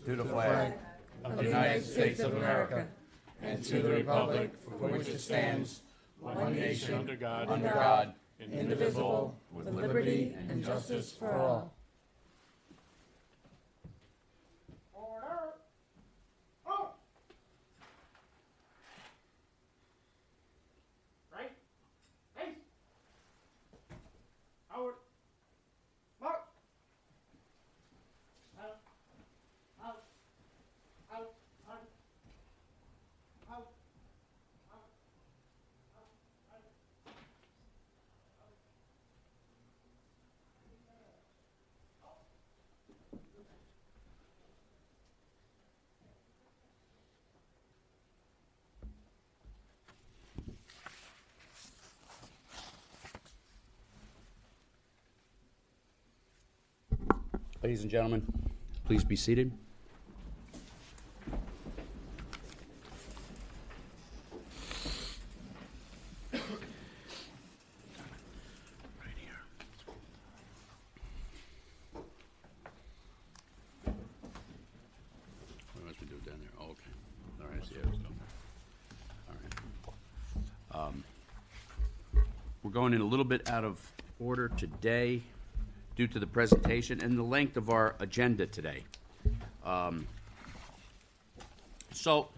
to the flag of the United States of America and to the republic for which it stands, one nation, under God, indivisible, with liberty and justice for all. Order! Oh! Right? Hey! Howard! Mark! Out! Out! Out! Out! Out! Ladies and gentlemen, please be seated. Right here. What must we do down there? Oh, okay. All right, I see it. All right. We're going in a little bit out of order today, due to the presentation and the length of our agenda today. So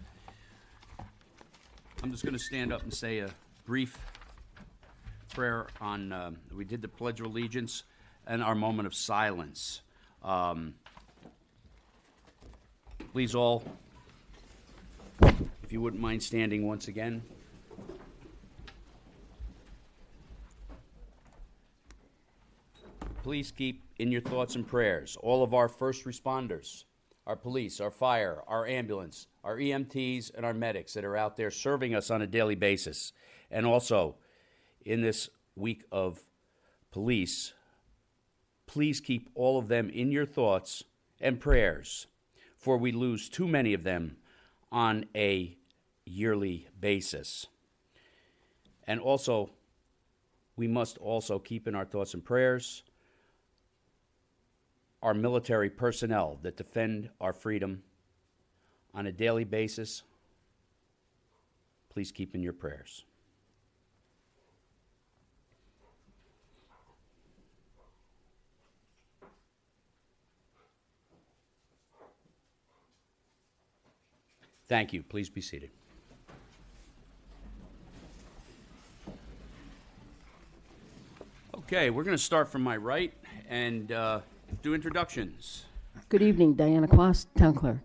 I'm just going to stand up and say a brief prayer on, we did the Pledge of Allegiance and our moment of silence. Please all, if you wouldn't mind standing once again. Please keep in your thoughts and prayers all of our first responders, our police, our fire, our ambulance, our EMTs, and our medics that are out there serving us on a daily basis. And also, in this week of police, please keep all of them in your thoughts and prayers, for we lose too many of them on a yearly basis. And also, we must also keep in our thoughts and prayers our military personnel that defend our freedom on a daily basis. Please keep in your prayers. Thank you. Please be seated. Okay, we're going to start from my right and do introductions. Good evening, Diana Quast, Town Clerk.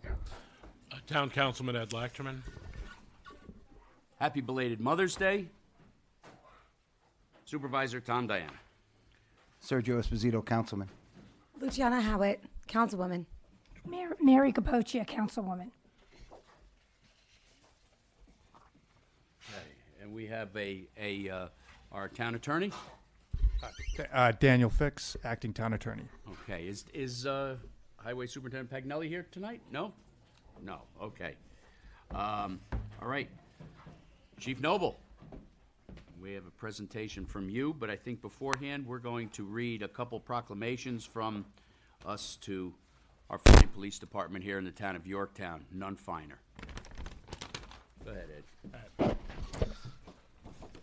Town Councilman Ed Lachterman. Happy belated Mother's Day. Supervisor Tom Diana. Sergio Esposito, Councilman. Luciana Howitt, Councilwoman. Mary Capoccia, Councilwoman. Okay, and we have our town attorney. Daniel Fix, Acting Town Attorney. Okay, is Highway Superintendent Pagnelli here tonight? No? No, okay. All right. Chief Noble, we have a presentation from you, but I think beforehand we're going to read a couple proclamations from us to our fine police department here in the town of Yorktown, none finer. Go ahead, Ed.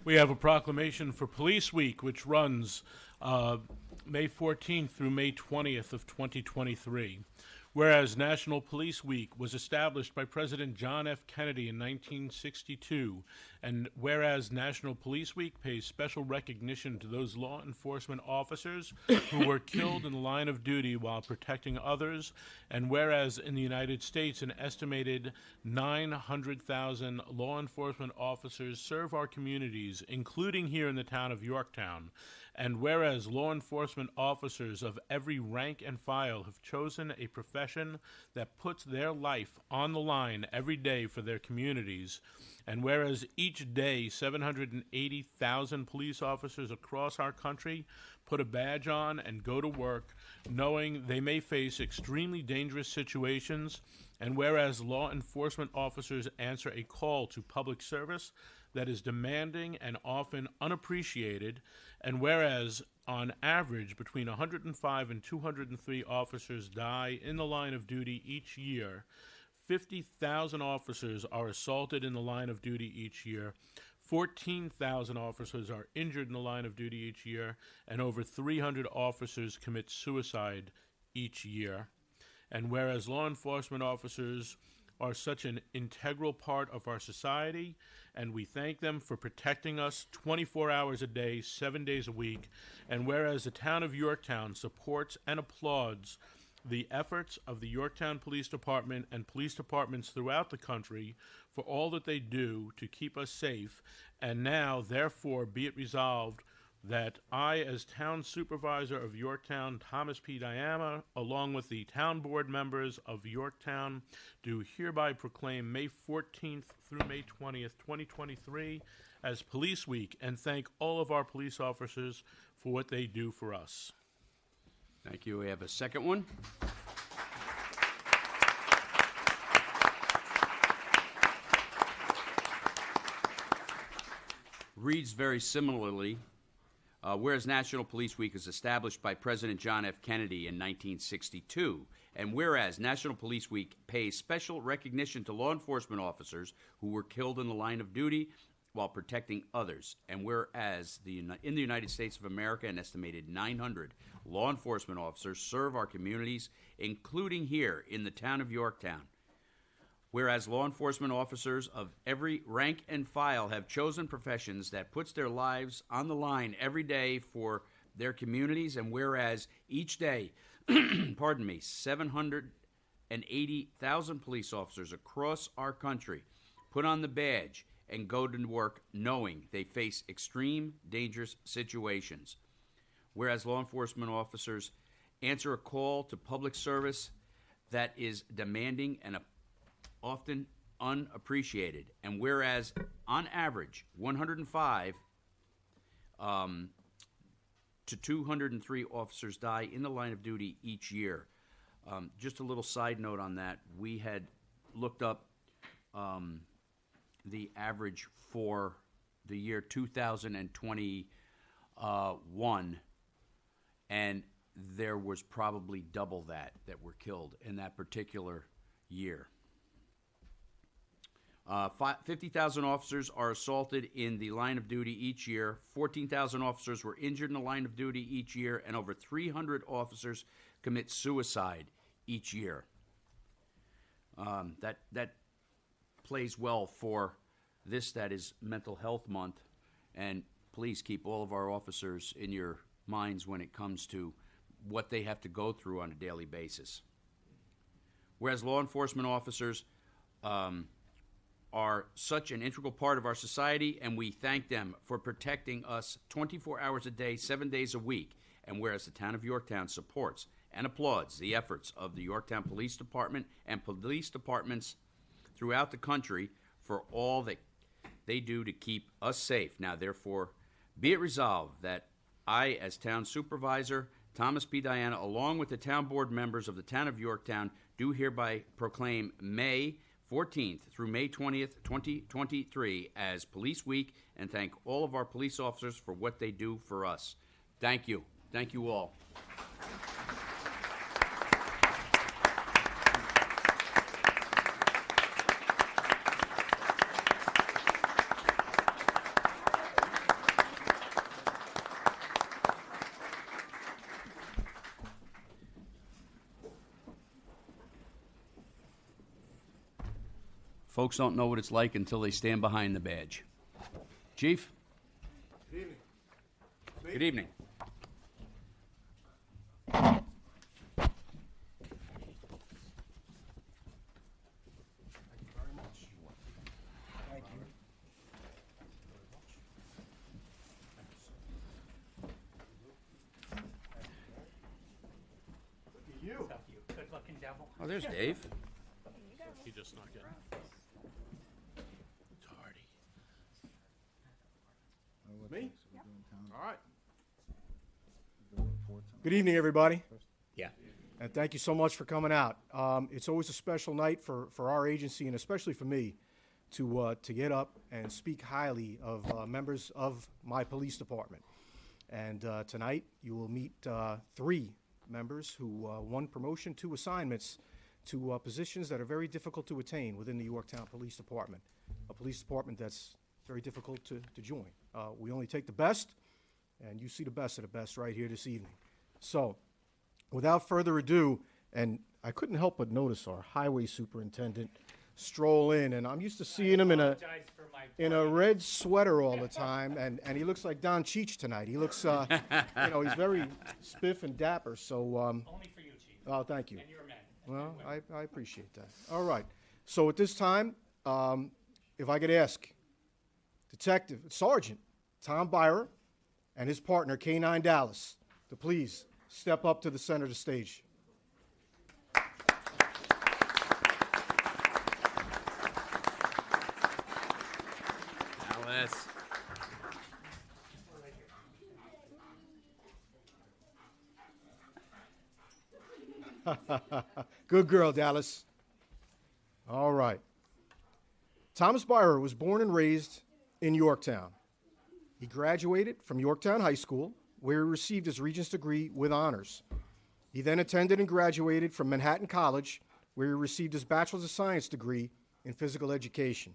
We have a proclamation for Police Week, which runs May 14th through May 20th of 2023. Whereas National Police Week was established by President John F. Kennedy in 1962, and whereas National Police Week pays special recognition to those law enforcement officers who were killed in the line of duty while protecting others, and whereas in the United States an estimated 900,000 law enforcement officers serve our communities, including here in the town of Yorktown, and whereas law enforcement officers of every rank and file have chosen a profession that puts their life on the line every day for their communities, and whereas each day 780,000 police officers across our country put a badge on and go to work knowing they may face extremely dangerous situations, and whereas law enforcement officers answer a call to public service that is demanding and often unappreciated, and whereas on average between 105 and 203 officers die in the line of duty each year, 50,000 officers are assaulted in the line of duty each year, 14,000 officers are injured in the line of duty each year, and over 300 officers commit suicide each year. And whereas law enforcement officers are such an integral part of our society, and we thank them for protecting us 24 hours a day, 7 days a week, and whereas the town of Yorktown supports and applauds the efforts of the Yorktown Police Department and police departments throughout the country for all that they do to keep us safe, and now, therefore, be it resolved that I, as Town Supervisor of Yorktown, Thomas P. Diana, along with the town board members of Yorktown, do hereby proclaim May 14th through May 20th, 2023 as Police Week, and thank all of our police officers for what they do for us. Thank you. We have a second one. Reads very similarly. Whereas National Police Week was established by President John F. Kennedy in 1962, and whereas National Police Week pays special recognition to law enforcement officers who were killed in the line of duty while protecting others, and whereas in the United States of America, an estimated 900 law enforcement officers serve our communities, including here in the town of Yorktown. Whereas law enforcement officers of every rank and file have chosen professions that puts their lives on the line every day for their communities, and whereas each day, 780,000 police officers across our country put on the badge and go to work knowing they face extreme, dangerous situations. Whereas law enforcement officers answer a call to public service that is demanding and often unappreciated, and whereas on average 105 to 203 officers die in the line of duty each year. Just a little side note on that, we had looked up the average for the year 2021, and there was probably double that were killed in that particular year. 50,000 officers are assaulted in the line of duty each year. 14,000 officers were injured in the line of duty each year, and over 300 officers commit suicide each year. That plays well for this that is Mental Health Month, and please keep all of our officers in your minds when it comes to what they have to go through on a daily basis. Whereas law enforcement officers are such an integral part of our society, and we thank them for protecting us 24 hours a day, 7 days a week. And whereas the town of Yorktown supports and applauds the efforts of the Yorktown Police Department and police departments throughout the country for all that they do to keep us safe. Now, therefore, be it resolved that I, as town supervisor, Thomas P. Diana, along with the town board members of the town of Yorktown, do hereby proclaim May 14th through May 20th, 2023 as Police Week, and thank all of our police officers for what they do for us. Thank you. Thank you all. Folks don't know what it's like until they stand behind the badge. Chief? Good evening. Good evening. Thank you very much. Thank you. Look at you. Good-looking devil. Oh, there's Dave. He just snuck in. Tardy. Me? All right. Good evening, everybody. Yeah. And thank you so much for coming out. It's always a special night for our agency, and especially for me. to get up and speak highly of members of my police department. And tonight, you will meet 3 members who won promotion to assignments to positions that are very difficult to attain within the Yorktown Police Department, a police department that's very difficult to join. We only take the best, and you see the best of the best right here this evening. So, without further ado, and I couldn't help but notice our highway superintendent stroll in, and I'm used to seeing him in a red sweater all the time, and he looks like Don Cheech tonight. He looks, he's very spiff and dapper. So, Only for you, Chief. oh, thank you. And you're a man. Well, I appreciate that. All right. So at this time, if I could ask Detective Sergeant Tom Byrer and his partner K9 Dallas to please step up to the center of the stage. Alice. Good girl, Dallas. All right. Thomas Byrer was born and raised in Yorktown. He graduated from Yorktown High School, where he received his Regents degree with honors. He then attended and graduated from Manhattan College, where he received his Bachelor's of Science degree in physical education.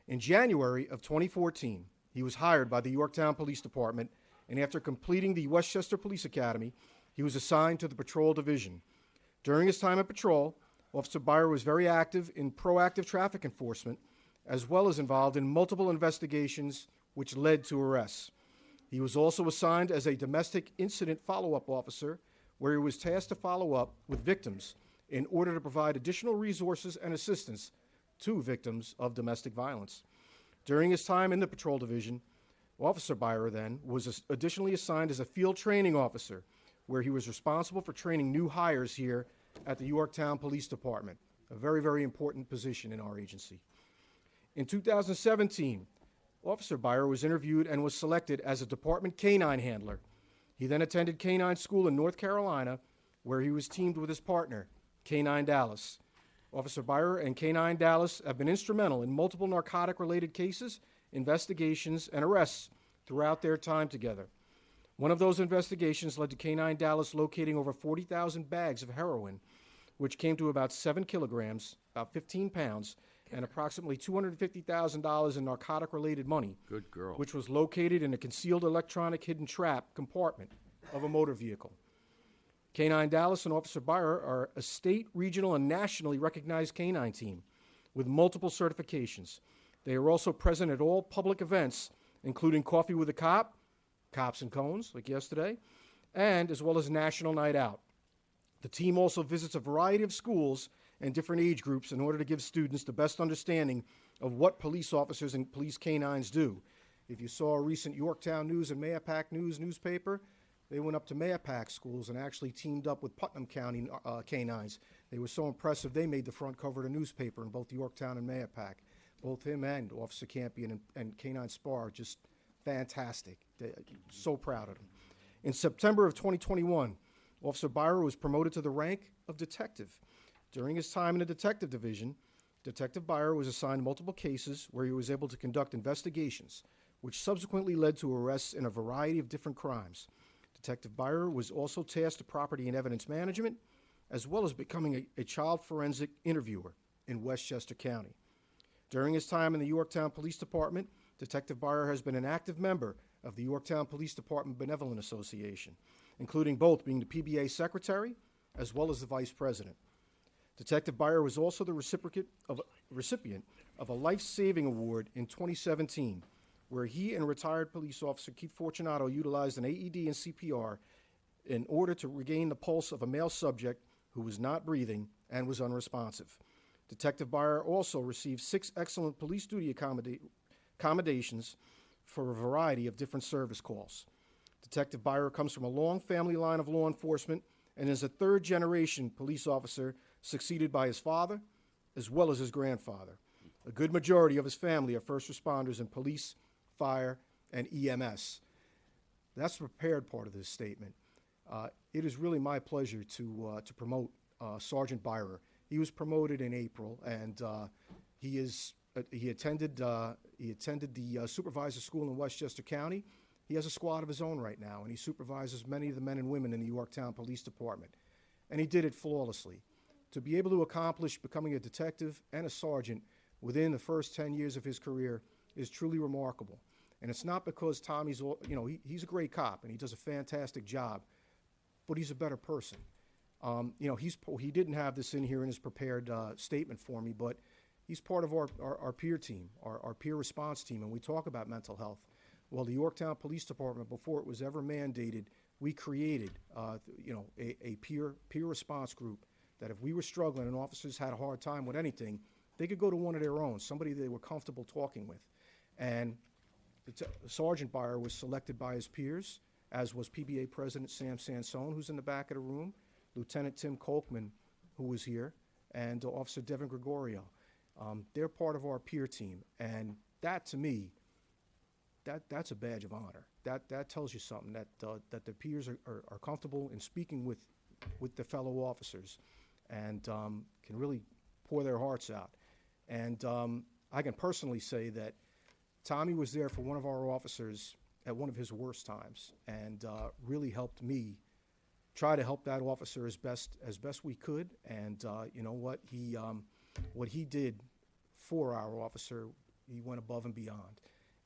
In January of 2014, he was hired by the Yorktown Police Department, and after completing the Westchester Police Academy, he was assigned to the Patrol Division. During his time at Patrol, Officer Byrer was very active in proactive traffic enforcement, as well as involved in multiple investigations which led to arrests. He was also assigned as a domestic incident follow-up officer, where he was tasked to follow up with victims in order to provide additional resources and assistance to victims of domestic violence. During his time in the Patrol Division, Officer Byrer then was additionally assigned as a field training officer, where he was responsible for training new hires here at the Yorktown Police Department, a very, very important position in our agency. In 2017, Officer Byrer was interviewed and was selected as a Department K-9 handler. He then attended K-9 school in North Carolina, where he was teamed with his partner, K-9 Dallas. Officer Byrer and K-9 Dallas have been instrumental in multiple narcotic-related cases, investigations, and arrests throughout their time together. One of those investigations led to K-9 Dallas locating over 40,000 bags of heroin, which came to about 7 kilograms, about 15 pounds, and approximately $250,000 in narcotic-related money. Good girl. Which was located in a concealed electronic hidden trap compartment of a motor vehicle. K-9 Dallas and Officer Byrer are a state, regional, and nationally recognized K-9 team with multiple certifications. They are also present at all public events, including Coffee with a Cop, Cops and Cones, like yesterday, and as well as National Night Out. The team also visits a variety of schools and different age groups in order to give students the best understanding of what police officers and police canines do. If you saw a recent Yorktown News and Mayapack News newspaper, they went up to Mayapack schools and actually teamed up with Putnam County canines. They were so impressive, they made the front cover of the newspaper in both Yorktown and Mayapack. Both him and Officer Campion and Canine Spar are just fantastic. They're so proud of them. In September of 2021, Officer Byrer was promoted to the rank of detective. During his time in the detective division, Detective Byrer was assigned multiple cases where he was able to conduct investigations, which subsequently led to arrests in a variety of different crimes. Detective Byrer was also tasked to property and evidence management, as well as becoming a child forensic interviewer in Westchester County. During his time in the Yorktown Police Department, Detective Byrer has been an active member of the Yorktown Police Department Benevolent Association, including both being the PBA secretary as well as the vice president. Detective Byrer was also the recipient of a life-saving award in 2017, where he and retired police officer Keith Fortunato utilized an AED and CPR in order to regain the pulse of a male subject who was not breathing and was unresponsive. Detective Byrer also received 6 excellent police duty accommodations for a variety of different service calls. Detective Byrer comes from a long family line of law enforcement and is a third-generation police officer succeeded by his father as well as his grandfather. A good majority of his family are first responders in police, fire, and EMS. That's the prepared part of this statement. It is really my pleasure to promote Sergeant Byrer. He was promoted in April, and he is he attended the supervisor school in Westchester County. He has a squad of his own right now, and he supervises many of the men and women in the Yorktown Police Department. And he did it flawlessly. To be able to accomplish becoming a detective and a sergeant within the first 10 years of his career is truly remarkable. And it's not because Tommy's, he's a great cop and he does a fantastic job, but he's a better person. He didn't have this in here in his prepared statement for me, but he's part of our peer team, our peer response team, and we talk about mental health. Well, the Yorktown Police Department, before it was ever mandated, we created, a peer response group that if we were struggling and officers had a hard time with anything, they could go to one of their own, somebody they were comfortable talking with. And Sergeant Byer was selected by his peers, as was PBA President Sam Sansone, who's in the back of the room, Lieutenant Tim Kolkman, who was here, and Officer Devin Gregorio. They're part of our peer team, and that, to me, that's a badge of honor. That tells you something, that the peers are comfortable in speaking with the fellow officers and can really pour their hearts out. And I can personally say that Tommy was there for one of our officers at one of his worst times and really helped me try to help that officer as best we could. And you know what he did for our officer, he went above and beyond.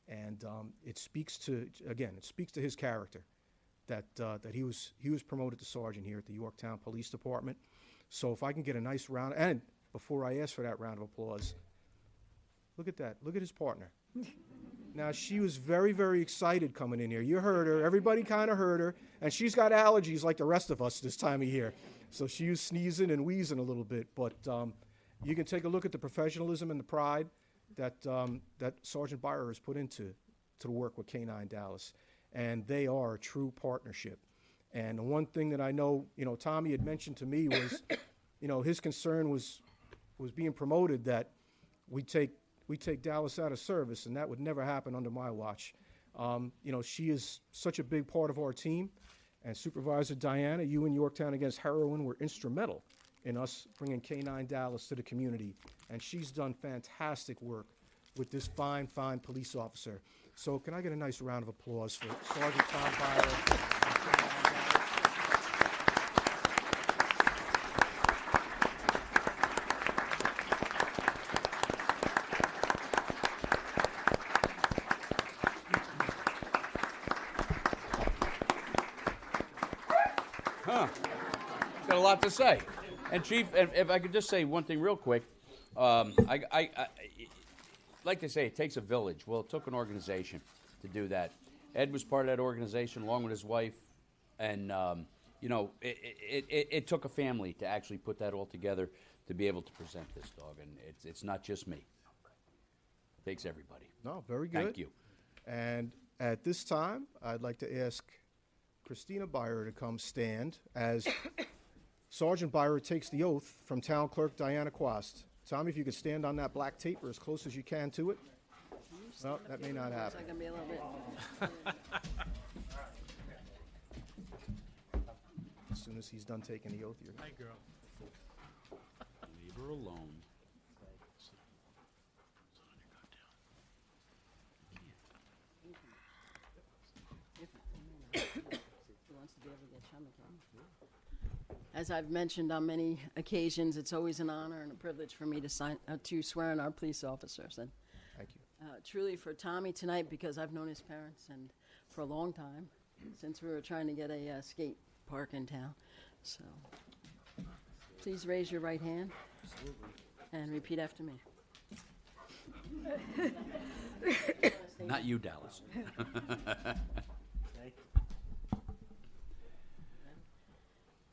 And it speaks to his character that he was promoted to sergeant here at the Yorktown Police Department. So if I can get a nice round, and before I ask for that round of applause, look at that. Look at his partner. Now, she was very, very excited coming in here. You heard her. Everybody kind of heard her. And she's got allergies like the rest of us this time of year. So she was sneezing and wheezing a little bit. But you can take a look at the professionalism and the pride that Sergeant Byer has put into the work with K-9 Dallas. And they are a true partnership. And the one thing that I know, Tommy had mentioned to me was, his concern was being promoted that we take Dallas out of service, and that would never happen under my watch. She is such a big part of our team, and Supervisor Diana, you and Yorktown Against Heroin were instrumental in us bringing K-9 Dallas to the community, and she's done fantastic work with this fine, fine police officer. So can I get a nice round of applause for Sergeant Tom Byer? Got a lot to say. And Chief, if I could just say one thing real quick, I like to say it takes a village. Well, it took an organization to do that. Ed was part of that organization along with his wife, and it took a family to actually put that all together to be able to present this dog. And it's not just me. It takes everybody. No, very good. Thank you. And at this time, I'd like to ask Christina Byer to come stand as Sergeant Byer takes the oath from Town Clerk Diana Quast. Tommy, if you could stand on that black tape or as close as you can to it. Well, that may not happen. It's gonna be a little bit. As soon as he's done taking the oath, you're Hi, girl. Leave her alone. As I've mentioned on many occasions, it's always an honor and a privilege for me to swear in our police officers. And Thank you. truly for Tommy tonight, because I've known his parents and for a long time, since we were trying to get a skate park in town. So please raise your right hand and repeat after me. Not you, Dallas.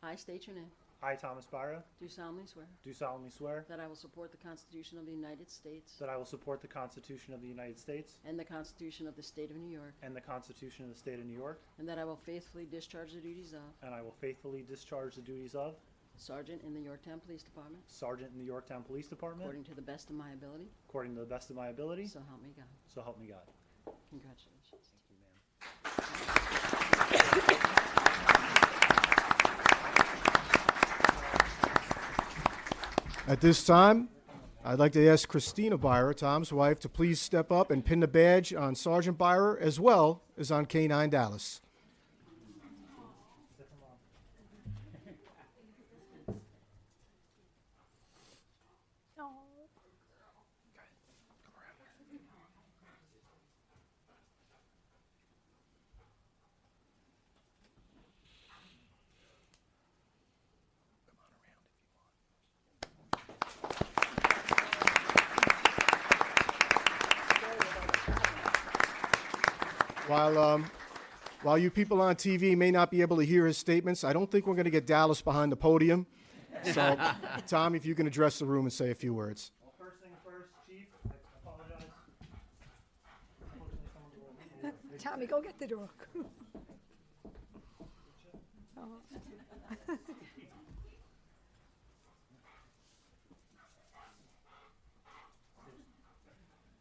I state your name. I, Thomas Byer, Do solemnly swear do solemnly swear that I will support the Constitution of the United States that I will support the Constitution of the United States and the Constitution of the State of New York, and the Constitution of the State of New York, and that I will faithfully discharge the duties of and I will faithfully discharge the duties of Sergeant in the Yorktown Police Department Sergeant in the Yorktown Police Department according to the best of my ability. according to the best of my ability, So help me God. so help me God. Congratulations. At this time, I'd like to ask Christina Byer, Tom's wife, to please step up and pin the badge on Sergeant Byer as well as on K-9 Dallas. While you people on TV may not be able to hear his statements, I don't think we're going to get Dallas behind the podium. So, Tom, if you can address the room and say a few words. Well, first thing first, Chief, I apologize. Unfortunately, someone will- Tommy, go get the dog.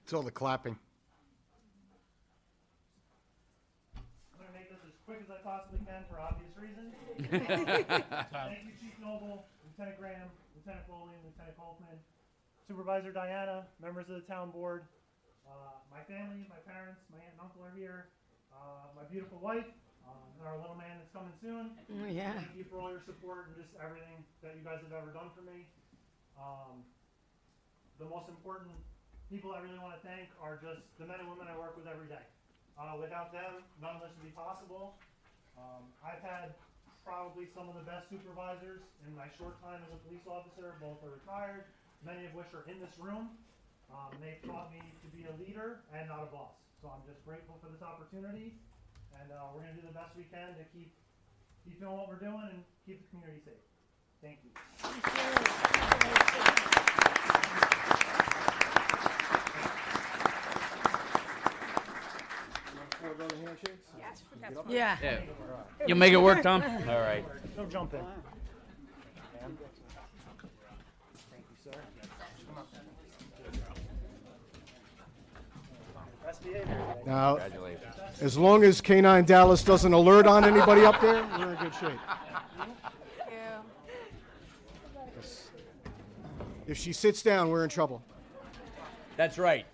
It's all the clapping. I'm going to make this as quick as I possibly can for obvious reasons. Thank you, Chief Noble, Lieutenant Graham, Lieutenant Foley, Lieutenant Kaufman, Supervisor Diana, members of the town board, my family, my parents, my aunt and uncle are here, my beautiful wife, and our little man that's coming soon. Yeah. Thank you for all your support and just everything that you guys have ever done for me. The most important people I really want to thank are just the men and women I work with every day. Without them, none of this would be possible. I've had probably some of the best supervisors in my short time as a police officer. Both are retired, many of which are in this room. They've taught me to be a leader and not a boss. So I'm just grateful for this opportunity. And we're going to do the best we can to keep doing what we're doing and keep the community safe. Thank you. Yeah. Yeah. You'll make it work, Tom? All right. No jumping. Thank you, sir. Best behavior today. Now, Congratulations. as long as K-9 Dallas doesn't alert on anybody up there, we're in good shape. If she sits down, we're in trouble. That's right.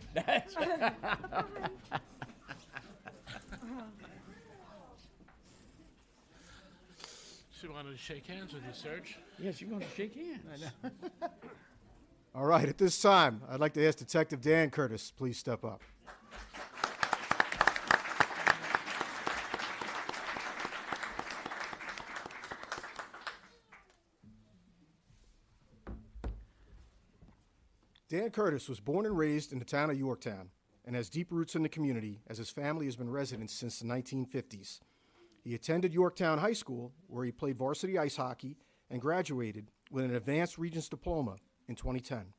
She wanted to shake hands with you, Serge. Yes, you want to shake hands. All right, at this time, I'd like to ask Detective Dan Curtis, please step up. Dan Curtis was born and raised in the town of Yorktown and has deep roots in the community as his family has been residents since the 1950s. He attended Yorktown High School, where he played varsity ice hockey and graduated with an advanced Regents diploma in 2010.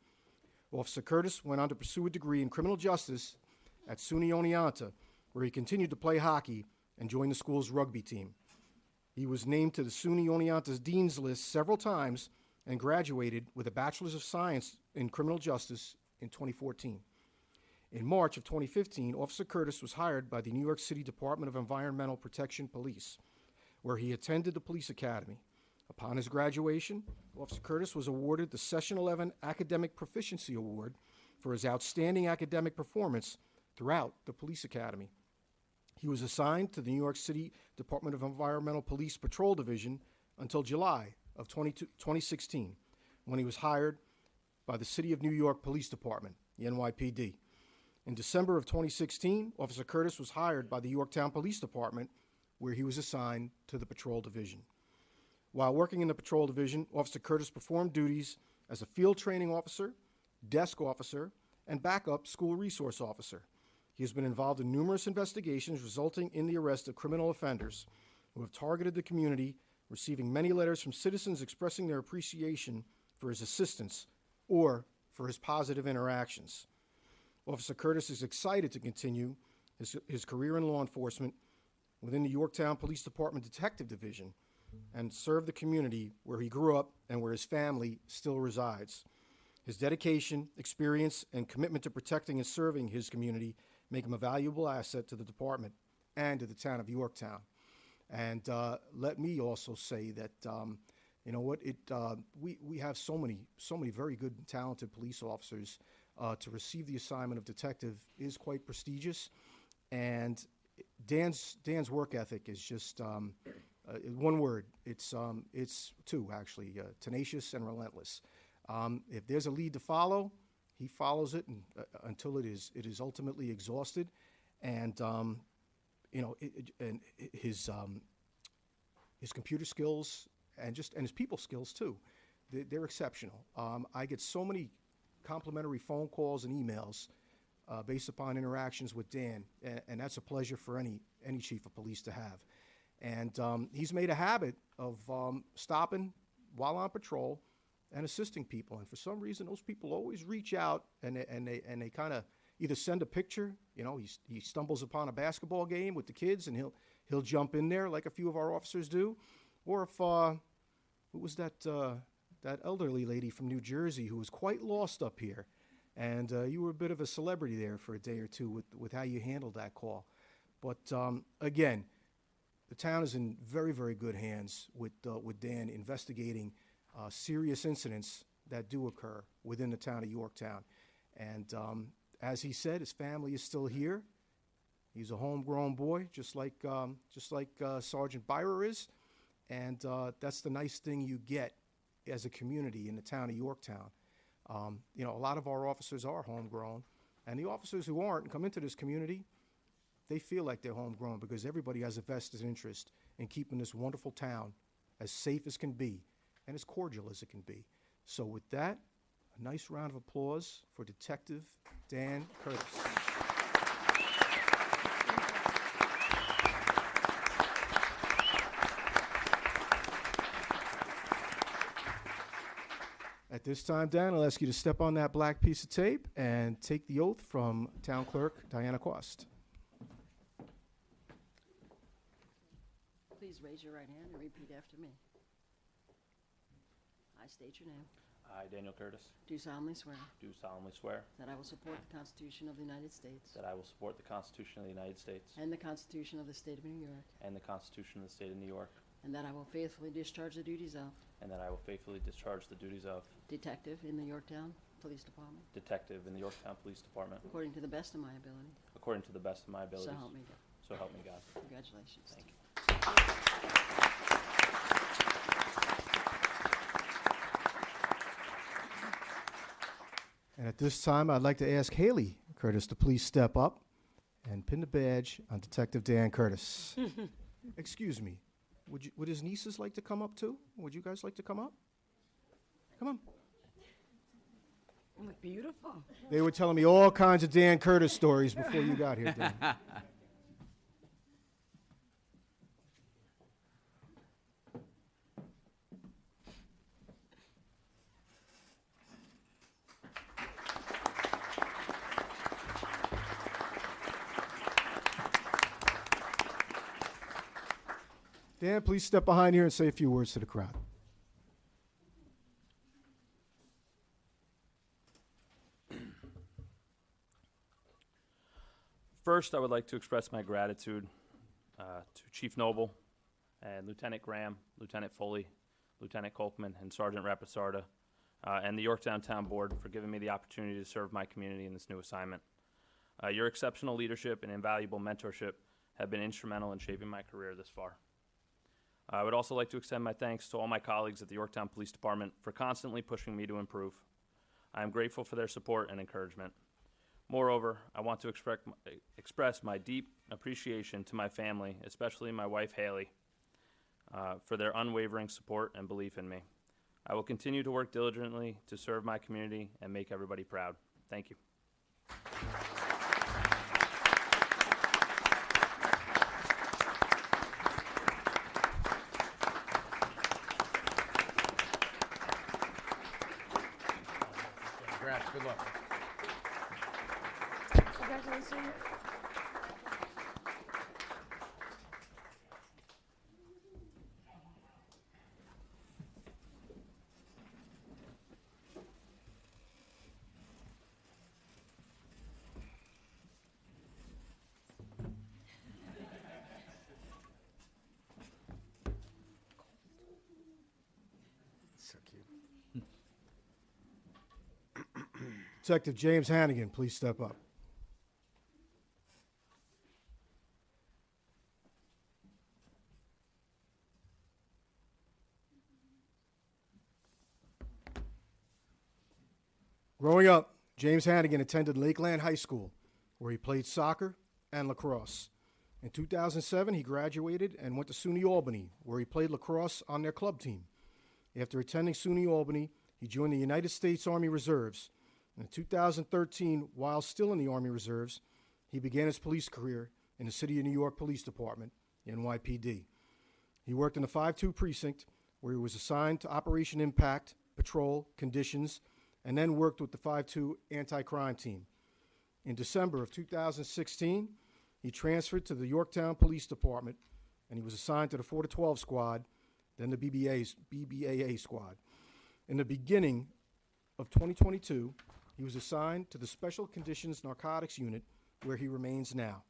Officer Curtis went on to pursue a degree in criminal justice at SUNY Oneonta, where he continued to play hockey and joined the school's rugby team. He was named to the SUNY Oneonta's Dean's List several times and graduated with a Bachelor's of Science in Criminal Justice in 2014. In March of 2015, Officer Curtis was hired by the New York City Department of Environmental Protection Police, where he attended the police academy. Upon his graduation, Officer Curtis was awarded the Session 11 Academic Proficiency Award for his outstanding academic performance throughout the police academy. He was assigned to the New York City Department of Environmental Police Patrol Division until July of 2016, when he was hired by the City of New York Police Department, the NYPD. In December of 2016, Officer Curtis was hired by the Yorktown Police Department, where he was assigned to the Patrol Division. While working in the Patrol Division, Officer Curtis performed duties as a field training officer, desk officer, and backup school resource officer. He has been involved in numerous investigations resulting in the arrest of criminal offenders who have targeted the community, receiving many letters from citizens expressing their appreciation for his assistance or for his positive interactions. Officer Curtis is excited to continue his career in law enforcement within the Yorktown Police Department Detective Division and serve the community where he grew up and where his family still resides. His dedication, experience, and commitment to protecting and serving his community make him a valuable asset to the department and to the town of Yorktown. And let me also say that You know what? We have so many very good and talented police officers. To receive the assignment of detective is quite prestigious, and Dan's work ethic is just one word. It's two actually: tenacious and relentless. If there's a lead to follow, he follows it until it is ultimately exhausted, and his computer skills and his people skills too, they're exceptional. I get so many complimentary phone calls and emails based upon interactions with Dan, and that's a pleasure for any chief of police to have. And he's made a habit of stopping while on patrol and assisting people. And for some reason, those people always reach out and they kind of either send a picture. You know, he stumbles upon a basketball game with the kids, and he'll jump in there like a few of our officers do. Or if who was that elderly lady from New Jersey who was quite lost up here, and you were a bit of a celebrity there for a day or two with how you handled that call. But again, the town is in very, very good hands with Dan investigating serious incidents that do occur within the town of Yorktown. And as he said, his family is still here. He's a homegrown boy, just like Sergeant Byrer is. And that's the nice thing you get as a community in the town of Yorktown. A lot of our officers are homegrown, and the officers who aren't and come into this community, they feel like they're homegrown because everybody has a vested interest in keeping this wonderful town as safe as can be and as cordial as it can be. So with that, a nice round of applause for Detective Dan Curtis. At this time, Dan, I'll ask you to step on that black piece of tape and take the oath from Town Clerk Diana Quast. Please raise your right hand and repeat after me. I state your name. I, Daniel Curtis, Do solemnly swear do solemnly swear that I will support the Constitution of the United States that I will support the Constitution of the United States and the Constitution of the State of New York, and the Constitution of the State of New York, and that I will faithfully discharge the duties of and that I will faithfully discharge the duties of detective in the Yorktown Police Department detective in the Yorktown Police Department according to the best of my ability. according to the best of my So abilities. help me God. So help me God. Congratulations. Thank you. And at this time, I'd like to ask Haley Curtis to please step up and pin the badge on Detective Dan Curtis. Excuse me, would his nieces like to come up too? Would you guys like to come up? Come on. You look beautiful. They were telling me all kinds of Dan Curtis stories before you got here, Dan. Dan, please step behind here and say a few words to the crowd. First, I would like to express my gratitude to Chief Noble and Lieutenant Graham, Lieutenant Foley, Lieutenant Kolkman, and Sergeant Rapisarda, and the Yorktown Town Board for giving me the opportunity to serve my community in this new assignment. Your exceptional leadership and invaluable mentorship have been instrumental in shaping my career this far. I would also like to extend my thanks to all my colleagues at the Yorktown Police Department for constantly pushing me to improve. I am grateful for their support and encouragement. Moreover, I want to express my deep appreciation to my family, especially my wife Haley, for their unwavering support and belief in me. I will continue to work diligently to serve my community and make everybody proud. Thank you. Congrats. Good luck. Congratulations. Detective James Hannigan, please step up. Growing up, James Hannigan attended Lakeland High School, where he played soccer and lacrosse. In 2007, he graduated and went to SUNY Albany, where he played lacrosse on their club team. After attending SUNY Albany, he joined the United States Army Reserves. In 2013, while still in the Army Reserves, he began his police career in the City of New York Police Department, NYPD. He worked in the 5-2 precinct, where he was assigned to Operation Impact, Patrol, Conditions, and then worked with the 5-2 anti-crime team. In December of 2016, he transferred to the Yorktown Police Department, and he was assigned to the 4-12 squad, then the BBAA squad. In the beginning of 2022, he was assigned to the Special Conditions Narcotics Unit, where he remains now.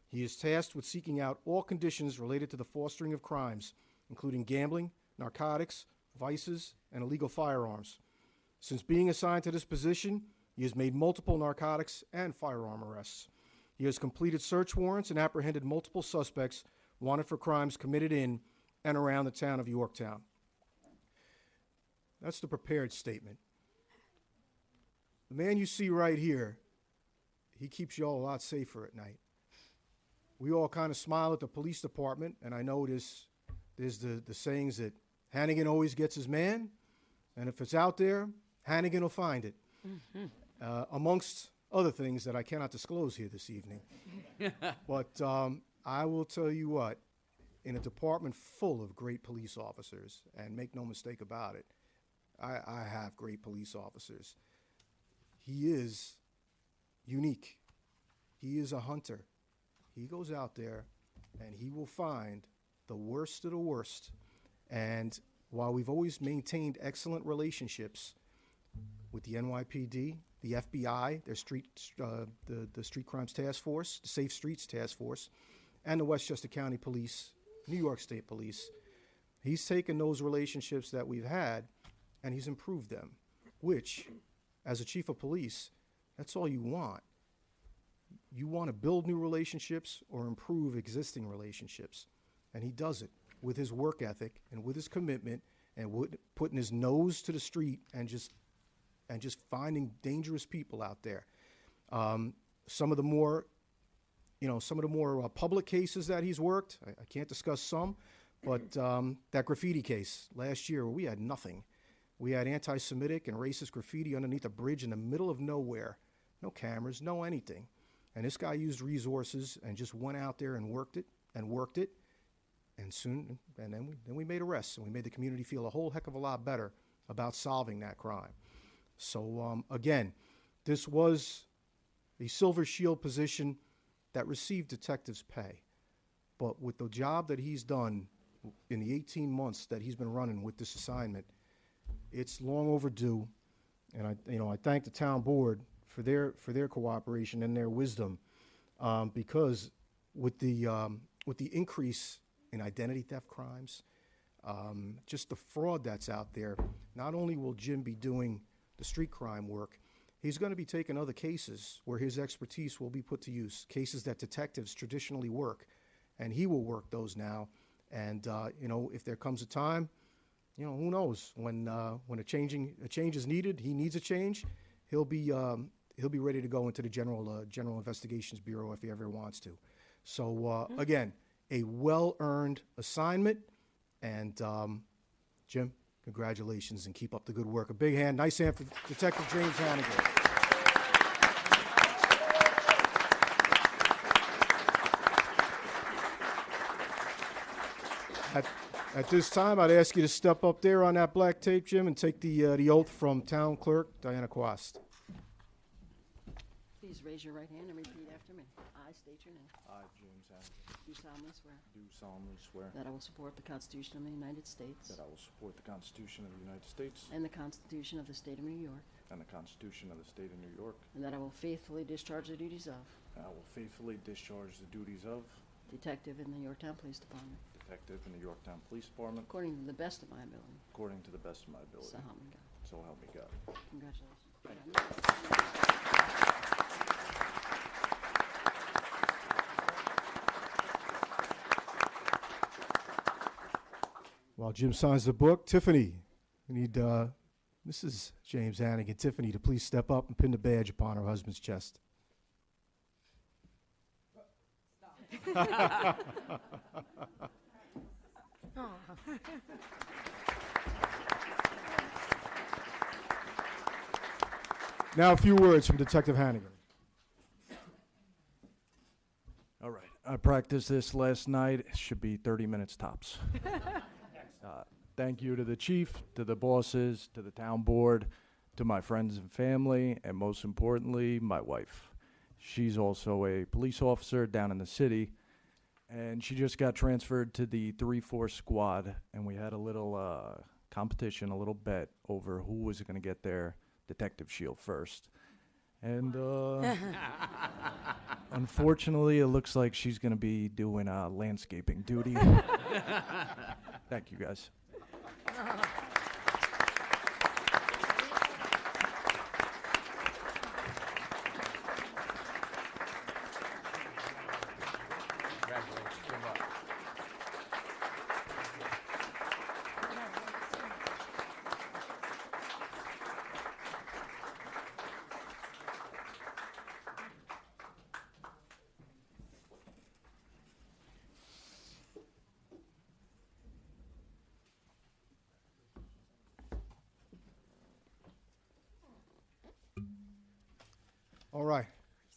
He is tasked with seeking out all conditions related to the fostering of crimes, including gambling, narcotics, vices, and illegal firearms. Since being assigned to this position, he has made multiple narcotics and firearm arrests. He has completed search warrants and apprehended multiple suspects wanted for crimes committed in and around the town of Yorktown. That's the prepared statement. The man you see right here, he keeps you all a lot safer at night. We all kind of smile at the police department, and I know there's the sayings that Hannigan always gets his man, and if it's out there, Hannigan will find it. Amongst other things that I cannot disclose here this evening. But I will tell you what, in a department full of great police officers, and make no mistake about it, I have great police officers. He is unique. He is a hunter. He goes out there and he will find the worst of the worst. And while we've always maintained excellent relationships with the NYPD, the FBI, their the Street Crimes Task Force, the Safe Streets Task Force, and the Westchester County Police, New York State Police, he's taken those relationships that we've had and he's improved them, which, as a chief of police, that's all you want. You want to build new relationships or improve existing relationships. And he does it with his work ethic and with his commitment and putting his nose to the street and just finding dangerous people out there. Some of the more public cases that he's worked, I can't discuss some, but that graffiti case last year where we had nothing. We had anti-Semitic and racist graffiti underneath a bridge in the middle of nowhere. No cameras, no anything. And this guy used resources and just went out there and worked it. And then we made arrests, and we made the community feel a whole heck of a lot better about solving that crime. So again, this was a Silver Shield position that received detectives' pay. But with the job that he's done in the 18 months that he's been running with this assignment, it's long overdue. And I thank the town board for their cooperation and their wisdom, because with the increase in identity theft crimes, just the fraud that's out there, not only will Jim be doing the street crime work, he's going to be taking other cases where his expertise will be put to use, cases that detectives traditionally work, and he will work those now. And if there comes a time, who knows, when a change is needed, he needs a change, he'll be ready to go into the General Investigations Bureau if he ever wants to. So again, a well-earned assignment, and Jim, congratulations, and keep up the good work. A big hand, nice hand for Detective James Hannigan. At this time, I'd ask you to step up there on that black tape, Jim, and take the oath from Town Clerk Diana Quast. Please raise your right hand and repeat after me. I state your name. I, James Hannigan, Do solemnly swear do solemnly swear that I will support the Constitution of the United States that I will support the Constitution of the United States and the Constitution of the State of New York, and the Constitution of the State of New York, and that I will faithfully discharge the duties of and I will faithfully discharge the duties of detective in the Yorktown Police Department detective in the Yorktown Police Department according to the best of my ability. according to the best of my ability. So help me God. So help me God. Congratulations. While Jim signs the book, Tiffany, we need Mrs. James Hannigan, Tiffany, to please step up and pin the badge upon her husband's chest. Now a few words from Detective Hannigan. All right. I practiced this last night. It should be 30 minutes tops. Thank you to the chief, to the bosses, to the town board, to my friends and family, and most importantly, my wife. She's also a police officer down in the city, and she just got transferred to the 3-4 squad, and we had a little competition, a little bet over who was going to get their detective shield first. And unfortunately, it looks like she's going to be doing landscaping duty. Thank you, guys. Congratulations. Good luck. All right.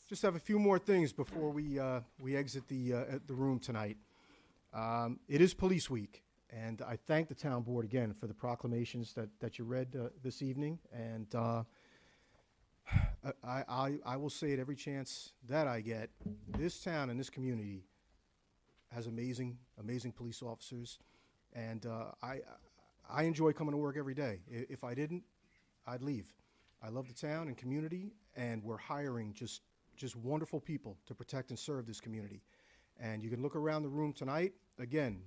Just have a few more things before we exit the room tonight. It is Police Week, and I thank the town board again for the proclamations that you read this evening. And I will say it every chance that I get. This town and this community has amazing police officers, and I enjoy coming to work every day. If I didn't, I'd leave. I love the town and community, and we're hiring just wonderful people to protect and serve this community. And you can look around the room tonight. Again,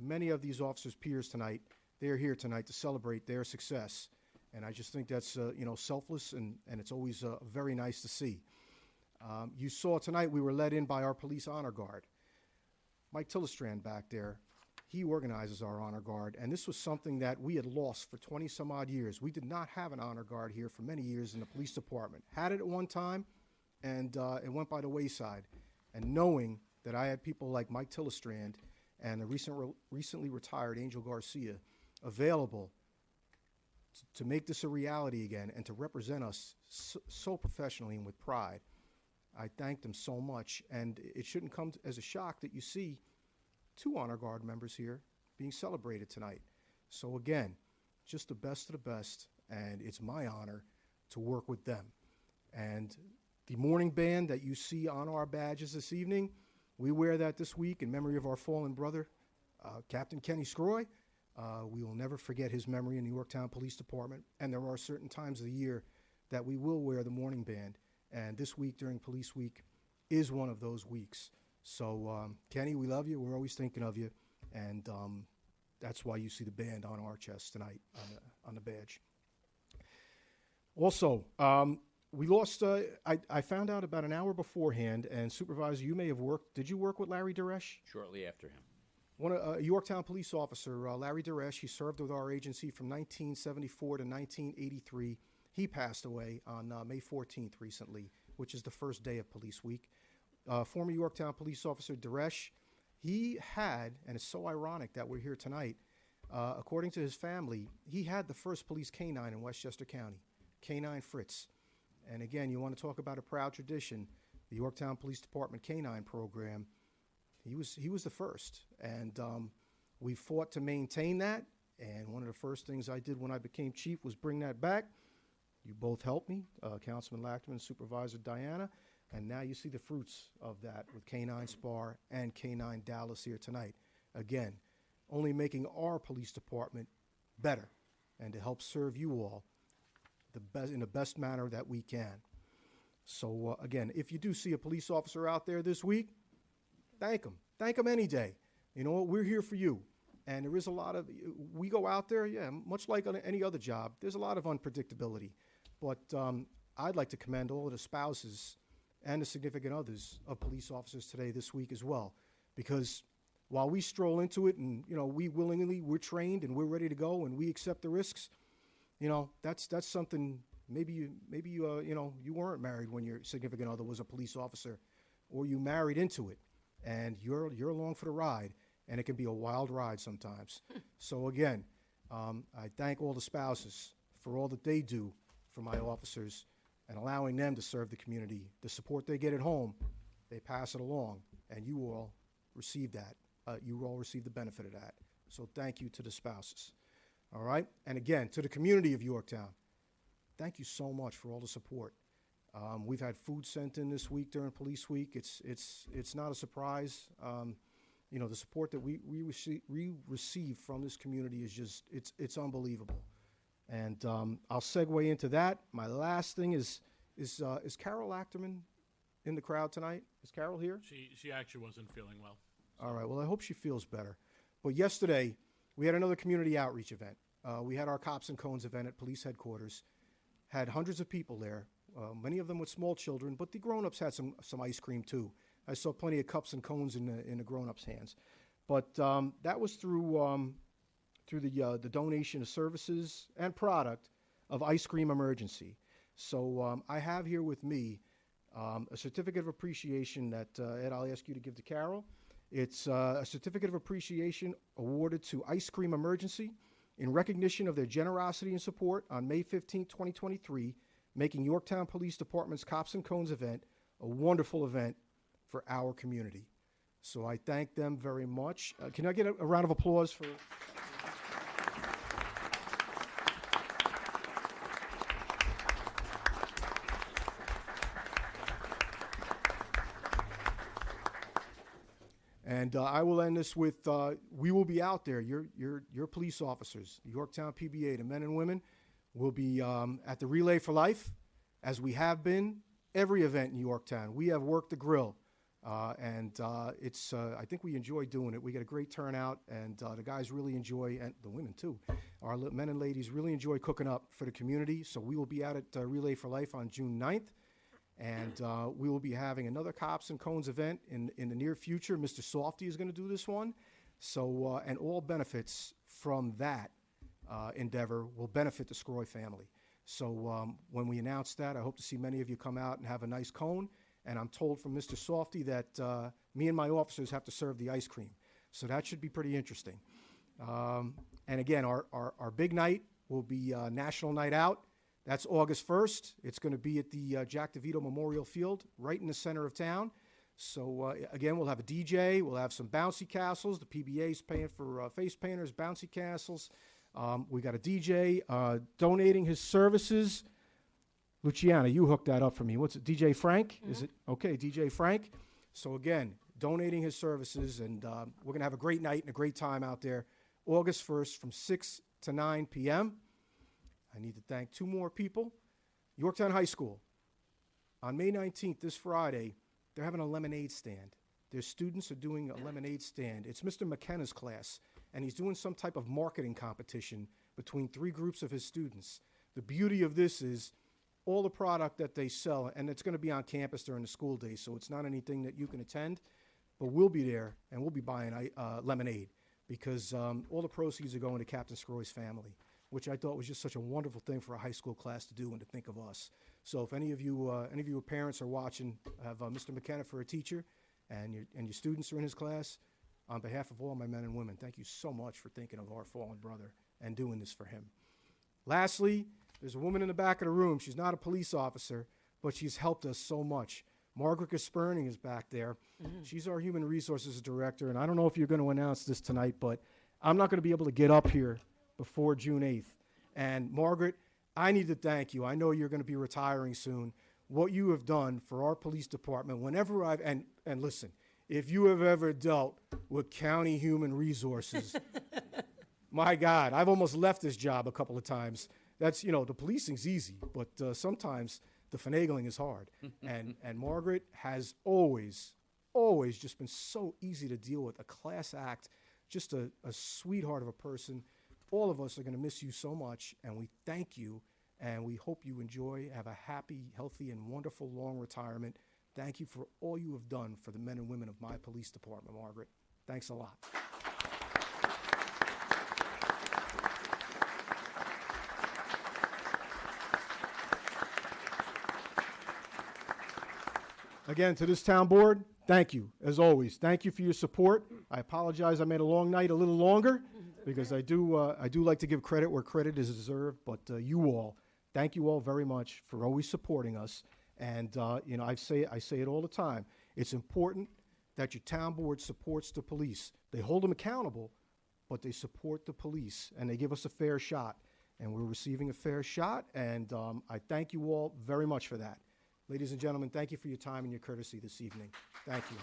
many of these officers' peers tonight, they're here tonight to celebrate their success. And I just think that's selfless, and it's always very nice to see. You saw tonight we were led in by our police honor guard. Mike Tillestrand back there, he organizes our honor guard, and this was something that we had lost for 20 some odd years. We did not have an honor guard here for many years in the police department. Had it at one time, and it went by the wayside. And knowing that I had people like Mike Tillestrand and the recently retired Angel Garcia available to make this a reality again and to represent us so professionally and with pride, I thank them so much. And it shouldn't come as a shock that you see 2 honor guard members here being celebrated tonight. So again, just the best of the best, and it's my honor to work with them. And the morning band that you see on our badges this evening, we wear that this week in memory of our fallen brother, Captain Kenny Scroy. We will never forget his memory in the Yorktown Police Department, and there are certain times of the year that we will wear the morning band, and this week during Police Week is one of those weeks. So, Kenny, we love you. We're always thinking of you, and that's why you see the band on our chest tonight on the badge. Also, we lost, I found out about an hour beforehand, and Supervisor, you may have did you work with Larry Duresh? Shortly after him. A Yorktown police officer, Larry Duresh, he served with our agency from 1974 to 1983. He passed away on May 14th recently, which is the first day of Police Week. Former Yorktown police officer Duresh, he had, and it's so ironic that we're here tonight, according to his family, he had the first police canine in Westchester County, Canine Fritz. And again, you want to talk about a proud tradition, the Yorktown Police Department canine program, he was the first. And we fought to maintain that, and one of the first things I did when I became chief was bring that back. You both helped me, Councilman Lachman, Supervisor Diana, and now you see the fruits of that with Canine Spar and Canine Dallas here tonight. Again, only making our police department better and to help serve you all in the best manner that we can. So again, if you do see a police officer out there this week, thank them. Thank them any day. You know what? We're here for you. And there is a lot of, we go out there, yeah, much like on any other job, there's a lot of unpredictability. But I'd like to commend all of the spouses and the significant others of police officers today this week as well, because while we stroll into it and, we're trained and we're ready to go and we accept the risks, that's something. Maybe you weren't married when your significant other was a police officer, or you married into it, and you're along for the ride, and it can be a wild ride sometimes. So again, I thank all the spouses for all that they do for my officers and allowing them to serve the community. The support they get at home, they pass it along, and you all receive that. You all receive the benefit of that. So thank you to the spouses. All right? And again, to the community of Yorktown, thank you so much for all the support. We've had food sent in this week during Police Week. It's not a surprise. The support that we receive from this community is just it's unbelievable. And I'll segue into that. My last thing is Carol Achterman in the crowd tonight? Is Carol here? She actually wasn't feeling well. All right. Well, I hope she feels better. But yesterday we had another community outreach event. We had our Cops and Cones event at police headquarters. Had hundreds of people there, many of them with small children, but the grown-ups had some ice cream too. I saw plenty of cups and cones in the grown-ups' hands. But that was through the donation of services and product of Ice Cream Emergency. So I have here with me a certificate of appreciation that, Ed, I'll ask you to give to Carol. It's a certificate of appreciation awarded to Ice Cream Emergency in recognition of their generosity and support on May 15, 2023, making Yorktown Police Department's Cops and Cones event a wonderful event for our community. So I thank them very much. Can I get a round of applause for... And I will end this with, we will be out there. Your police officers, the Yorktown PBA, the men and women, will be at the Relay for Life, as we have been every event in Yorktown. We have worked the grill, and it's. I think we enjoy doing it. We get a great turnout, and the guys really enjoy, and the women too. Our men and ladies really enjoy cooking up for the community. So we will be out at Relay for Life on June 9th. And we will be having another Cops and Cones event in the near future. Mr. Softy is going to do this one. So, and all benefits from that endeavor will benefit the Scroy family. So when we announce that, I hope to see many of you come out and have a nice cone. And I'm told from Mr. Softy that me and my officers have to serve the ice cream. So that should be pretty interesting. And again, our big night will be National Night Out. That's August 1st. It's going to be at the Jack DeVito Memorial Field, right in the center of town. So, again, we'll have a DJ. We'll have some bouncy castles. The PBA's paying for face painters, bouncy castles. We got a DJ donating his services. Luciana, you hooked that up for me. What's it, DJ Frank? Mm-hmm. Is it? Okay, DJ Frank. So, again, donating his services, and we're going to have a great night and a great time out there. August 1st from 6 to 9 p.m., I need to thank two more people. Yorktown High School. On May 19th, this Friday, they're having a lemonade stand. Their students are doing a lemonade stand. It's Mr. McKenna's class, and he's doing some type of marketing competition between three groups of his students. The beauty of this is all the product that they sell, and it's going to be on campus during the school day, so it's not anything that you can attend, but we'll be there, and we'll be buying lemonade because all the proceeds are going to Captain Scroy's family, which I thought was just such a wonderful thing for a high school class to do and to think of us. So if any of you parents are watching, have Mr. McKenna for a teacher, and your students are in his class, on behalf of all my men and women, thank you so much for thinking of our fallen brother and doing this for him. Lastly, there's a woman in the back of the room. She's not a police officer, but she's helped us so much. Margaret Gasperning is back there. Mm-hmm. She's our Human Resources Director, and I don't know if you're going to announce this tonight, but I'm not going to be able to get up here before June 8th. And Margaret, I need to thank you. I know you're going to be retiring soon. What you have done for our police department, whenever and listen, if you have ever dealt with county human resources, my God, I've almost left this job a couple of times. That's, the policing's easy, but sometimes the finagling is hard. and Margaret has always just been so easy to deal with, a class act, just a sweetheart of a person. All of us are going to miss you so much, and we thank you, and we hope you have a happy, healthy, and wonderful long retirement. Thank you for all you have done for the men and women of my police department, Margaret. Thanks a lot. Again, to this town board, thank you, as always. Thank you for your support. I apologize I made a long night a little longer, because I do like to give credit where credit is deserved, but thank you all very much for always supporting us. And, you know, I say it all the time. It's important that your town board supports the police. They hold them accountable, but they support the police, and they give us a fair shot. And we're receiving a fair shot, and I thank you all very much for that. Ladies and gentlemen, thank you for your time and your courtesy this evening. Thank you.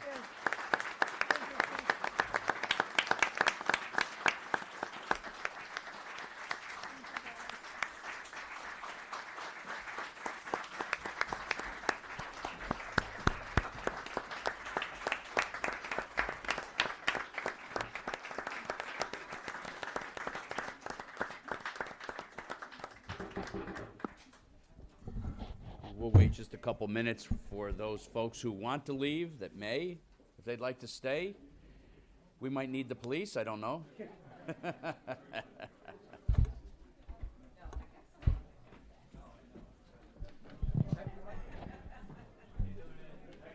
We'll wait just a couple minutes for those folks who want to leave that may, if they'd like to stay. We might need the police, I don't know.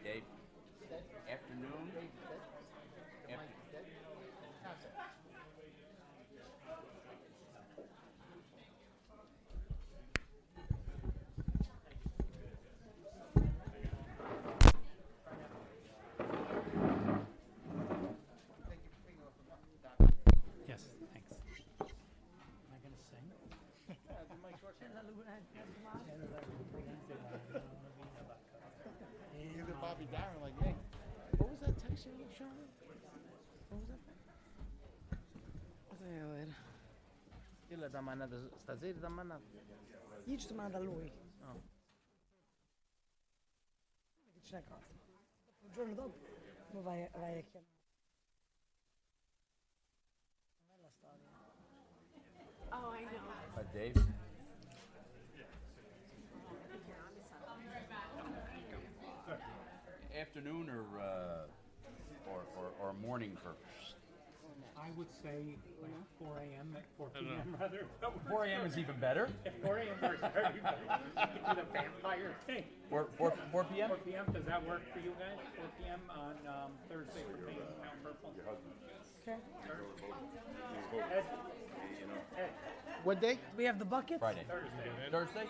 Dave, afternoon. Yes, thanks. Am I gonna sing? You did Bobby Darin like, hey, what was that text you showing me? What was that? Cosa devo vedere? Io l'ho da mandato stasera, da mandato. Io ci sono mandata a lui. Che c'è una cosa. Il giorno dopo poi vai a chiamare. Non è la storia. Oh, I know. Dave? Afternoon or morning for? I would say like 4 a.m. 4 p.m. rather. 4 a.m. is even better. 4 a.m. works for everybody. You can do the vampire thing. 4 p.m.? 4 p.m. Does that work for you guys? 4 p.m. on Thursday for me, Mount Purple. Okay. Ed, Ed, What day? Do we have the buckets? Friday. Thursday?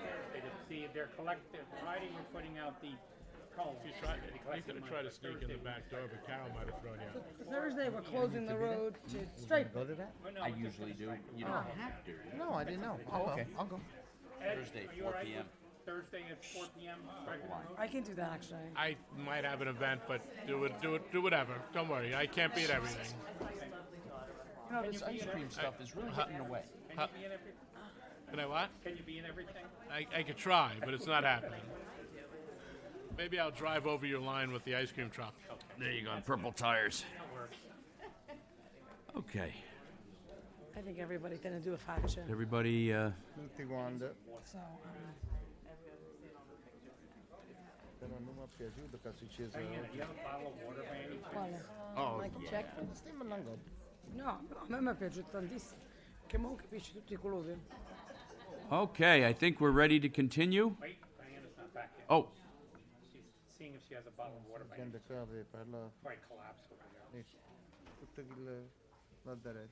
See, they're collective. Friday, we're putting out the cones. You could have tried to sneak in the back door, but Carol might have thrown you out. Thursday, we're closing the road to Straight. Go to that? I usually do. You don't have to. No, I didn't know. Oh, okay. I'll go. Thursday, 4 p.m. Thursday at 4 p.m. Striking Road. I can do that actually. I might have an event, but do whatever. Don't worry, I can't be at everything. You know, this ice cream stuff is really getting away. Can you be in everything? Can I what? Can you be in everything? I could try, but it's not happening. Maybe I'll drive over your line with the ice cream truck. There you go, on purple tires. Okay. I think everybody's gonna do a faccia. Everybody, Tutti quanti. So, Però non mi è piaciuto che successe Do you have a bottle of water by any chance? quale? oh, Michael Jackson. Stiamo andando. No, a me mi è piaciuto tantissimo. Che mo capisci tutti i colori. okay, I think we're ready to continue. Wait, Diana's not back yet. Oh, She's seeing if she has a bottle of water by any Gente qua per parlare. Before I collapse over there. Tutto il... Guardare.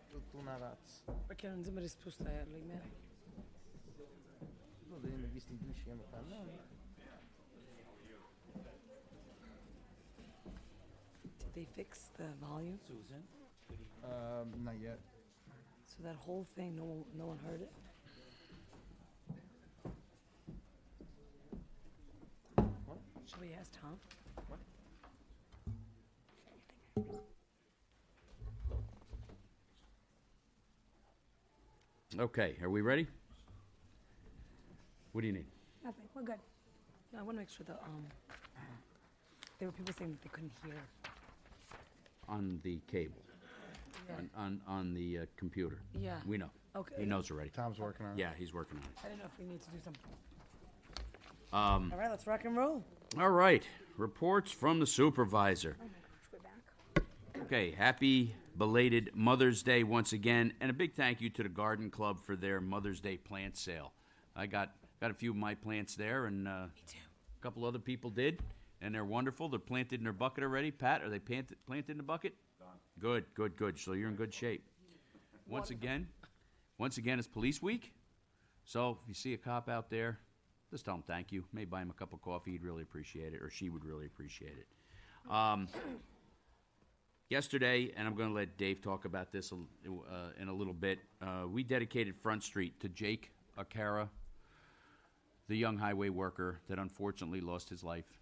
Tutta una razza. Perché non sembra risposta all'email. Tu devi distinguisci come parlare. Did they fix the volume? Susan. Not yet. So that whole thing, no one heard it? Should we ask Tom? okay, are we ready? What do you need? Nothing, we're good. No, I want to make sure that, there were people saying that they couldn't hear. On the cable, on the computer. Yeah. We know. Okay. He knows already. Tom's working on it. Yeah, he's working on it. I don't know if we need to do something. All right, let's rock and roll. All right, reports from the supervisor. Okay, happy belated Mother's Day once again, and a big thank you to the Garden Club for their Mother's Day plant sale. I got a few of my plants there, and a couple other people did, and they're wonderful. They're planted in their bucket already. Pat, are they planted in the bucket? Done. Good. So you're in good shape. Once again, it's Police Week, so if you see a cop out there, just tell him thank you. Maybe buy him a cup of coffee. He'd really appreciate it, or she would really appreciate it. Yesterday, and I'm going to let Dave talk about this in a little bit, we dedicated Front Street to Jake Akara, the young highway worker that unfortunately lost his life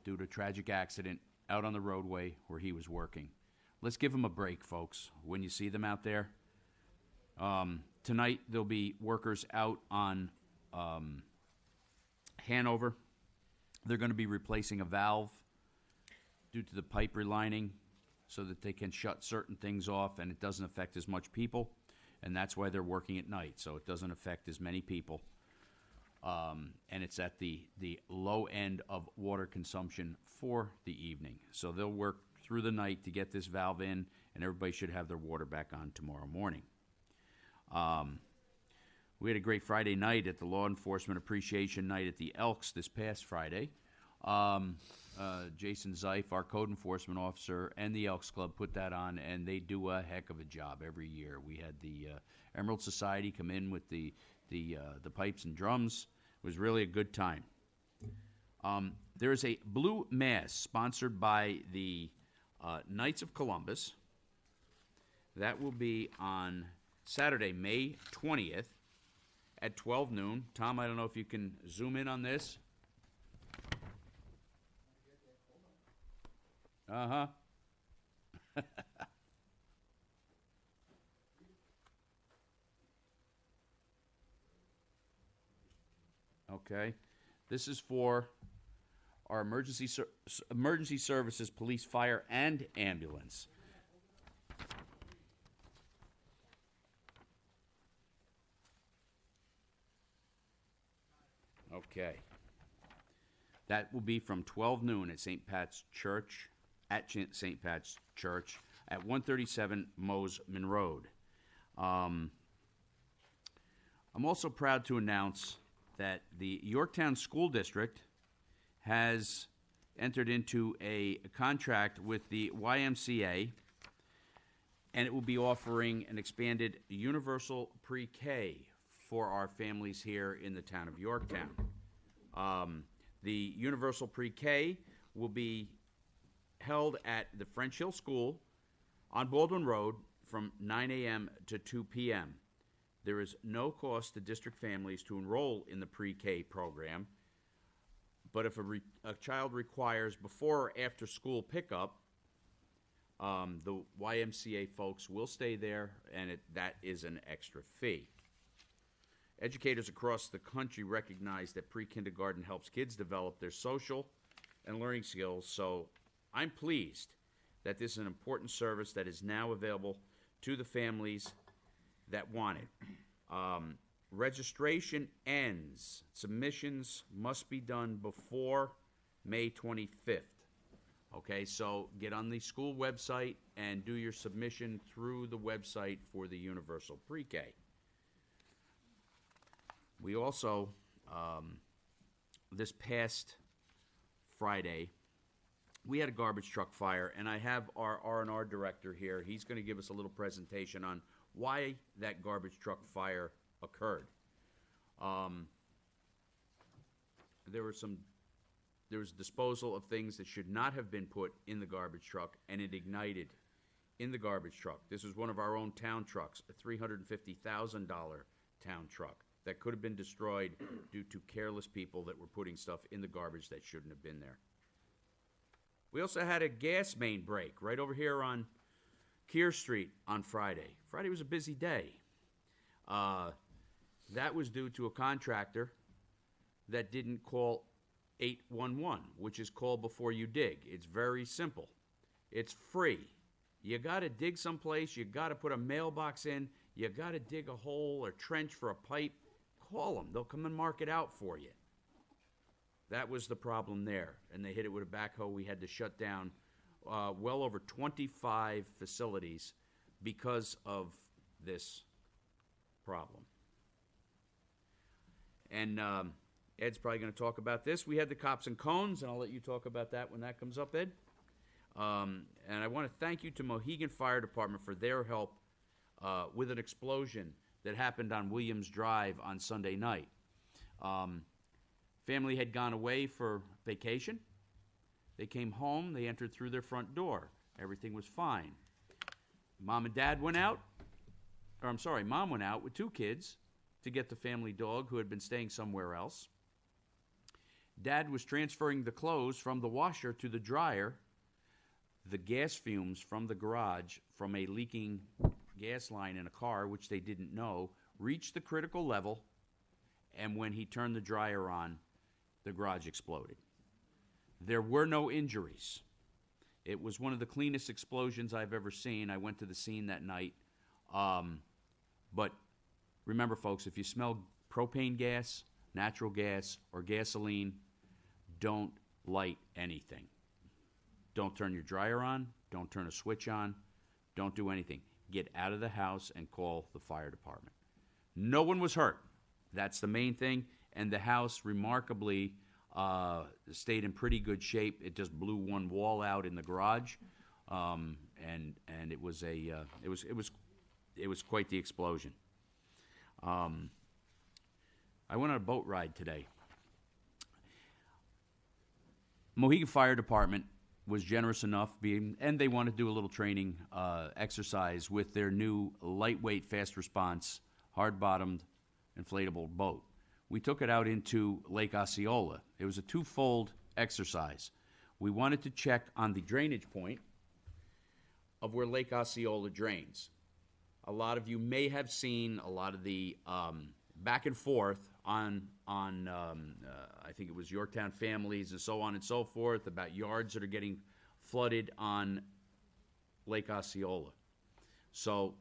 due to a tragic accident out on the roadway where he was working. Let's give him a break, folks, when you see them out there. Tonight, there'll be workers out on Hanover. They're going to be replacing a valve due to the pipe relining so that they can shut certain things off and it doesn't affect as much people. And that's why they're working at night, so it doesn't affect as many people. And it's at the low end of water consumption for the evening. So they'll work through the night to get this valve in, and everybody should have their water back on tomorrow morning. We had a great Friday night at the Law Enforcement Appreciation Night at the Elks this past Friday. Jason Zeif, our code enforcement officer, and the Elks Club put that on, and they do a heck of a job every year. We had the Emerald Society come in with the pipes and drums. It was really a good time. There is a Blue Mass sponsored by the Knights of Columbus. That will be on Saturday, May 20th at 12 noon. Tom, I don't know if you can zoom in on this. Uh-huh. Okay. This is for our emergency services, police, fire, and ambulance. Okay. That will be from 12 noon at St. Pat's Church, at St. Pat's Church at 137 Mosman Road. I'm also proud to announce that the Yorktown School District has entered into a contract with the YMCA, and it will be offering an expanded universal pre-K for our families here in the town of Yorktown. The universal pre-K will be held at the French Hill School on Baldwin Road from 9 a.m. to 2 p.m. There is no cost to district families to enroll in the pre-K program, but if a child requires before or after school pickup, the YMCA folks will stay there, and that is an extra fee. Educators across the country recognize that pre-kindergarten helps kids develop their social and learning skills, so I'm pleased that this is an important service that is now available to the families that want it. Registration ends. Submissions must be done before May 25th. Okay, so get on the school website and do your submission through the website for the Universal Pre-K. We also, this past Friday, we had a garbage truck fire, and I have our R&R director here. He's going to give us a little presentation on why that garbage truck fire occurred. There was disposal of things that should not have been put in the garbage truck, and it ignited in the garbage truck. This was one of our own town trucks, a $350,000 town truck that could have been destroyed due to careless people that were putting stuff in the garbage that shouldn't have been there. We also had a gas main break right over here on Keir Street on Friday. Friday was a busy day. That was due to a contractor that didn't call 811, which is call before you dig. It's very simple. It's free. You got to dig someplace. You got to put a mailbox in. You got to dig a hole or trench for a pipe. Call them. They'll come and mark it out for you. That was the problem there, and they hit it with a backhoe. We had to shut down well over 25 facilities because of this problem. And Ed's probably going to talk about this. We had the cops and cones, and I'll let you talk about that when that comes up, Ed. And I want to thank you to Mohegan Fire Department for their help with an explosion that happened on Williams Drive on Sunday night. Family had gone away for vacation. They came home. They entered through their front door. Everything was fine. Mom and Dad went out. Mom went out with 2 kids to get the family dog who had been staying somewhere else. Dad was transferring the clothes from the washer to the dryer. The gas fumes from the garage from a leaking gas line in a car, which they didn't know, reached the critical level, and when he turned the dryer on, the garage exploded. There were no injuries. It was one of the cleanest explosions I've ever seen. I went to the scene that night. But remember, folks, if you smell propane gas, natural gas, or gasoline, don't light anything. Don't turn your dryer on. Don't turn a switch on. Don't do anything. Get out of the house and call the fire department. No one was hurt. That's the main thing. And the house remarkably stayed in pretty good shape. It just blew one wall out in the garage, and it was it was quite the explosion. I went on a boat ride today. Mohegan Fire Department was generous enough, and they wanted to do a little training exercise with their new lightweight fast response, hard-bottomed, inflatable boat. We took it out into Lake Osceola. It was a twofold exercise. We wanted to check on the drainage point of where Lake Osceola drains. A lot of you may have seen a lot of the back and forth on I think it was Yorktown Families and so on and so forth about yards that are getting flooded on Lake Osceola. So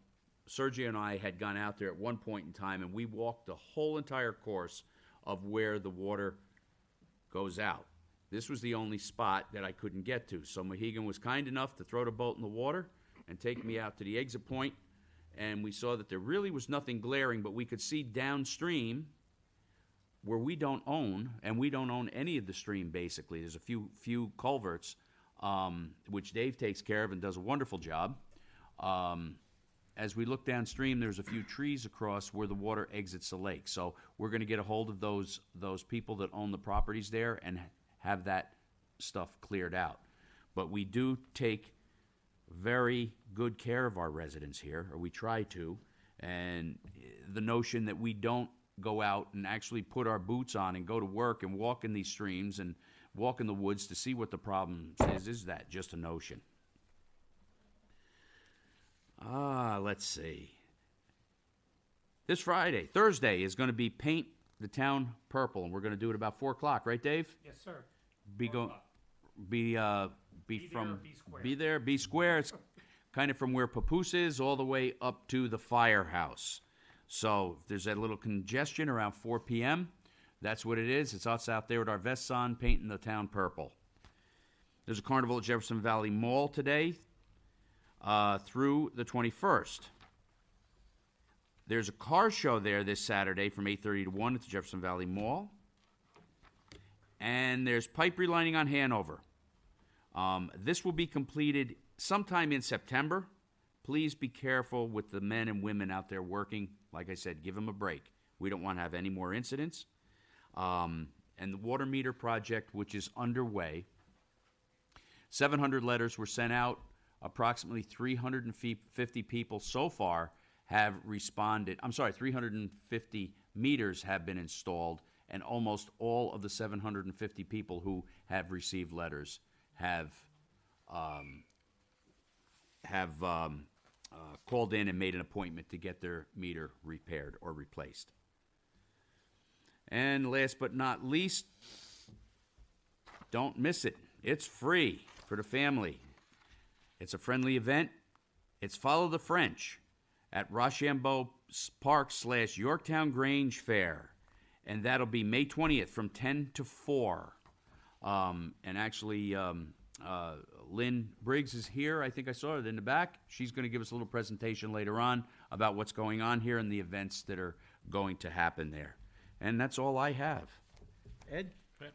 Sergio and I had gone out there at one point in time, and we walked the whole entire course of where the water goes out. This was the only spot that I couldn't get to. So Mohegan was kind enough to throw the boat in the water and take me out to the exit point, and we saw that there really was nothing glaring, but we could see downstream where we don't own, and we don't own any of the stream basically. There's a few culverts, which Dave takes care of and does a wonderful job. As we look downstream, there's a few trees across where the water exits the lake. So we're going to get a hold of those people that own the properties there and have that stuff cleared out. But we do take very good care of our residents here, or we try to. And the notion that we don't go out and actually put our boots on and go to work and walk in these streams and walk in the woods to see what the problem is that just a notion? Let's see. This Thursday, is going to be Paint the Town Purple, and we're going to do it about 4 o'clock, right, Dave? Yes, sir. Be there, be square. It's kind of from where Papoose is all the way up to the firehouse. So if there's that little congestion around 4 p.m., that's what it is. It's us out there with our vests on, painting the town purple. There's a carnival at Jefferson Valley Mall today through the 21st. There's a car show there this Saturday from 8:30 to 1 at the Jefferson Valley Mall. And there's pipe relining on Hanover. This will be completed sometime in September. Please be careful with the men and women out there working. Like I said, give them a break. We don't want to have any more incidents. And the water meter project, which is underway, 700 letters were sent out. Approximately 350 people so far have responded. 350 meters have been installed, and almost all of the 750 people who have received letters have called in and made an appointment to get their meter repaired or replaced. And last but not least, don't miss it. It's free for the family. It's a friendly event. It's Follow the French at Rochambeau Park / Yorktown Grange Fair. and that'll be May 20th from 10 to 4. And actually, Lynn Briggs is here. I think I saw her in the back. She's going to give us a little presentation later on about what's going on here and the events that are going to happen there. And that's all I have. Ed? Okay.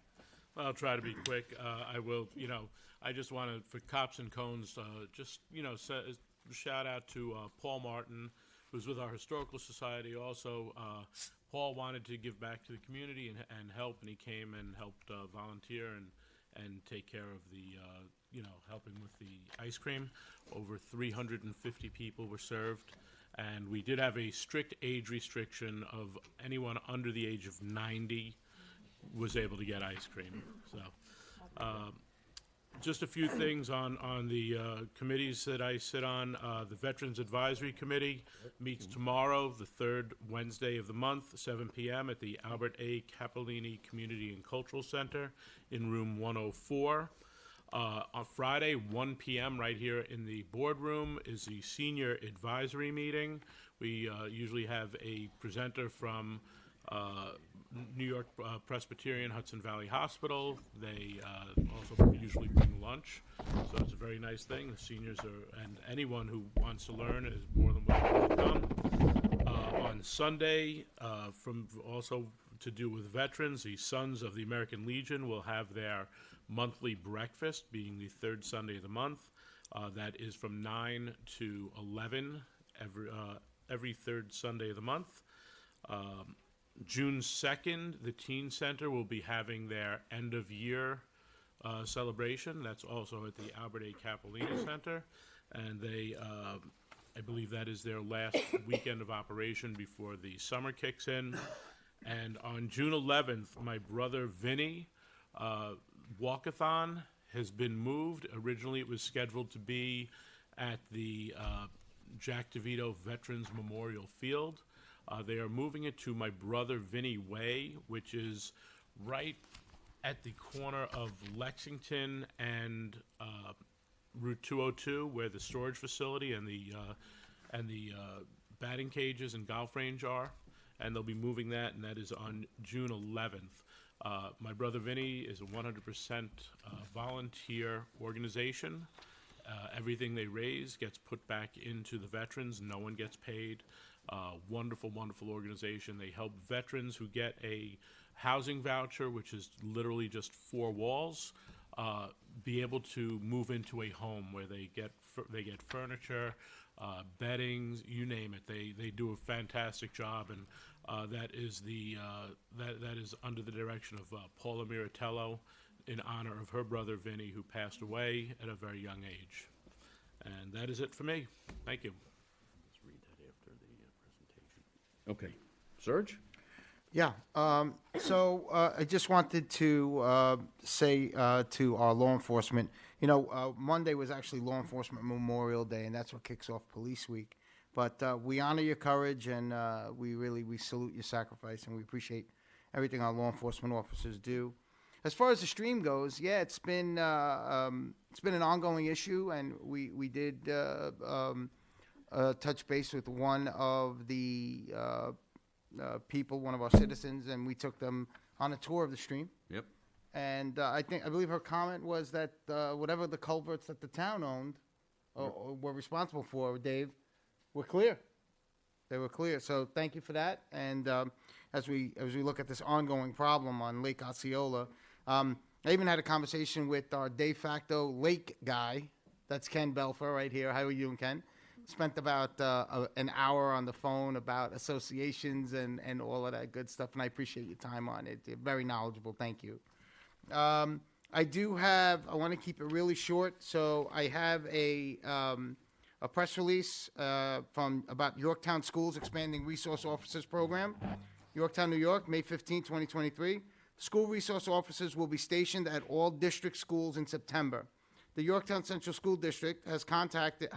I'll try to be quick. I will, I just want to, for Cops and Cones, shout out to Paul Martin, who's with our Historical Society also. Paul wanted to give back to the community and help, and he came and helped volunteer and take care of the, helping with the ice cream. Over 350 people were served, and we did have a strict age restriction of anyone under the age of 90 was able to get ice cream. So, just a few things on the committees that I sit on. The Veterans Advisory Committee meets tomorrow, the third Wednesday of the month, 7 p.m. at the Albert A. Capellini Community and Cultural Center in room 104. On Friday, 1 p.m. right here in the boardroom is the Senior Advisory Meeting. We usually have a presenter from New York Presbyterian Hudson Valley Hospital. They also usually bring lunch, so it's a very nice thing. The seniors and anyone who wants to learn is more than welcome to come. On Sunday, from also to do with veterans, the Sons of the American Legion will have their monthly breakfast, being the third Sunday of the month. That is from 9 to 11 every third Sunday of the month. June 2nd, the Teen Center will be having their end-of-year celebration. That's also at the Albert A. Capellini Center. And they, I believe that is their last weekend of operation before the summer kicks in. And on June 11th, my brother Vinny, walkathon has been moved. Originally, it was scheduled to be at the Jack DeVito Veterans Memorial Field. They are moving it to my brother Vinny Way, which is right at the corner of Lexington and Route 202, where the storage facility and the batting cages and golf range are. And they'll be moving that, and that is on June 11th. My brother Vinny is a 100% volunteer organization. Everything they raise gets put back into the veterans. No one gets paid. Wonderful, wonderful organization. They help veterans who get a housing voucher, which is literally just 4 walls, be able to move into a home where they get furniture, beddings, you name it. They do a fantastic job, and that is that is under the direction of Paula Miratello in honor of her brother Vinny, who passed away at a very young age. And that is it for me. Thank you. Let's read that after the presentation. Okay. Serge? Yeah. I just wanted to say to our law enforcement, Monday was actually Law Enforcement Memorial Day, and that's what kicks off Police Week. But we honor your courage, and we salute your sacrifice, and we appreciate everything our law enforcement officers do. As far as the stream goes, yeah, it's been an ongoing issue, and we did touch base with one of the people, one of our citizens, and we took them on a tour of the stream. Yep. And I believe her comment was that whatever the culverts that the town owned or were responsible for, Dave, were clear. They were clear. So thank you for that. And as we look at this ongoing problem on Lake Osceola, I even had a conversation with our de facto lake guy. That's Ken Belfer right here. How are you, Ken? Spent about an hour on the phone about associations and all of that good stuff, and I appreciate your time on it. You're very knowledgeable. Thank you. I want to keep it really short, so I have a press release from about Yorktown Schools Expanding Resource Officers Program. Yorktown, New York, May 15, 2023. School resource officers will be stationed at all district schools in September. The Yorktown Central School District has contracted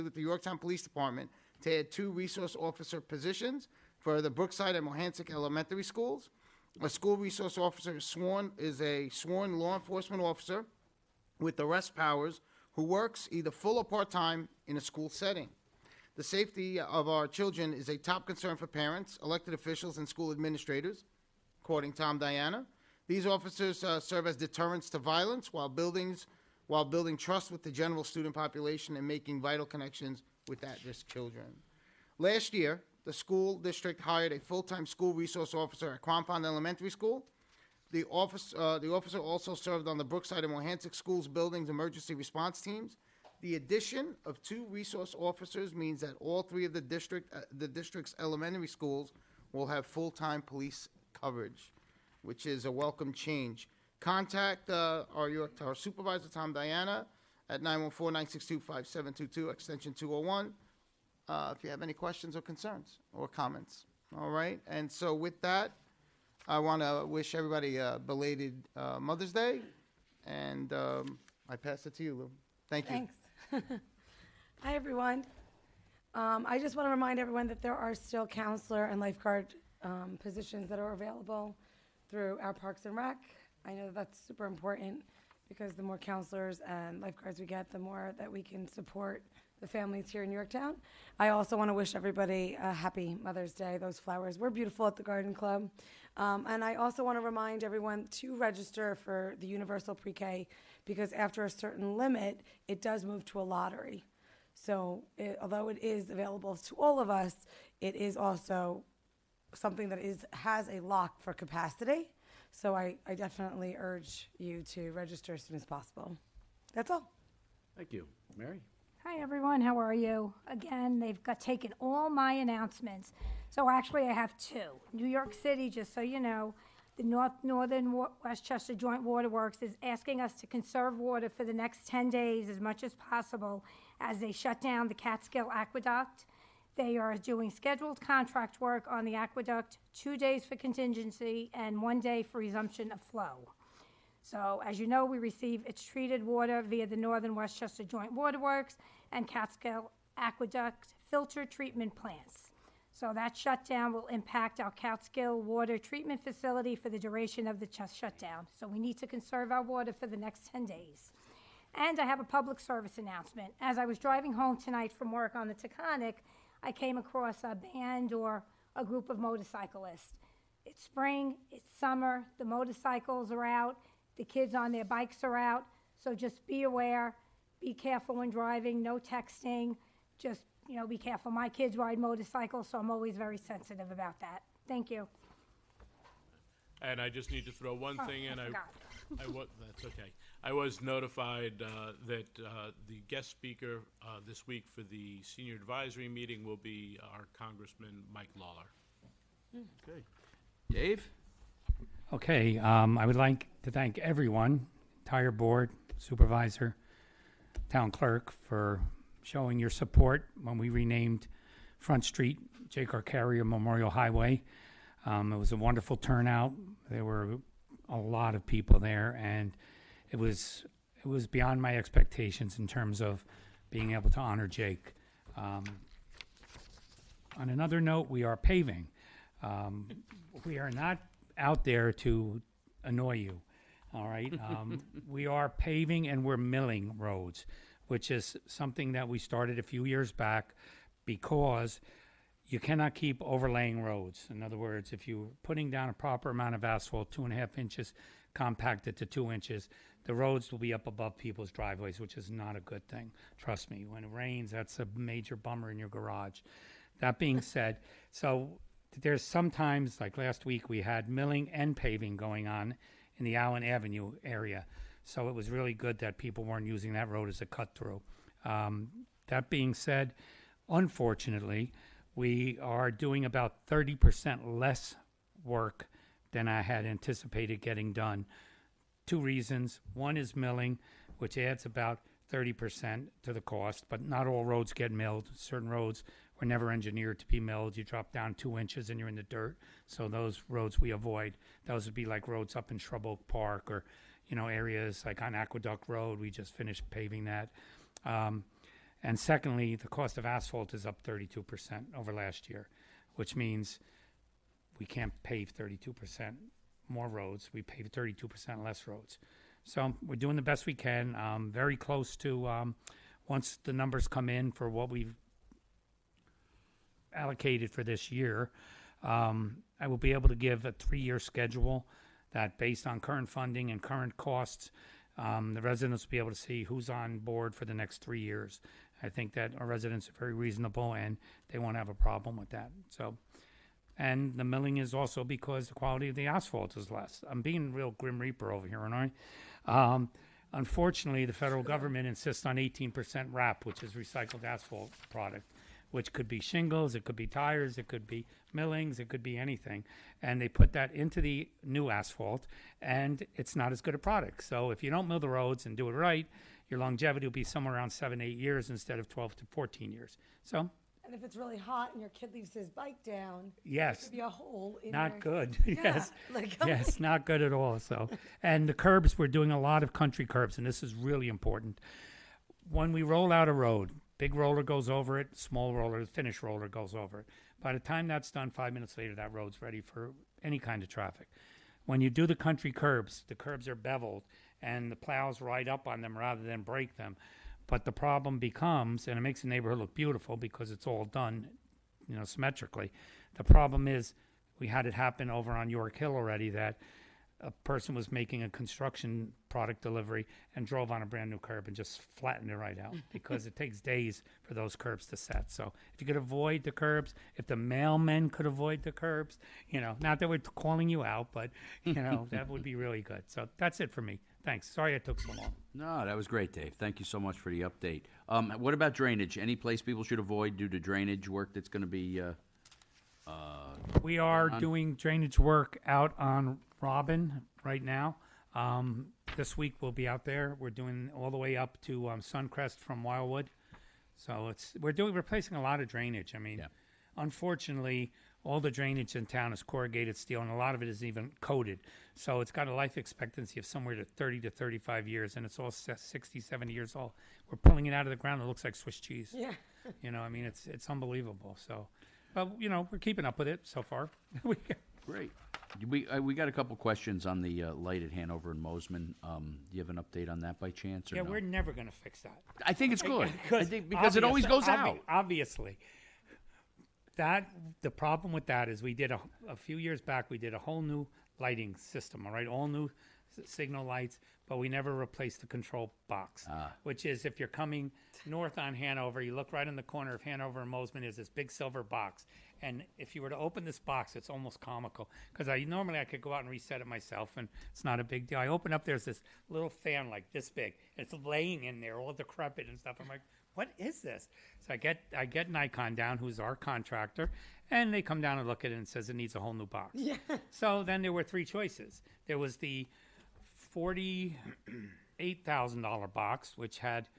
with the Yorktown Police Department to add 2 resource officer positions for the Brookside and Mohansick Elementary Schools. A school resource officer is a sworn law enforcement officer with arrest powers who works either full or part-time in a school setting. The safety of our children is a top concern for parents, elected officials, and school administrators. quoting Tom Diana. These officers serve as deterrents to violence while building trust with the general student population and making vital connections with at-risk children. Last year, the school district hired a full-time school resource officer at Crampon Elementary School. The officer also served on the Brookside and Mohansick Schools buildings emergency response teams. The addition of 2 resource officers means that all 3 of the district's elementary schools will have full-time police coverage, which is a welcome change. Contact our York Tower Supervisor, Tom Diana, at 914-962-5722, extension 201, if you have any questions or concerns or comments. All right, and so with that, I want to wish everybody a belated Mother's Day, and I pass it to you, Lou. Thank you. Thanks. Hi, everyone. I just want to remind everyone that there are still counselor and lifeguard positions that are available through our Parks and Rec. I know that's super important because the more counselors and lifeguards we get, the more that we can support the families here in Yorktown. I also want to wish everybody a happy Mother's Day. Those flowers were beautiful at the Garden Club. And I also want to remind everyone to register for the Universal Pre-K because after a certain limit, it does move to a lottery. So although it is available to all of us, it is also something that has a lock for capacity. So I definitely urge you to register as soon as possible. That's all. Thank you. Mary? Hi, everyone. How are you? Again, they've taken all my announcements. So actually, I have 2. New York City, just so you know, the Northern Westchester Joint Waterworks is asking us to conserve water for the next 10 days as much as possible as they shut down the Catskill Aqueduct. They are doing scheduled contract work on the aqueduct, 2 days for contingency and 1 day for resumption of flow. So, as you know, we receive its treated water via the Northern Westchester Joint Waterworks and Catskill Aqueduct filter treatment plants. So that shutdown will impact our Catskill Water Treatment Facility for the duration of the shutdown. So we need to conserve our water for the next 10 days. And I have a public service announcement. As I was driving home tonight from work on the Taconic, I came across a band or a group of motorcyclists. It's spring, it's summer, the motorcycles are out, the kids on their bikes are out, so just be aware, be careful when driving, no texting, just, be careful. My kids ride motorcycles, so I'm always very sensitive about that. Thank you. And I just need to throw one thing in. I forgot. That's okay. I was notified that the guest speaker this week for the senior advisory meeting will be our Congressman Mike Lawler. Okay. Dave? Okay, I would like to thank everyone, entire board, supervisor, town clerk, for showing your support when we renamed Front Street J.Car Carrier Memorial Highway. It was a wonderful turnout. There were a lot of people there, and it was beyond my expectations in terms of being able to honor Jake. On another note, we are paving. We are not out there to annoy you, all right? We are paving and we're milling roads, which is something that we started a few years back because you cannot keep overlaying roads. In other words, if you're putting down a proper amount of asphalt, 2.5 inches, compacted to 2 inches, the roads will be up above people's driveways, which is not a good thing. Trust me, when it rains, that's a major bummer in your garage. That being said, so there's sometimes, like last week, we had milling and paving going on in the Allen Avenue area. So it was really good that people weren't using that road as a cut-through. That being said, unfortunately, we are doing about 30% less work than I had anticipated getting done. 2 reasons. One is milling, which adds about 30% to the cost, but not all roads get milled. Certain roads were never engineered to be milled. You drop down 2 inches and you're in the dirt. So those roads we avoid. Those would be like roads up in Shrub Oak Park or, areas like on Aqueduct Road. We just finished paving that. And secondly, the cost of asphalt is up 32% over last year, which means we can't pave 32% more roads. We pave 32% less roads. So we're doing the best we can. Very close to, once the numbers come in for what we've allocated for this year, I I will be able to give a 3-year schedule that, based on current funding and current costs, the residents will be able to see who's on board for the next 3 years. I think that our residents are very reasonable, and they won't have a problem with that. So, and the milling is also because the quality of the asphalt is less. I'm being real Grim Reaper over here, aren't I? Unfortunately, the federal government insists on 18% RAP, which is recycled asphalt product, which could be shingles, it could be tires, it could be millings, it could be anything. And they put that into the new asphalt, and it's not as good a product. So if you don't mill the roads and do it right, your longevity will be somewhere around 7-8 years instead of 12 to 14 years. So, And if it's really hot and your kid leaves his bike down, yes, there could be a hole in not your- good. Yeah, Yes, like, yes, not good at all. So, and the curbs, we're doing a lot of country curbs, and this is really important. When we roll out a road, big roller goes over it, small roller, finish roller goes over it. By the time that's done, 5 minutes later, that road's ready for any kind of traffic. When you do the country curbs, the curbs are beveled, and the plows ride up on them rather than break them. But the problem becomes, and it makes the neighborhood look beautiful because it's all done, symmetrically. The problem is, we had it happen over on York Hill already, that a person was making a construction product delivery and drove on a brand new curb and just flattened it right out because it takes days for those curbs to set. So if you could avoid the curbs, if the mailmen could avoid the curbs, not that we're calling you out, but that would be really good. So that's it for me. Thanks. Sorry it took so long. No, that was great, Dave. Thank you so much for the update. What about drainage? Any place people should avoid due to drainage work that's going to be? We are doing drainage work out on Robin right now. This week we'll be out there. We're doing all the way up to Suncrest from Wildwood. So we're replacing a lot of drainage. I mean, unfortunately, all the drainage in town is corrugated steel, and a lot of it is even coated. So it's got a life expectancy of somewhere to 30 to 35 years, and it's all 60, 70 years old. We're pulling it out of the ground. It looks like Swiss cheese. Yeah. It's unbelievable. So, but, we're keeping up with it so far. Great. We got a couple questions on the light at Hanover and Mosman. Do you have an update on that by chance? Or Yeah, no? we're never going to fix that. I think it's good. I think because it always goes out. Obviously. The problem with that is we did a few years back, we did a whole new lighting system, all right? All new signal lights, but we never replaced the control box, which is if you're coming north on Hanover, you look right in the corner of Hanover and Mosman is this big silver box. And if you were to open this box, it's almost comical because normally I could go out and reset it myself, and it's not a big deal. I open up, there's this little fan like this big, and it's laying in there, all decrepit and stuff. I'm like, what is this? So I get Nikon down, who's our contractor, and they come down and look at it and says it needs a whole new box. Yeah. So then there were three choices. There was the $48,000 box, which had,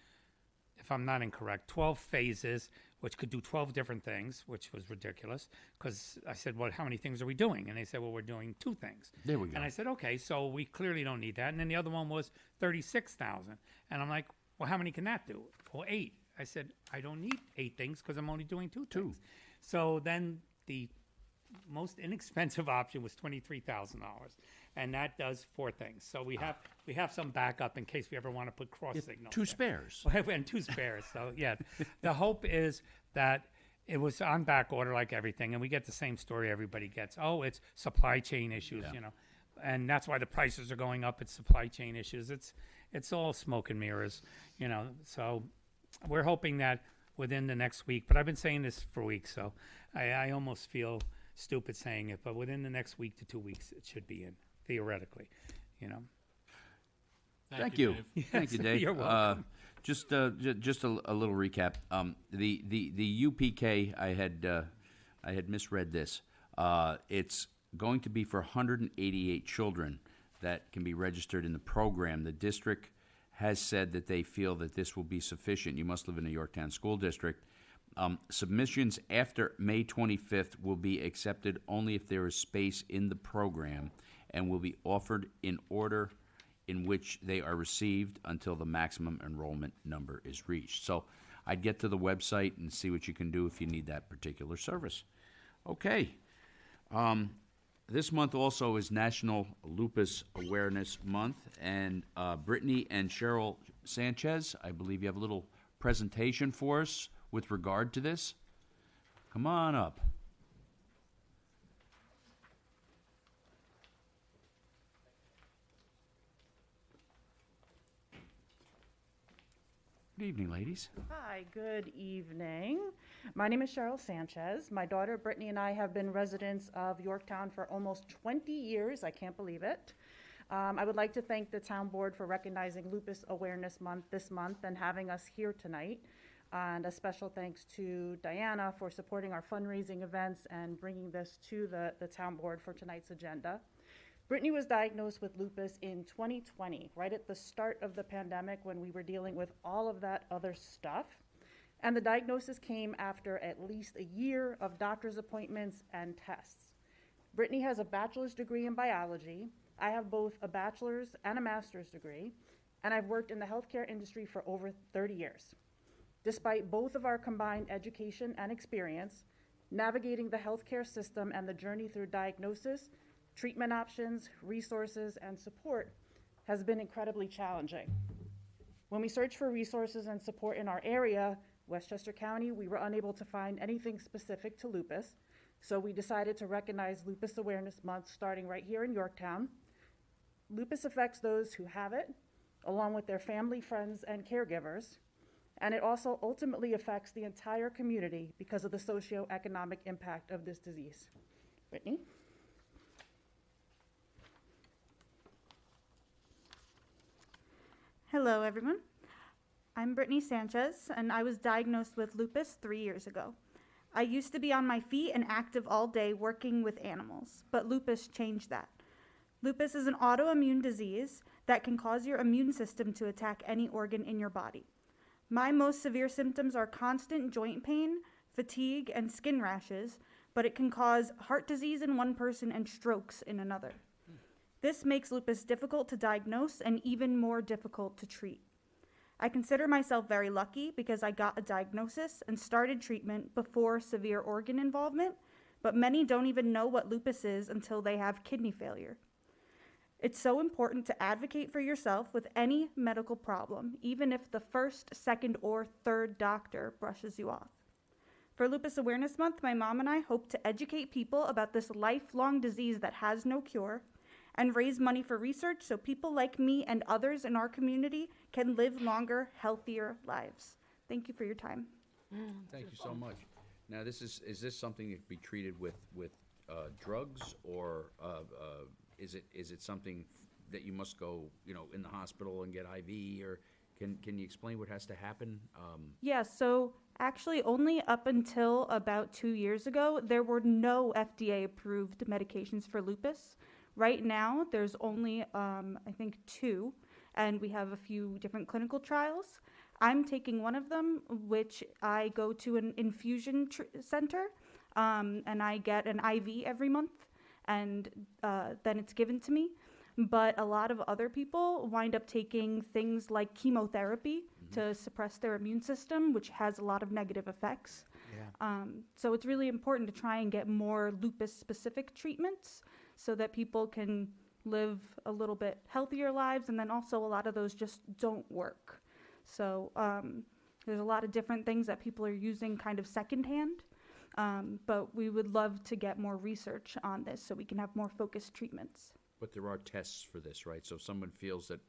if I'm not incorrect, 12 phases, which could do 12 different things, which was ridiculous. Because I said, well, how many things are we doing? And they said, well, we're doing 2 things. There we go. And I said, okay, so we clearly don't need that. And then the other one was 36,000. And I'm like, well, how many can that do? Well, 8. I said, I don't need 8 things because I'm only doing 2 things. So then the most inexpensive option was $23,000, and that does 4 things. So we have some backup in case we ever want to put cross signals. 2 spares. And 2 spares. So yeah, the hope is that it was on back order like everything, and we get the same story everybody gets. Oh, it's supply chain issues, and that's why the prices are going up. It's supply chain issues. It's all smoke and mirrors, So we're hoping that within the next week, but I've been saying this for weeks, so I almost feel stupid saying it, but within the next week to 2 weeks, it should be in, theoretically, Thank you. Thank you, Dave. You're welcome. Just a little recap. The UPK, I had misread this. It's going to be for 188 children that can be registered in the program. The district has said that they feel that this will be sufficient. You must live in the Yorktown School District. Submissions after May 25th will be accepted only if there is space in the program and will be offered in order in which they are received until the maximum enrollment number is reached. So I'd get to the website and see what you can do if you need that particular service. Okay. This month also is National Lupus Awareness Month, and Brittany and Cheryl Sanchez, I believe you have a little presentation for us with regard to this. Come on up. Good evening, ladies. Hi, good evening. My name is Cheryl Sanchez. My daughter Brittany and I have been residents of Yorktown for almost 20 years. I can't believe it. I would like to thank the town board for recognizing Lupus Awareness Month this month and having us here tonight. And a special thanks to Diana for supporting our fundraising events and bringing this to the town board for tonight's agenda. Brittany was diagnosed with lupus in 2020, right at the start of the pandemic when we were dealing with all of that other stuff. And the diagnosis came after at least a year of doctor's appointments and tests. Brittany has a bachelor's degree in biology. I have both a bachelor's and a master's degree, and I've worked in the healthcare industry for over 30 years. Despite both of our combined education and experience, navigating the healthcare system and the journey through diagnosis, treatment options, resources, and support has been incredibly challenging. When we searched for resources and support in our area, Westchester County, we were unable to find anything specific to lupus, so we decided to recognize Lupus Awareness Month starting right here in Yorktown. Lupus affects those who have it, along with their family, friends, and caregivers, and it also ultimately affects the entire community because of the socioeconomic impact of this disease. Brittany? Hello, everyone. I'm Brittany Sanchez, and I was diagnosed with lupus 3 years ago. I used to be on my feet and active all day working with animals, but lupus changed that. Lupus is an autoimmune disease that can cause your immune system to attack any organ in your body. My most severe symptoms are constant joint pain, fatigue, and skin rashes, but it can cause heart disease in one person and strokes in another. This makes lupus difficult to diagnose and even more difficult to treat. I consider myself very lucky because I got a diagnosis and started treatment before severe organ involvement, but many don't even know what lupus is until they have kidney failure. It's so important to advocate for yourself with any medical problem, even if the first, second, or third doctor brushes you off. For Lupus Awareness Month, my mom and I hope to educate people about this lifelong disease that has no cure, and raise money for research so people like me and others in our community can live longer, healthier lives. Thank you for your time. Thank you so much. Now, is this something that can be treated with drugs, or is it something that you must go, in the hospital and get IV, or can you explain what has to happen? Yeah, so actually only up until about 2 years ago, there were no FDA-approved medications for lupus. Right now, there's only, I think, 2, and we have a few different clinical trials. I'm taking one of them, which I go to an infusion center, and I get an IV every month, and then it's given to me. But a lot of other people wind up taking things like chemotherapy to suppress their immune system, which has a lot of negative effects. Yeah. So it's really important to try and get more lupus-specific treatments so that people can live a little bit healthier lives, and then also a lot of those just don't work. So there's a lot of different things that people are using kind of secondhand, but we would love to get more research on this so we can have more focused treatments. But there are tests for this, right? So if someone feels that,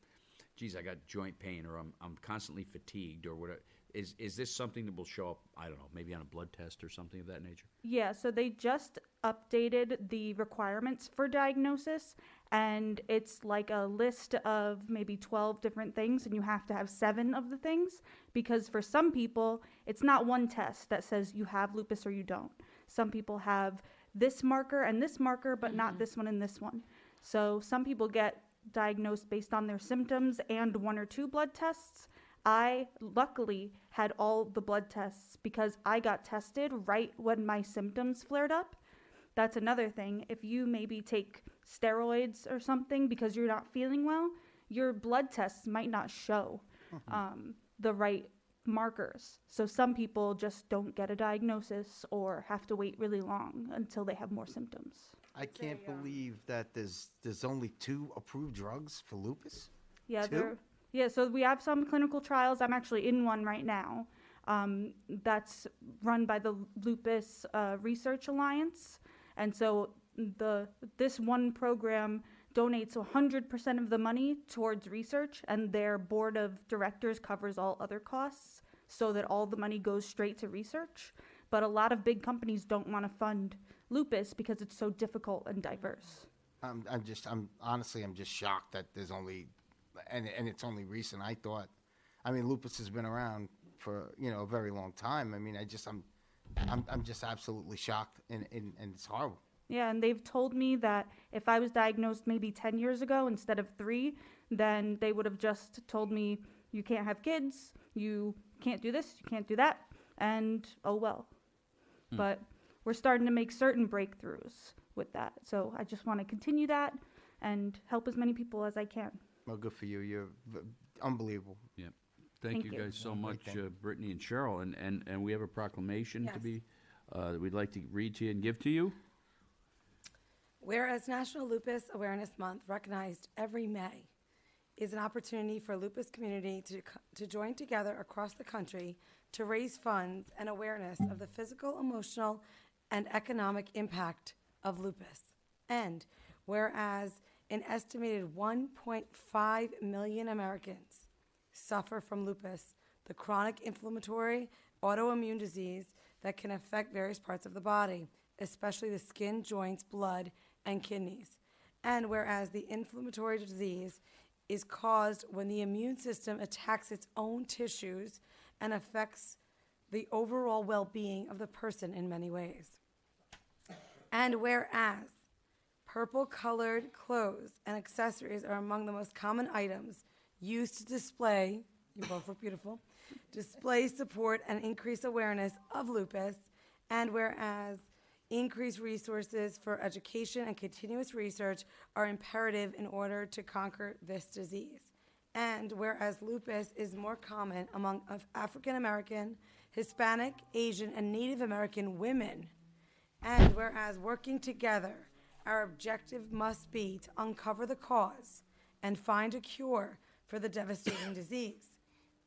geez, I got joint pain, or I'm constantly fatigued, or whatever, is this something that will show up, I don't know, maybe on a blood test or something of that nature? Yeah, so they just updated the requirements for diagnosis, and it's like a list of maybe 12 different things, and you have to have 7 of the things, because for some people, it's not one test that says you have lupus or you don't. Some people have this marker and this marker, but not this one and this one. So some people get diagnosed based on their symptoms and 1 or 2 blood tests. I luckily had all the blood tests because I got tested right when my symptoms flared up. That's another thing. If you maybe take steroids or something because you're not feeling well, your blood tests might not show the right markers. So some people just don't get a diagnosis or have to wait really long until they have more symptoms. I can't believe that there's only 2 approved drugs for lupus. Yeah, 2? Yeah, so we have some clinical trials. I'm actually in one right now. That's run by the Lupus Research Alliance. And so this one program donates 100% of the money towards research, and their board of directors covers all other costs so that all the money goes straight to research. But a lot of big companies don't want to fund lupus because it's so difficult and diverse. I'm honestly just shocked that there's only, and it's only recent. I mean, lupus has been around for, a very long time. I mean, I'm just absolutely shocked, and it's horrible. Yeah, and they've told me that if I was diagnosed maybe 10 years ago instead of 3, then they would have just told me, you can't have kids, you can't do this, you can't do that, and oh well. But we're starting to make certain breakthroughs with that. So I just want to continue that and help as many people as I can. Well, good for you. You're unbelievable. Yeah. Thank Thank you you. guys so much, Brittany and Cheryl. And we have a proclamation to Yes. be, that we'd like to read to you and give to you. Whereas National Lupus Awareness Month, recognized every May, is an opportunity for lupus community to join together across the country to raise funds and awareness of the physical, emotional, and economic impact of lupus. And whereas an estimated 1.5 million Americans suffer from lupus, the chronic inflammatory autoimmune disease that can affect various parts of the body, especially the skin, joints, blood, and kidneys. And whereas the inflammatory disease is caused when the immune system attacks its own tissues and affects the overall well-being of the person in many ways. And whereas purple-colored clothes and accessories are among the most common items used to display, you both look beautiful, display support and increase awareness of lupus, and whereas increased resources for education and continuous research are imperative in order to conquer this disease. And whereas lupus is more common among African American, Hispanic, Asian, and Native American women, and whereas working together, our objective must be to uncover the cause and find a cure for the devastating disease.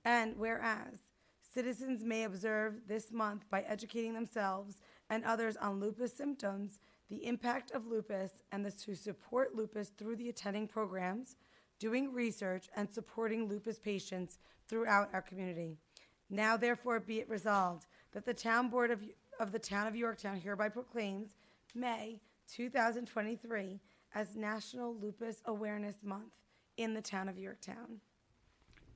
And whereas citizens may observe this month by educating themselves and others on lupus symptoms, the impact of lupus, and to support lupus through the attending programs, doing research, and supporting lupus patients throughout our community. Now therefore be it resolved that the Town Board of the Town of Yorktown hereby proclaims May 2023 as National Lupus Awareness Month in the Town of Yorktown.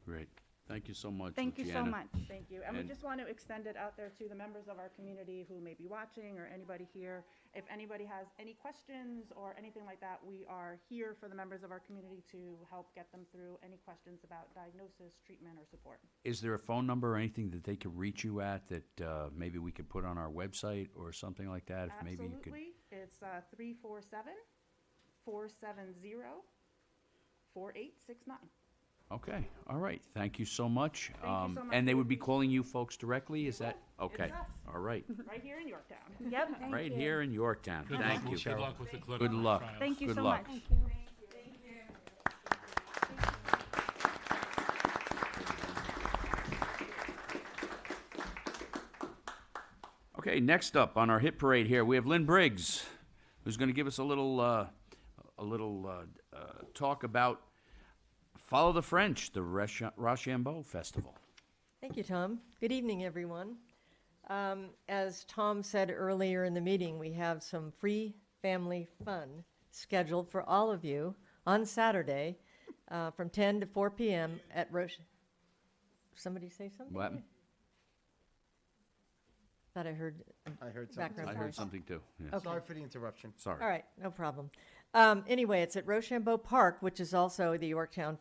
Great. Thank you so much, Thank you so Luciana. much. Thank you. And we And- just want to extend it out there to the members of our community who may be watching or anybody here. If anybody has any questions or anything like that, we are here for the members of our community to help get them through any questions about diagnosis, treatment, or support. Is there a phone number or anything that they could reach you at that maybe we could put on our website or something like that? If maybe you could. Absolutely. It's 347-470-4869. Okay, all right. Thank you so much. Thank you so much. And they would be calling you folks directly, is that? Okay, It's us. all right. Right here in Yorktown. Yep. Right here in Yorktown. Good Thank luck, you. Good luck with the clinical Good luck. trials. Thank you Good so luck. much. Okay, next up on our hit parade here, we have Lynn Briggs, who's going to give us a little talk about Follow the French, the Rochambeau Festival. Thank you, Tom. Good evening, everyone. As Tom said earlier in the meeting, we have some free family fun scheduled for all of you on Saturday from 10 to 4 p.m. at Roche. Somebody say something? What? Thought I heard I heard something. background I noise. heard something too. Yeah. Okay. Sorry for the interruption. Sorry. All right, no problem. Anyway, it's at Rochambeau Park, which is also the Yorktown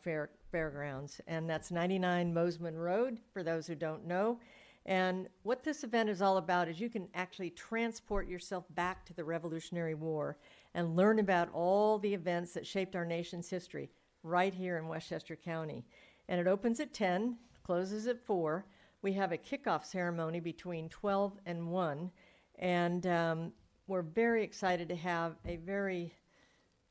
Fairgrounds, and that's 99 Mosman Road, for those who don't know. And what this event is all about is you can actually transport yourself back to the Revolutionary War and learn about all the events that shaped our nation's history right here in Westchester County. And it opens at 10, closes at 4. We have a kickoff ceremony between 12 and 1, and we're very excited to have a very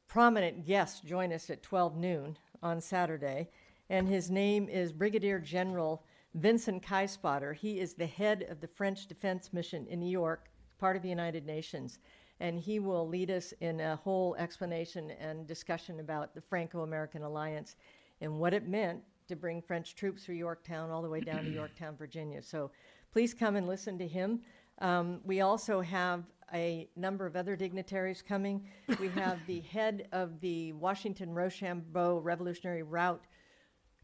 prominent guest join us at 12 noon on Saturday, and his name is Brigadier General Vincent Kaispotter. He is the head of the French Defense Mission in New York, part of the United Nations, and he will lead us in a whole explanation and discussion about the Franco-American Alliance and what it meant to bring French troops through Yorktown all the way down to Yorktown, Virginia. So please come and listen to him. We also have a number of other dignitaries coming. We have the head of the Washington Rochambeau Revolutionary Route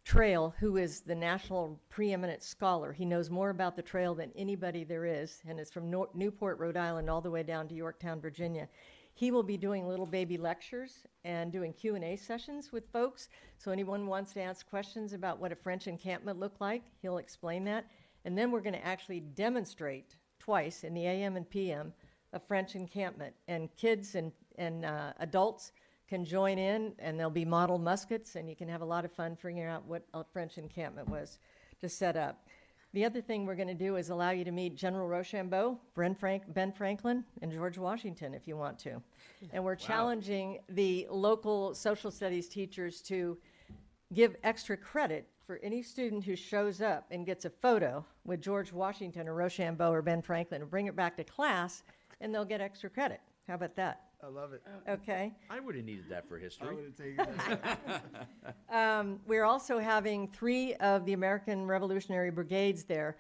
Trail, who is the national preeminent scholar. He knows more about the trail than anybody there is, and it's from Newport, Rhode Island, all the way down to Yorktown, Virginia. He will be doing little baby lectures and doing Q&A sessions with folks. So anyone wants to ask questions about what a French encampment looked like, he'll explain that. And then we're going to actually demonstrate twice in the AM and PM a French encampment. And kids and adults can join in, and there'll be model muskets, and you can have a lot of fun figuring out what a French encampment was to set up. The other thing we're going to do is allow you to meet General Rochambeau, Ben Franklin, and George Washington if you want to. And we're challenging the local social studies teachers to give extra credit for any student who shows up and gets a photo with George Washington or Rochambeau or Ben Franklin, and bring it back to class, and they'll get extra credit. How about that? I love it. Okay. I would have needed that for history. I would have taken that. We're also having 3 of the American Revolutionary Brigades there.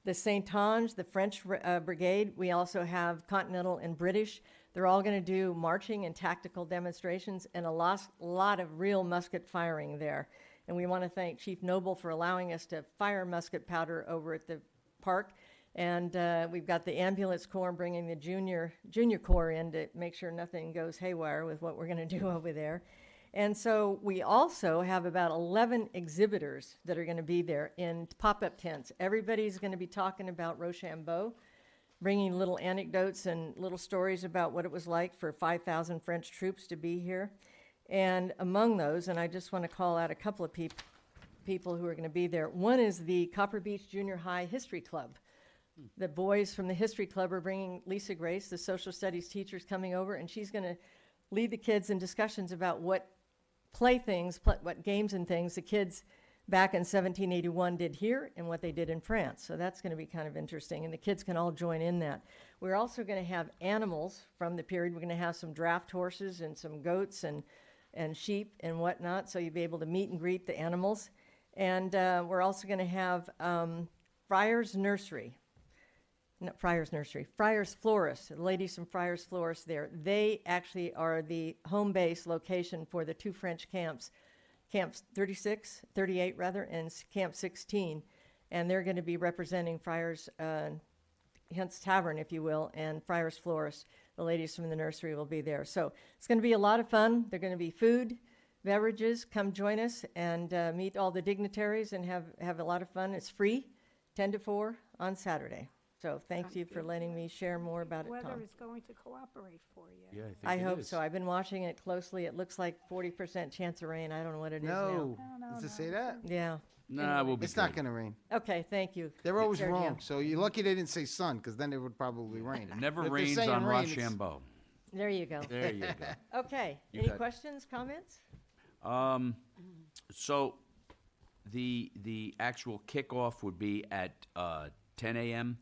The Saint-Ange, the French brigade. We also have Continental and British. They're all going to do marching and tactical demonstrations and a lot of real musket firing there. And we want to thank Chief Noble for allowing us to fire musket powder over at the park. And we've got the ambulance corps bringing the junior corps in to make sure nothing goes haywire with what we're going to do over there. And so we also have about 11 exhibitors that are going to be there in pop-up tents. Everybody's going to be talking about Rochambeau, bringing little anecdotes and little stories about what it was like for 5,000 French troops to be here. And among those, and I just want to call out a couple of people who are going to be there. One is the Copper Beach Junior High History Club. The boys from the History Club are bringing Lisa Grace, the social studies teacher's coming over, and she's going to lead the kids in discussions about what what games and things the kids back in 1781 did here and what they did in France. So that's going to be kind of interesting, and the kids can all join in that. We're also going to have animals from the period. We're going to have some draft horses and some goats and sheep and whatnot, so you'll be able to meet and greet the animals. And we're also going to have Friars Florist, the ladies from Friars Florist there. They actually are the home base location for the 2 French camps, Camps 38 and Camp 16. And they're going to be representing Friars, hence Tavern, if you will, and Friars Florist. The ladies from the nursery will be there. So it's going to be a lot of fun. They're going to be food, beverages. Come join us and meet all the dignitaries and have a lot of fun. It's free, 10 to 4 on Saturday. So thank you for letting me share more about it, Weather Tom. is going to cooperate for you. Yeah, I think I it hope is. so. I've been watching it closely. It looks like 40% chance of rain. I don't know what it is No. now. Does it say that? Yeah. Nah, we'll be It's not good. going to rain. Okay, thank you. They're always Sergio. wrong. So you're lucky they didn't say sun, because then it would probably rain. It never If they're rains saying on rain, it's- Rochambeau. There you go. There you go. Okay. You Any got- questions, comments? So the actual kickoff would be at 10 a.m.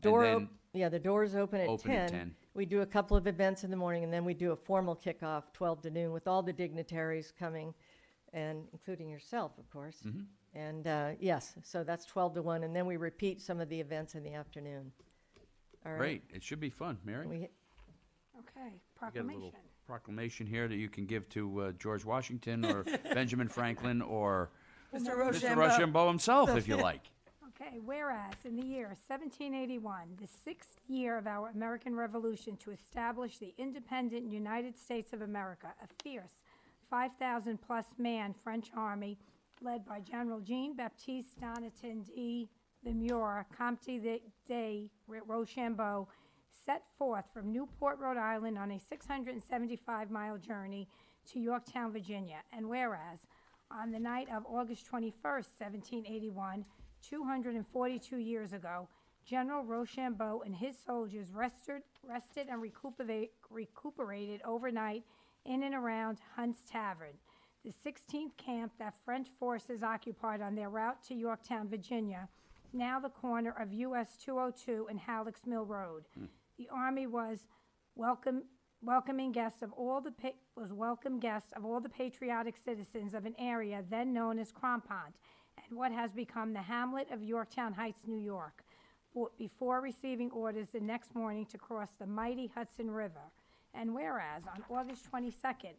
The doors open at 10. We do a couple of events in the morning, and then we do a formal kickoff 12 to noon with all the dignitaries coming, and including yourself, of course. Mm-hmm. And yes, so that's 12 to 1, and then we repeat some of the events in the afternoon. All right. Great. It should be fun, Mary. We, Okay, You got a proclamation. little proclamation here that you can give to George Washington or Benjamin Franklin or Mr. Mr. Rochambeau himself, if you like. Okay, whereas in the year 1781, the 6th year of our American Revolution, to establish the independent United States of America, a fierce 5,000-plus man French army led by General Jean-Baptiste Donatin de Lemure, Comte de Rochambeau, set forth from Newport, Rhode Island on a 675-mile journey to Yorktown, Virginia. And whereas on the night of August 21st, 1781, 242 years ago, General Rochambeau and his soldiers rested and recuperated overnight in and around Hunt's Tavern, the 16th camp that French forces occupied on their route to Yorktown, Virginia, now the corner of US 202 and Halleck's Mill Road. The army was welcoming guest of all the welcome guest of all the patriotic citizens of an area then known as Crompont and what has become the hamlet of Yorktown Heights, New York, before receiving orders the next morning to cross the mighty Hudson River. And whereas on August 22nd,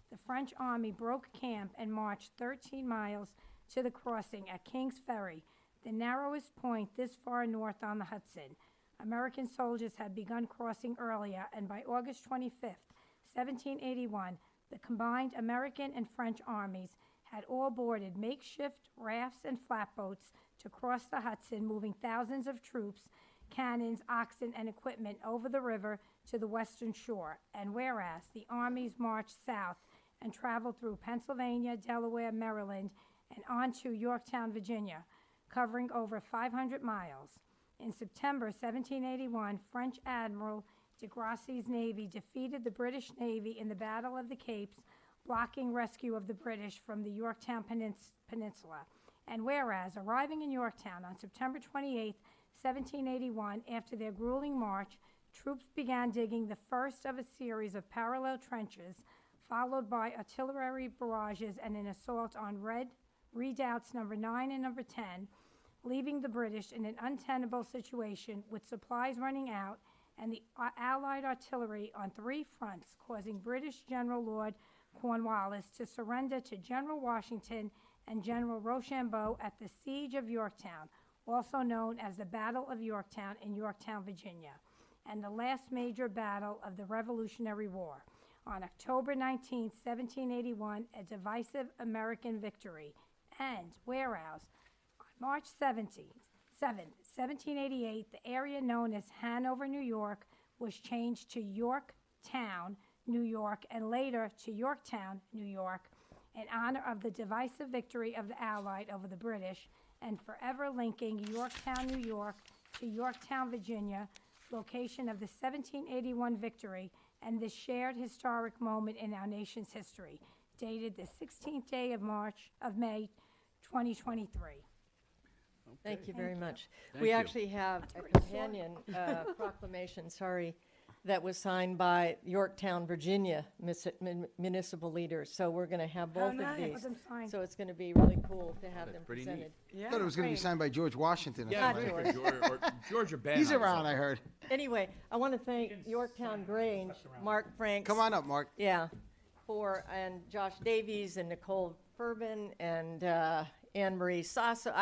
the French army broke camp and marched 13 miles to the crossing at King's Ferry, the narrowest point this far north on the Hudson. American soldiers had begun crossing earlier, and by August 25th, 1781, the combined American and French armies had all boarded makeshift rafts and flatboats to cross the Hudson, moving thousands of troops, cannons, oxen, and equipment over the river to the western shore. And whereas the armies marched south and traveled through Pennsylvania, Delaware, Maryland, and on to Yorktown, Virginia, covering over 500 miles. In September 1781, French Admiral de Grassy's navy defeated the British Navy in the Battle of the Capes, blocking rescue of the British from the Yorktown Peninsula. And whereas, arriving in Yorktown on September 28, 1781, after their grueling march, troops began digging the first of a series of parallel trenches, followed by artillery barrages and an assault on redoubts number 9 and number 10, leaving the British in an untenable situation with supplies running out and the Allied artillery on 3 fronts, causing British General Lord Cornwallis to surrender to General Washington and General Rochambeau at the Siege of Yorktown, also known as the Battle of Yorktown in Yorktown, Virginia, and the last major battle of the Revolutionary War. On October 19, 1781, a divisive American victory. And whereas, on March 7, 1788, the area known as Hanover, New York, was changed to Yorktown, New York, and later to Yorktown, New York, in honor of the divisive victory of the Allied over the British, and forever linking Yorktown, New York, to Yorktown, Virginia, location of the 1781 victory, and this shared historic moment in our nation's history, dated the 16th day of May, 2023. Thank you very much. Thank We you. actually have a companion proclamation, that was signed by Yorktown, Virginia municipal leaders. So we're going to have both of nice. these. Have them signed. So it's going to be really cool to have them pretty presented. I thought it was going to be signed by George Washington. or Yeah, Not something. George. George or Ben. He's around, I heard. Anyway, I want to thank Yorktown Grange, Mark Franks. Come on up, Mark. Yeah, and Josh Davies and Nicole Furbin and Anne Marie Sasa.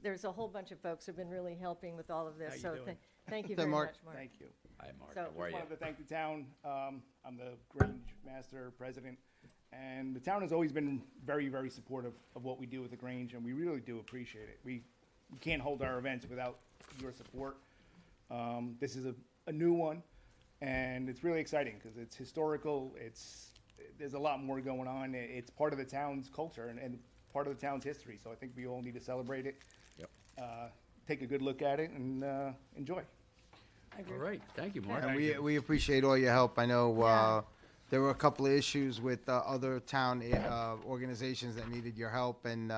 There's a whole bunch of folks who've been really helping with all of this. How you So doing? thank you Hey, very Mark. much, Mark. Thank you. Hi, Mark. So- How are Just you? wanted to thank the town. I'm the Grange Master President, and the town has always been very, very supportive of what we do with the Grange, and we really do appreciate it. We can't hold our events without your support. This is a new one, and it's really exciting because it's historical. There's a lot more going on. It's part of the town's culture and part of the town's history. So I think we all need to celebrate it. Yep. Take a good look at it and enjoy. All right. Thank you, Mark. And we appreciate all your help. I know Yeah. there were a couple of issues with other town organizations that needed your help, and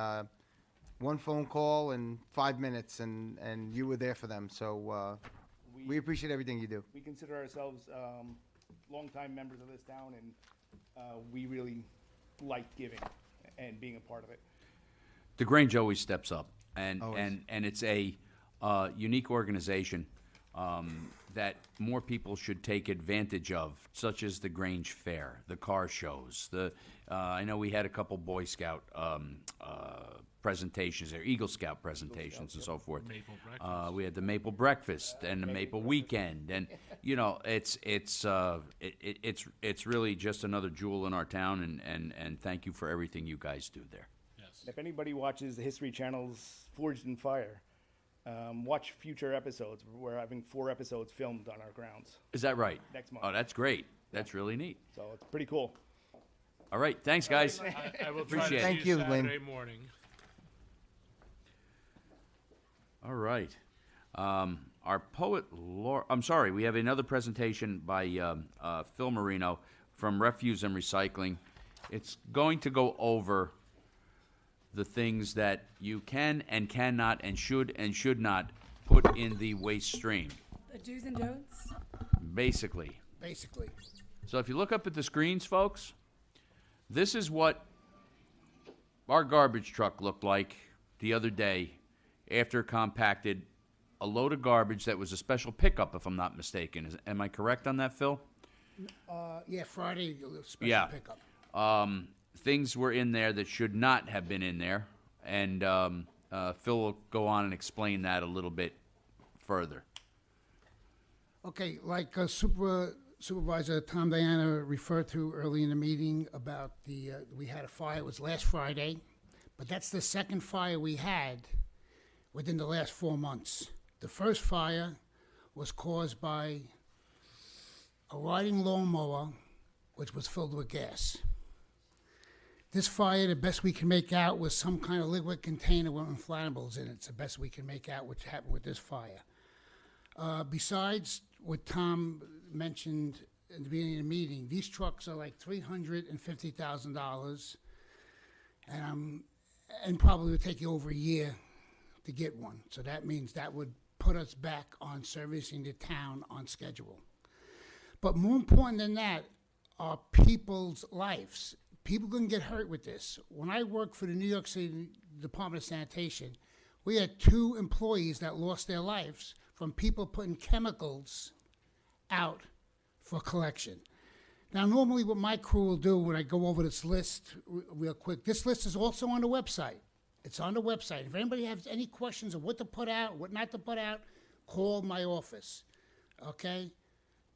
one phone call and 5 minutes, and you were there for them. So we appreciate everything you do. We consider ourselves longtime members of this town, and we really like giving and being a part of it. The Grange always steps up, and Always. and it's a unique organization that more people should take advantage of, such as the Grange Fair, the car shows. I know we had a couple Boy Scout presentations there, Eagle Scout presentations, and so forth. Maple breakfast. We had the Maple Breakfast and the Maple Weekend, and it's really just another jewel in our town, and thank you for everything you guys do there. Yes. If anybody watches the History Channel's Forged in Fire, watch future episodes. We're having 4 episodes filmed on our grounds Is that right? next month. Oh, that's great. That's really neat. So it's pretty cool. All right, thanks, guys. I will try Appreciate to it. see Thank you you, Lynn. Saturday morning. All right. Our poet, I'm sorry, we have another presentation by Phil Marino from Refuse and Recycling. It's going to go over the things that you can and cannot and should not put in the waste stream, The do's and don'ts. basically. basically. So if you look up at the screens, folks, this is what our garbage truck looked like the other day after it compacted a load of garbage that was a special pickup, if I'm not mistaken. Am I correct on that, Phil? Yeah, Friday, special Yeah. pickup. Things were in there that should not have been in there, and Phil will go on and explain that a little bit further. Okay, like Supervisor Tom Diana referred to early in the meeting about we had a fire, it was last Friday, but that's the second fire we had within the last 4 months. The first fire was caused by a riding lawnmower, which was filled with gas. This fire, the best we can make out, was some kind of liquid container with inflammables in it. It's the best we can make out what happened with this fire. Besides what Tom mentioned at the beginning of the meeting, these trucks are like $350,000, and probably would take you over a year to get one. So that means that would put us back on servicing the town on schedule. But more important than that are people's lives. People can get hurt with this. When I worked for the New York City Department of Sanitation, we had 2 employees that lost their lives from people putting chemicals out for collection. Now, normally what my crew will do when I go over this list real quick, this list is also on the website. It's on the website. If anybody has any questions of what to put out, what not to put out, call my office, okay?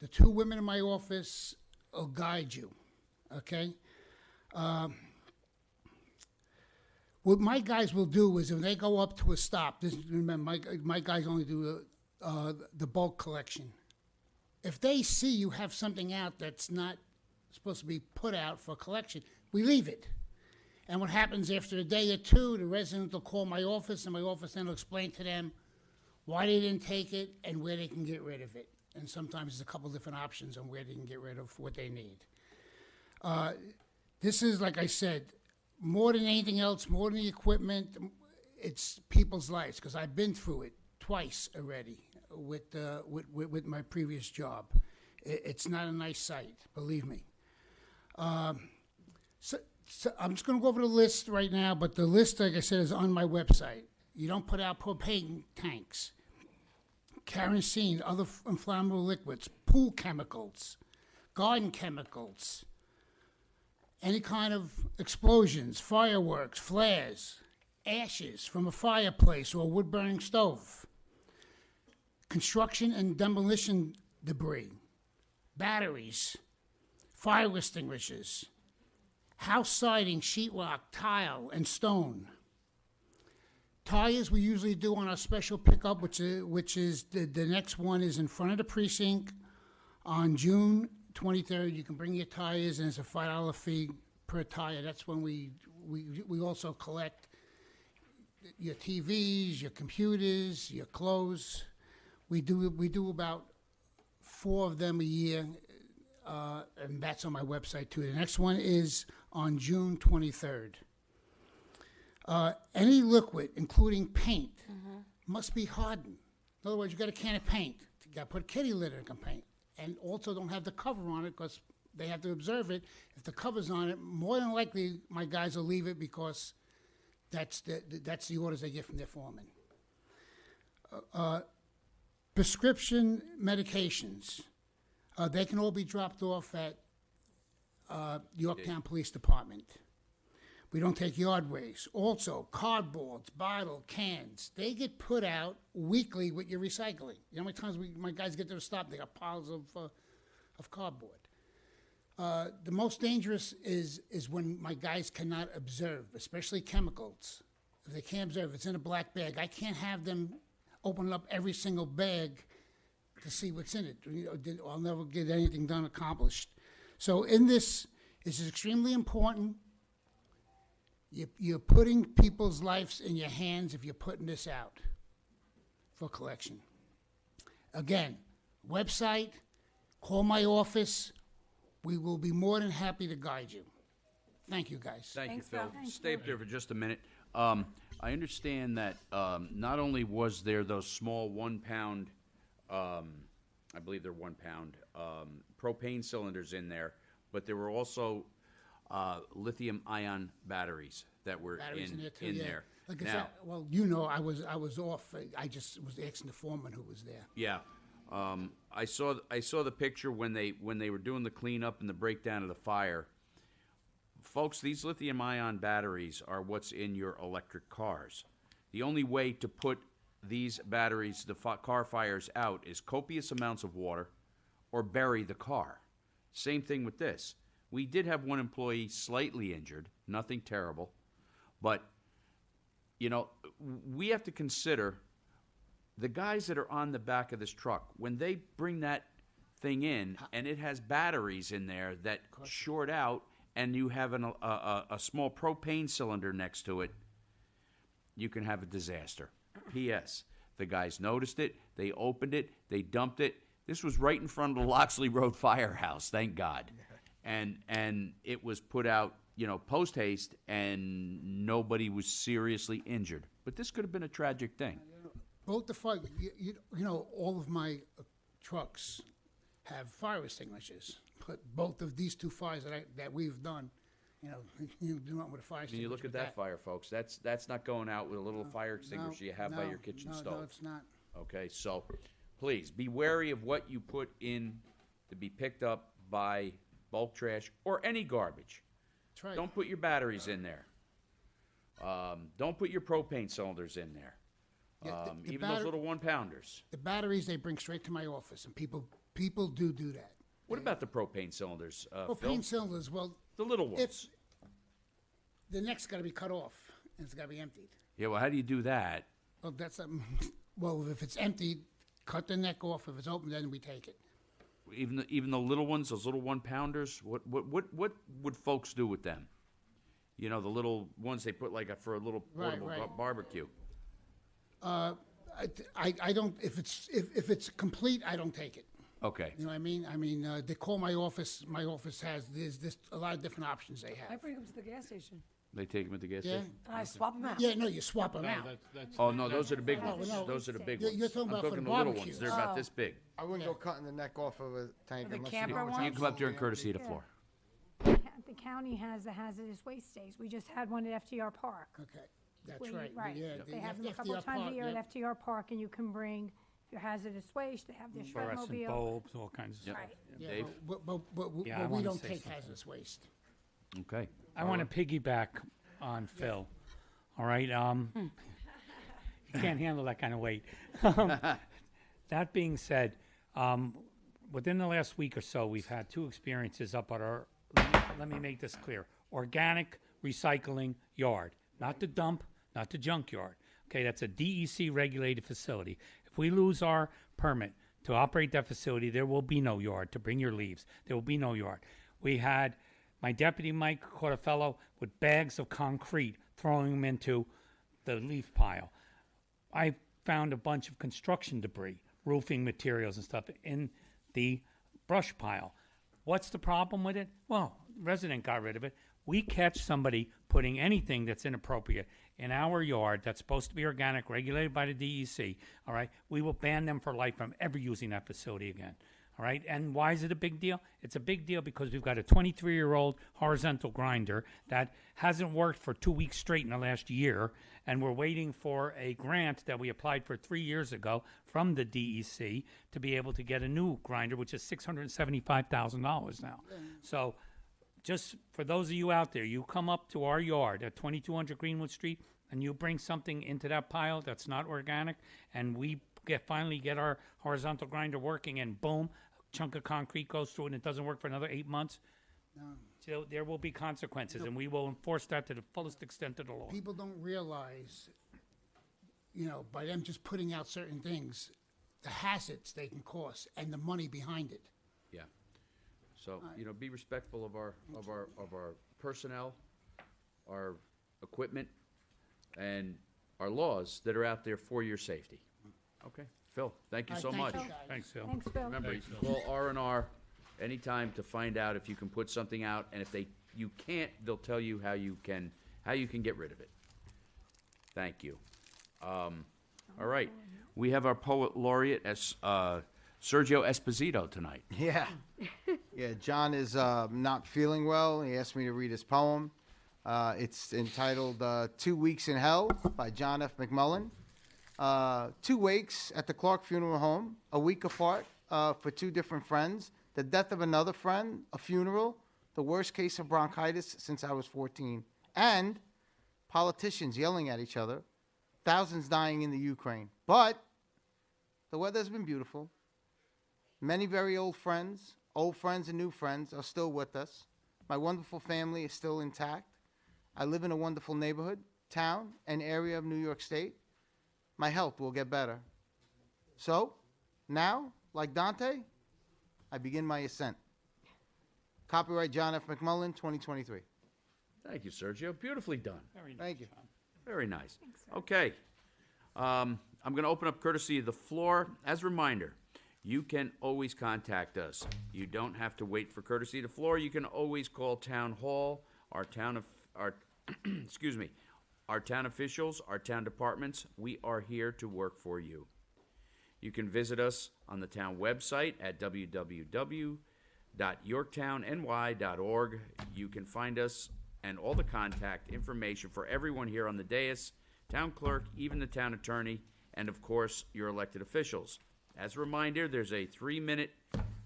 The 2 women in my office will guide you, okay? What my guys will do is when they go up to a stop, remember, my guys only do the bulk collection. If they see you have something out that's not supposed to be put out for collection, we leave it. And what happens after a day or 2, the resident will call my office, and my office then will explain to them why they didn't take it and where they can get rid of it. And sometimes there's a couple different options on where they can get rid of what they need. This is, like I said, more than anything else, more than the equipment, it's people's lives, because I've been through it twice already with my previous job. It's not a nice sight, believe me. So I'm just going to go over the list right now, but the list, like I said, is on my website. You don't put out propane tanks, kerosene, other inflammable liquids, pool chemicals, garden chemicals, any kind of explosions, fireworks, flares, ashes from a fireplace or wood-burning stove, construction and demolition debris, batteries, fire extinguishers, house siding, sheetrock, tile, and stone. Tires we usually do on our special pickup, which is the next one is in front of the precinct on June 23rd. You can bring your tires, and it's a $5 fee per tire. That's when we also collect your TVs, your computers, your clothes. We do about 4 of them a year, and that's on my website too. The next one is on June 23rd. Any liquid, including paint, must be hardened. In other words, you got a can of paint, you got to put kitty litter in paint, and also don't have the cover on it because they have to observe it. If the cover's on it, more than likely my guys will leave it because that's the orders they get from their foreman. Prescription medications, they can all be dropped off at Yorktown Police Department. We don't take yard waste. Also, cardboards, bottle, cans, they get put out weekly with your recycling. You know how many times my guys get to the stop, they got piles of cardboard. The most dangerous is when my guys cannot observe, especially chemicals. If they can't observe, it's in a black bag. I can't have them open up every single bag to see what's in it. I'll never get anything done accomplished. So in this, it's extremely important. You're putting people's lives in your hands if you're putting this out for collection. Again, website, call my office. We will be more than happy to guide you. Thank you, guys. Thank you, Phil. Stay up there for just a minute. I understand that not only was there those small 1 pound, I believe they're 1 pound, propane cylinders in there, but there were also lithium-ion batteries that were Batteries in there too, in yeah. there. Like I Now, said, well, you know, I was off. I just was asking the foreman who was there. yeah, I saw the picture when they were doing the cleanup and the breakdown of the fire. Folks, these lithium-ion batteries are what's in your electric cars. The only way to put these batteries, the car fires out, is copious amounts of water or bury the car. Same thing with this. We did have one employee slightly injured, nothing terrible, but, you know, we have to consider the guys that are on the back of this truck. When they bring that thing in and it has batteries in there that short out, and you have a small propane cylinder next to it, you can have a disaster. P.S. The guys noticed it. They opened it. They dumped it. This was right in front of the Loxley Road firehouse, thank God. And it was put out, you know, post haste, and nobody was seriously injured. But this could have been a tragic thing. Both the fire, you know, all of my trucks have fire extinguishers. But both of these two fires that we've done, you know, you do not with a fire When extinguisher. you look at but that fire, folks, that's not going out with a little fire extinguisher you have by no, your kitchen no, stove. No, it's not. Okay, so please be wary of what you put in to be picked up by bulk trash or any garbage. That's right. Don't put your batteries in there. Don't put your propane cylinders in there. Yeah, the Even those batter- little 1-pounders. The batteries they bring straight to my office, and people do that. What about the propane cylinders, Phil? Propane cylinders, well, The little ones. the neck's got to be cut off and it's got to be emptied. Yeah, well, how do you do that? Well, well, if it's emptied, cut the neck off. If it's open, then we take it. Even the little ones, those little 1-pounders. What would folks do with them? You know, the little ones they put for a little portable right. barbecue. I don't. If it's complete, I don't take it. Okay. You know what I mean? I mean, they call my office. My office has there's a lot of different options they I have. bring them to the gas station. They take them at the gas Yeah. station. And I swap them out. Yeah, no, you swap them out. Oh no, those are the big No, ones. no. Those are the big You're- ones. you're talking I'm about for talking the the little barbecue. ones. They're about this big. I wouldn't go cutting the neck off of a tank. The unless camper you know it's ones? You can come up there and courtesy the floor. The county has the hazardous waste days. We just had one at FDR Park. Okay, that's where you- right. Right. Yeah, They have them a couple FDR of times a Park, year yep. at FDR Park, and you can bring your hazardous waste. They have their Fluorescent shredmobile. bulbs, all kinds of Yep. stuff. Right. Yeah, Dave? but Yeah, I we wanna don't say take something. hazardous waste. Okay. I want to piggyback on Phil. All right. You can't handle that kind of weight. That being said, within the last week or so, we've had two experiences up at our. Let me make this clear: organic recycling yard, not the dump, not the junkyard. Okay, that's a DEC regulated facility. If we lose our permit to operate that facility, there will be no yard to bring your leaves. There will be no yard. We had my deputy Mike caught a fellow with bags of concrete throwing them into the leaf pile. I found a bunch of construction debris, roofing materials and stuff in the brush pile. What's the problem with it? Well, resident got rid of it. We catch somebody putting anything that's inappropriate in our yard that's supposed to be organic, regulated by the DEC, all right, we will ban them for life from ever using that facility again. All right, and why is it a big deal? It's a big deal because we've got a 23-year-old horizontal grinder that hasn't worked for 2 weeks straight in the last year, and we're waiting for a grant that we applied for 3 years ago from the DEC to be able to get a new grinder, which is $675,000 now. So just for those of you out there, you come up to our yard at 2200 Greenwood Street and you bring something into that pile that's not organic, and we finally get our horizontal grinder working, and boom, a chunk of concrete goes through it and it doesn't work for another 8 months. So there will be consequences, and we will enforce that to the fullest extent of the law. People don't realize, you know, by them just putting out certain things, the hazards they can cause and the money behind it. Yeah. So, you know, be respectful of our personnel, our equipment, and our laws that are out there for your safety. Okay, Phil, thank you All right, so thank much. you, guys. Thanks, Phil. Thanks, Phil. Remember, you can call R&R anytime to find out if you can put something out, and if you can't, they'll tell you how you can get rid of it. Thank you. All right, we have our poet laureate as Sergio Esposito tonight. Yeah. Yeah, John is not feeling well. He asked me to read his poem. It's entitled 2 Weeks in Hell by John F. McMullen. 2 wakes at the Clark Funeral Home, a week apart for 2 different friends, the death of another friend, a funeral, the worst case of bronchitis since I was 14, and politicians yelling at each other, thousands dying in the Ukraine. But the weather's been beautiful. Many very old friends and new friends are still with us. My wonderful family is still intact. I live in a wonderful neighborhood, town, and area of New York State. My health will get better. So, now, like Dante, I begin my ascent. Copyright John F. McMullen, 2023. Thank you, Sergio. Beautifully done. Very nice. Thank you. Very nice. Okay. I'm going to open up courtesy of the floor. As a reminder, you can always contact us. You don't have to wait for courtesy of the floor. You can always call Town Hall, our excuse me, our town officials, our town departments. We are here to work for you. You can visit us on the town website at www.yorktownny.org. You can find us and all the contact information for everyone here on the dais, town clerk, even the town attorney, and of course, your elected officials. As a reminder, there's a 3-minute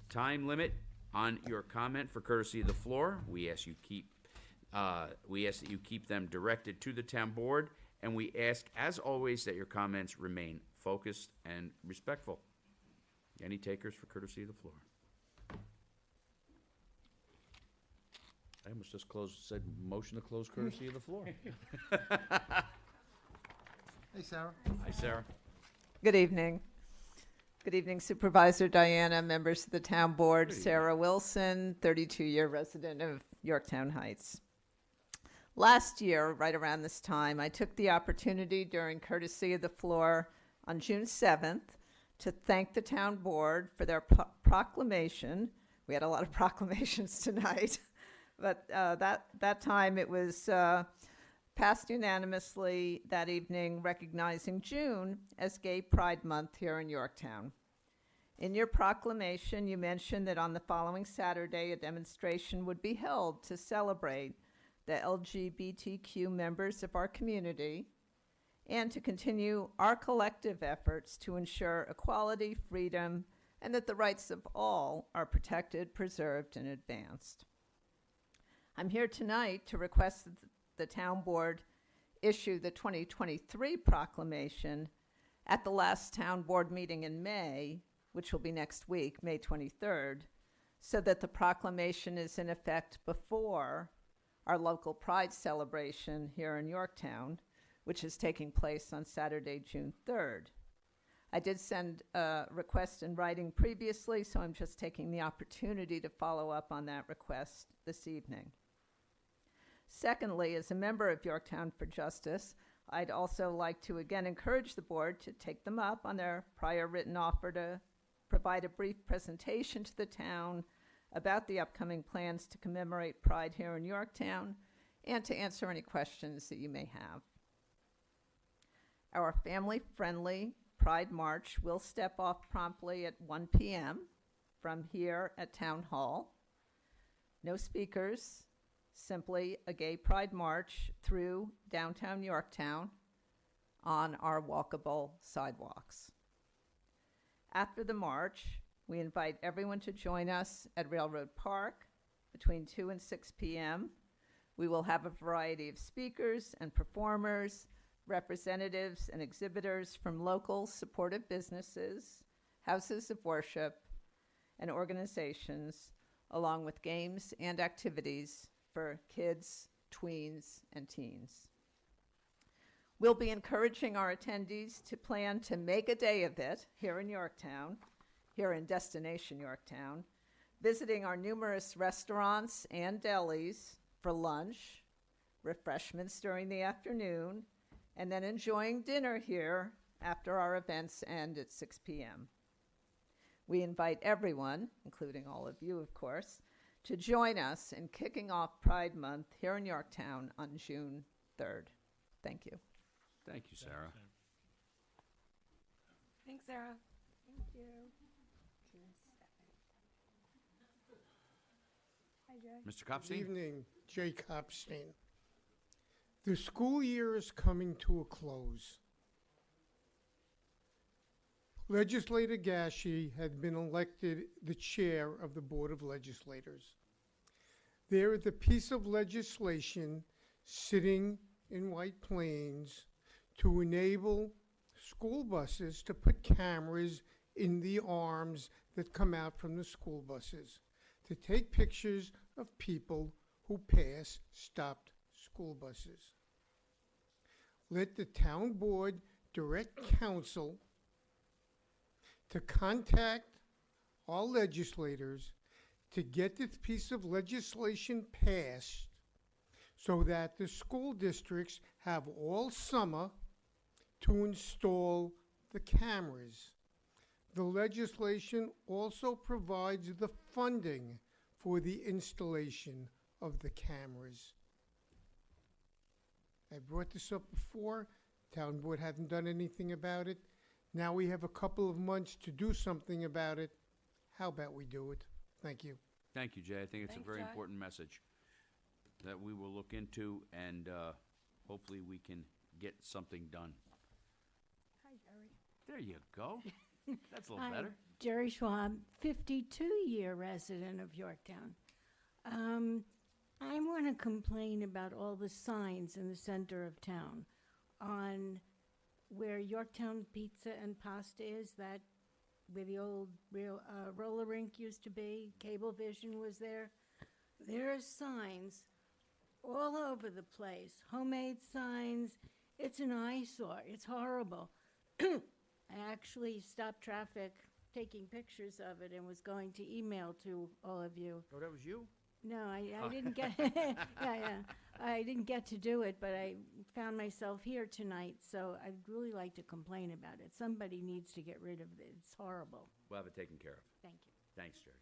time limit on your comment for courtesy of the floor. We ask that you keep them directed to the town board, and we ask, as always, that your comments remain focused and respectful. Any takers for courtesy of the floor? I almost just said motion to close courtesy of the floor. Hey, Sarah. Hi, Sarah. Good evening. Good evening, Supervisor Diana, members of the town board, Sarah Wilson, 32-year resident of Yorktown Heights. Last year, right around this time, I took the opportunity during courtesy of the floor on June 7th to thank the town board for their proclamation. We had a lot of proclamations tonight, but that time it was passed unanimously that evening, recognizing June as Gay Pride Month here in Yorktown. In your proclamation, you mentioned that on the following Saturday, a demonstration would be held to celebrate the LGBTQ members of our community and to continue our collective efforts to ensure equality, freedom, and that the rights of all are protected, preserved, and advanced. I'm here tonight to request that the town board issue the 2023 proclamation at the last town board meeting in May, which will be next week, May 23rd, so that the proclamation is in effect before our local Pride celebration here in Yorktown, which is taking place on Saturday, June 3rd. I did send a request in writing previously, so I'm just taking the opportunity to follow up on that request this evening. Secondly, as a member of Yorktown for Justice, I'd also like to again encourage the board to take them up on their prior written offer to provide a brief presentation to the town about the upcoming plans to commemorate Pride here in Yorktown and to answer any questions that you may have. Our family-friendly Pride March will step off promptly at 1 p.m. from here at Town Hall. No speakers, simply a gay Pride March through downtown Yorktown on our walkable sidewalks. After the march, we invite everyone to join us at Railroad Park between 2 and 6 p.m. We will have a variety of speakers and performers, representatives and exhibitors from local supportive businesses, houses of worship, and organizations, along with games and activities for kids, tweens, and teens. We'll be encouraging our attendees to plan to make a day of it here in Yorktown, here in Destination Yorktown, visiting our numerous restaurants and delis for lunch, refreshments during the afternoon, and then enjoying dinner here after our events end at 6 p.m. We invite everyone, including all of you, of course, to join us in kicking off Pride Month here in Yorktown on June 3rd. Thank you. Thank you, Sarah. Thanks, Sarah. Thank you. Mr. Good Kopstein? evening, Jay Kopstein. The school year is coming to a close. Legislator Gashi had been elected the chair of the Board of Legislators. There is a piece of legislation sitting in White Plains to enable school buses to put cameras in the arms that come out from the school buses to take pictures of people who pass stopped school buses. Let the town board direct counsel to contact our legislators to get this piece of legislation passed so that the school districts have all summer to install the cameras. The legislation also provides the funding for the installation of the cameras. I brought this up before. Town board hadn't done anything about it. Now we have a couple of months to do something about it. How about we do it? Thank you. Thank you, Jay. I think it's a Thanks, very Jay. important message that we will look into, and hopefully we can get something done. Hi, Jerry. There you go. That's a little Hi, better. Jerry Schwab, 52-year resident of Yorktown. I want to complain about all the signs in the center of town on where Yorktown Pizza and Pasta is, that where the old roller rink used to be, Cablevision was there. There are signs all over the place, homemade signs. It's an eyesore. It's horrible. I actually stopped traffic taking pictures of it and was going to email to all of you. Oh, that was you? No, I didn't get, yeah, I didn't get to do it, but I found myself here tonight, so I'd really like to complain about it. Somebody needs to get rid of it. It's horrible. We'll have it taken care of. Thank you. Thanks, Jerry.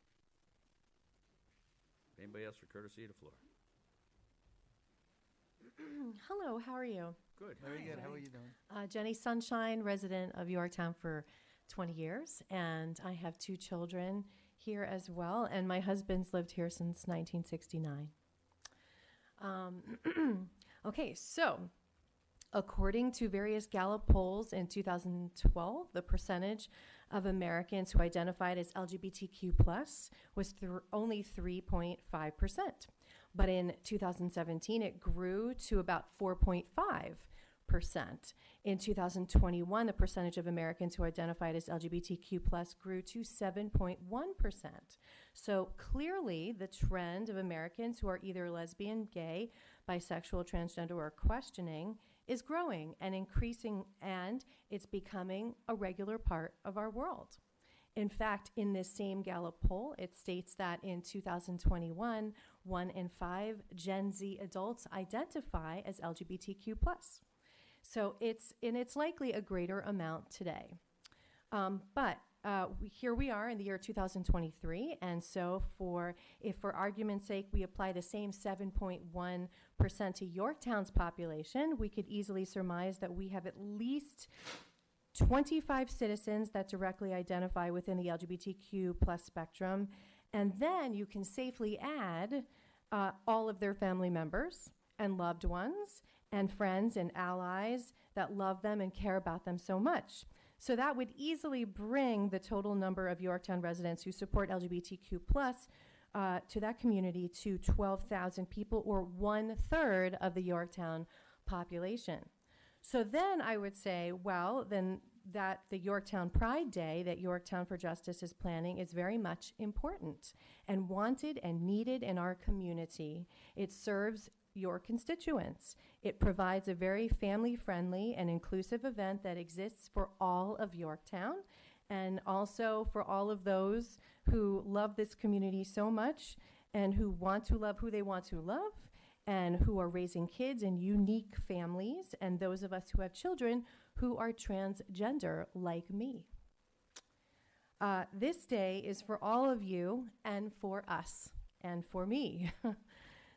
Anybody else for courtesy of the floor? Hello, how are you? Good. Very good. How are you doing? Jenny Sunshine, resident of Yorktown for 20 years, and I have 2 children here as well, and my husband's lived here since 1969. Okay, so according to various Gallup polls in 2012, the percentage of Americans who identified as LGBTQ+ was only 3.5%. But in 2017, it grew to about 4.5%. In 2021, the percentage of Americans who identified as LGBTQ+ grew to 7.1%. So clearly, the trend of Americans who are either lesbian, gay, bisexual, transgender, or questioning is growing and increasing, and it's becoming a regular part of our world. In fact, in this same Gallup poll, it states that in 2021, 1 in 5 Gen Z adults identify as LGBTQ+. So it's likely a greater amount today. But here we are in the year 2023, and so if for argument's sake we apply the same 7.1% to Yorktown's population, we could easily surmise that we have at least 25 citizens that directly identify within the LGBTQ+ spectrum, and then you can safely add all of their family members and loved ones and friends and allies that love them and care about them so much. So that would easily bring the total number of Yorktown residents who support LGBTQ+ to that community to 12,000 people, or 1/3 of the Yorktown population. So then I would say, well, then that the Yorktown Pride Day that Yorktown for Justice is planning is very much important and wanted and needed in our community. It serves your constituents. It provides a very family-friendly and inclusive event that exists for all of Yorktown, and also for all of those who love this community so much and who want to love who they want to love, and who are raising kids in unique families, and those of us who have children who are transgender like me. This day is for all of you and for us and for me.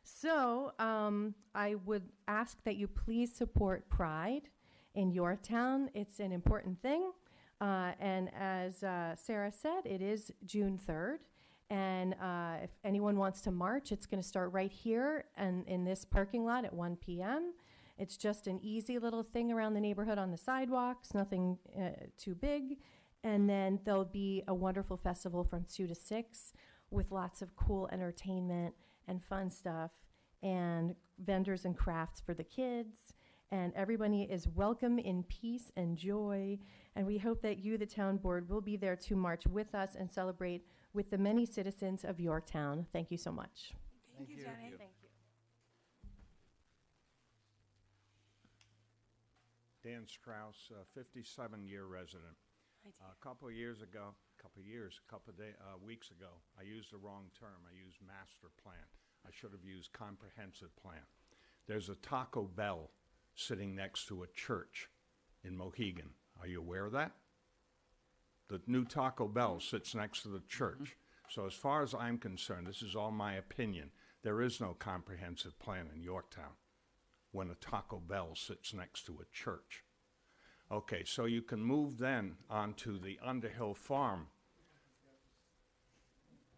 So I would ask that you please support Pride in Yorktown. It's an important thing. And as Sarah said, it is June 3rd. And if anyone wants to march, it's going to start right here and in this parking lot at 1 p.m. It's just an easy little thing around the neighborhood on the sidewalks, nothing too big. And then there'll be a wonderful festival from 2 to 6 with lots of cool entertainment and fun stuff and vendors and crafts for the kids. And everybody is welcome in peace and joy. And we hope that you, the town board, will be there to march with us and celebrate with the many citizens of Yorktown. Thank you so much. Thank you, Jenny. Thank you. Dan Strauss, 57-year resident. A couple of weeks ago, I used the wrong term. I used master plan. I should have used comprehensive plan. There's a Taco Bell sitting next to a church in Mohegan. Are you aware of that? The new Taco Bell sits next to the church. So as far as I'm concerned, this is all my opinion, there is no comprehensive plan in Yorktown when a Taco Bell sits next to a church. Okay, so you can move then on to the Underhill Farm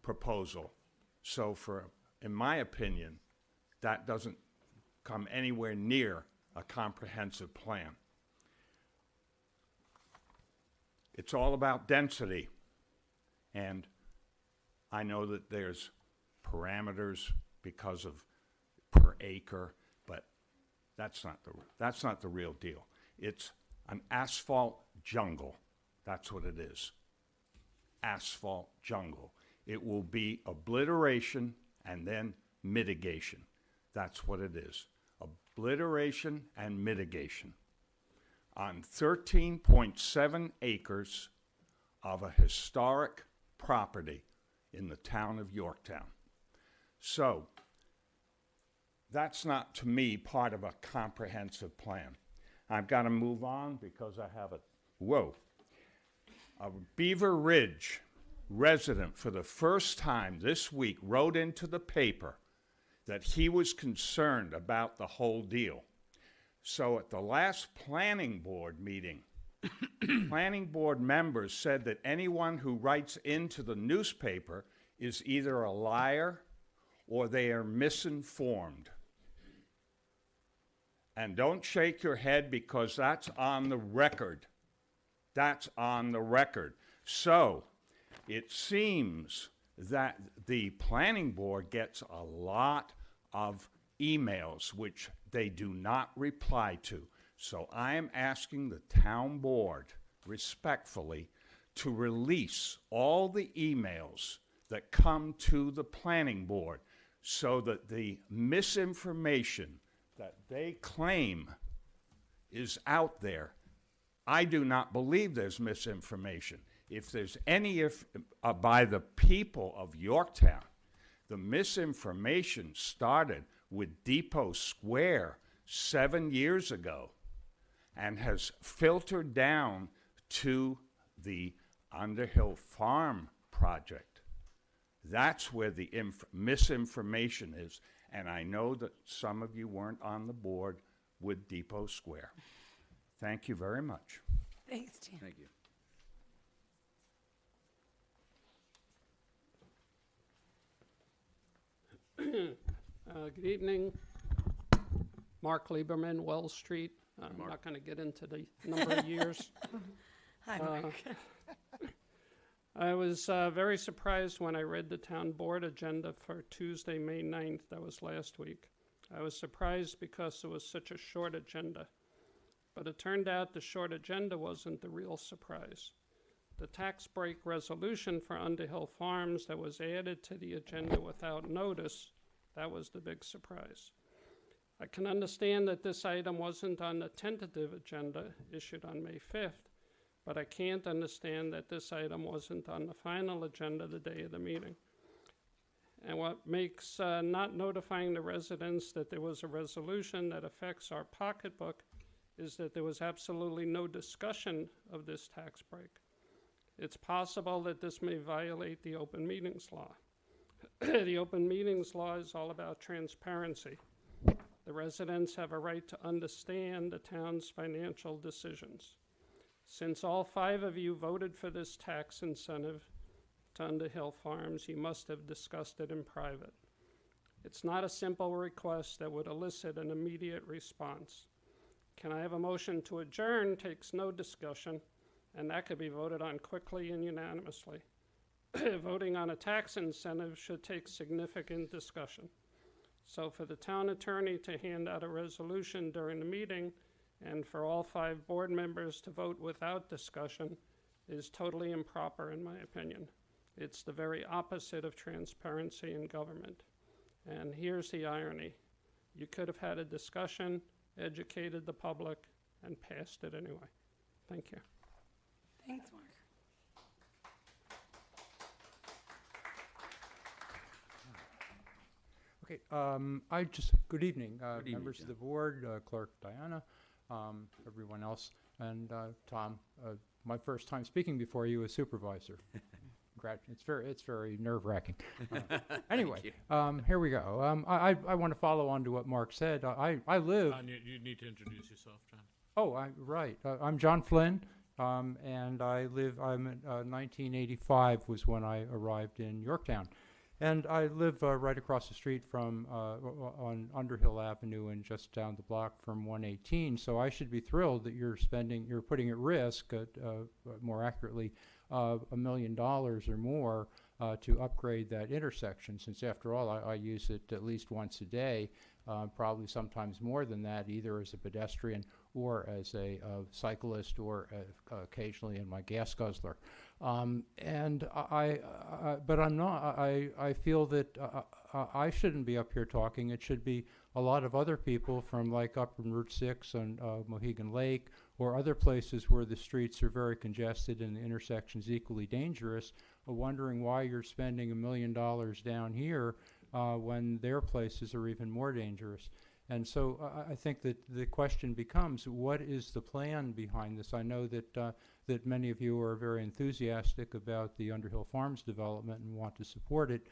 proposal. So in my opinion, that doesn't come anywhere near a comprehensive plan. It's all about density. And I know that there's parameters because of per acre, but that's not the real deal. It's an asphalt jungle. That's what it is. Asphalt jungle. It will be obliteration and then mitigation. That's what it is. Obliteration and mitigation on 13.7 acres of a historic property in the town of Yorktown. So that's not, to me, part of a comprehensive plan. I've got to move on because I have a Beaver Ridge resident for the first time this week wrote into the paper that he was concerned about the whole deal. So at the last planning board meeting, planning board members said that anyone who writes into the newspaper is either a liar or they are misinformed. And don't shake your head because that's on the record. That's on the record. So it seems that the planning board gets a lot of emails which they do not reply to. So I am asking the town board respectfully to release all the emails that come to the planning board so that the misinformation that they claim is out there. I do not believe there's misinformation. If there's any by the people of Yorktown, the misinformation started with Depot Square 7 years ago and has filtered down to the Underhill Farm project. That's where the misinformation is. And I know that some of you weren't on the board with Depot Square. Thank you very much. Thanks, Jan. Thank you. Good evening. Mark Lieberman, Wells Street. I'm not going to get into the number of years. Hi, Mark. I was very surprised when I read the town board agenda for Tuesday, May 9th. That was last week. I was surprised because it was such a short agenda. But it turned out the short agenda wasn't the real surprise. The tax break resolution for Underhill Farms that was added to the agenda without notice, that was the big surprise. I can understand that this item wasn't on the tentative agenda issued on May 5th, but I can't understand that this item wasn't on the final agenda the day of the meeting. And what makes not notifying the residents that there was a resolution that affects our pocketbook is that there was absolutely no discussion of this tax break. It's possible that this may violate the open meetings law. The open meetings law is all about transparency. The residents have a right to understand the town's financial decisions. Since all 5 of you voted for this tax incentive, to Underhill Farms, you must have discussed it in private. It's not a simple request that would elicit an immediate response. Can I have a motion to adjourn? Takes no discussion, and that could be voted on quickly and unanimously. Voting on a tax incentive should take significant discussion. So for the town attorney to hand out a resolution during the meeting and for all 5 board members to vote without discussion is totally improper in my opinion. It's the very opposite of transparency in government. And here's the irony. You could have had a discussion, educated the public, and passed it anyway. Thank you. Thanks, Mark. Okay, good evening, members of the board, Clerk Diana, everyone else, and Tom, my first time speaking before you as supervisor. It's very nerve-wracking. Anyway, here we go. I want to follow on to what Mark said. I live. John, you need to introduce yourself, John. Oh, right. I'm John Flynn, and I'm in 1985 was when I arrived in Yorktown. And I live right across the street from on Underhill Avenue and just down the block from 118. So I should be thrilled that you're putting at risk, more accurately, $1 million or more to upgrade that intersection. Since after all, I use it at least once a day, probably sometimes more than that, either as a pedestrian or as a cyclist or occasionally in my gas guzzler. But I'm not. I feel that I shouldn't be up here talking. It should be a lot of other people from like up in Route 6 and Mohegan Lake or other places where the streets are very congested and the intersections equally dangerous, wondering why you're spending $1 million down here when their places are even more dangerous. And so I think that the question becomes, what is the plan behind this? I know that that many of you are very enthusiastic about the Underhill Farms development and want to support it,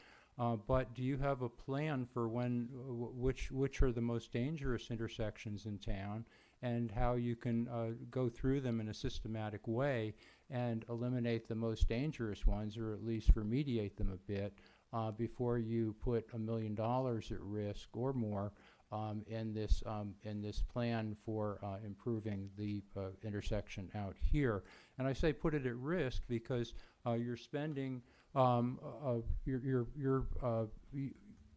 but do you have a plan for which are the most dangerous intersections in town and how you can go through them in a systematic way and eliminate the most dangerous ones, or at least remediate them a bit before you put $1 million at risk or more in this plan for improving the intersection out here? And I say put it at risk because you're spending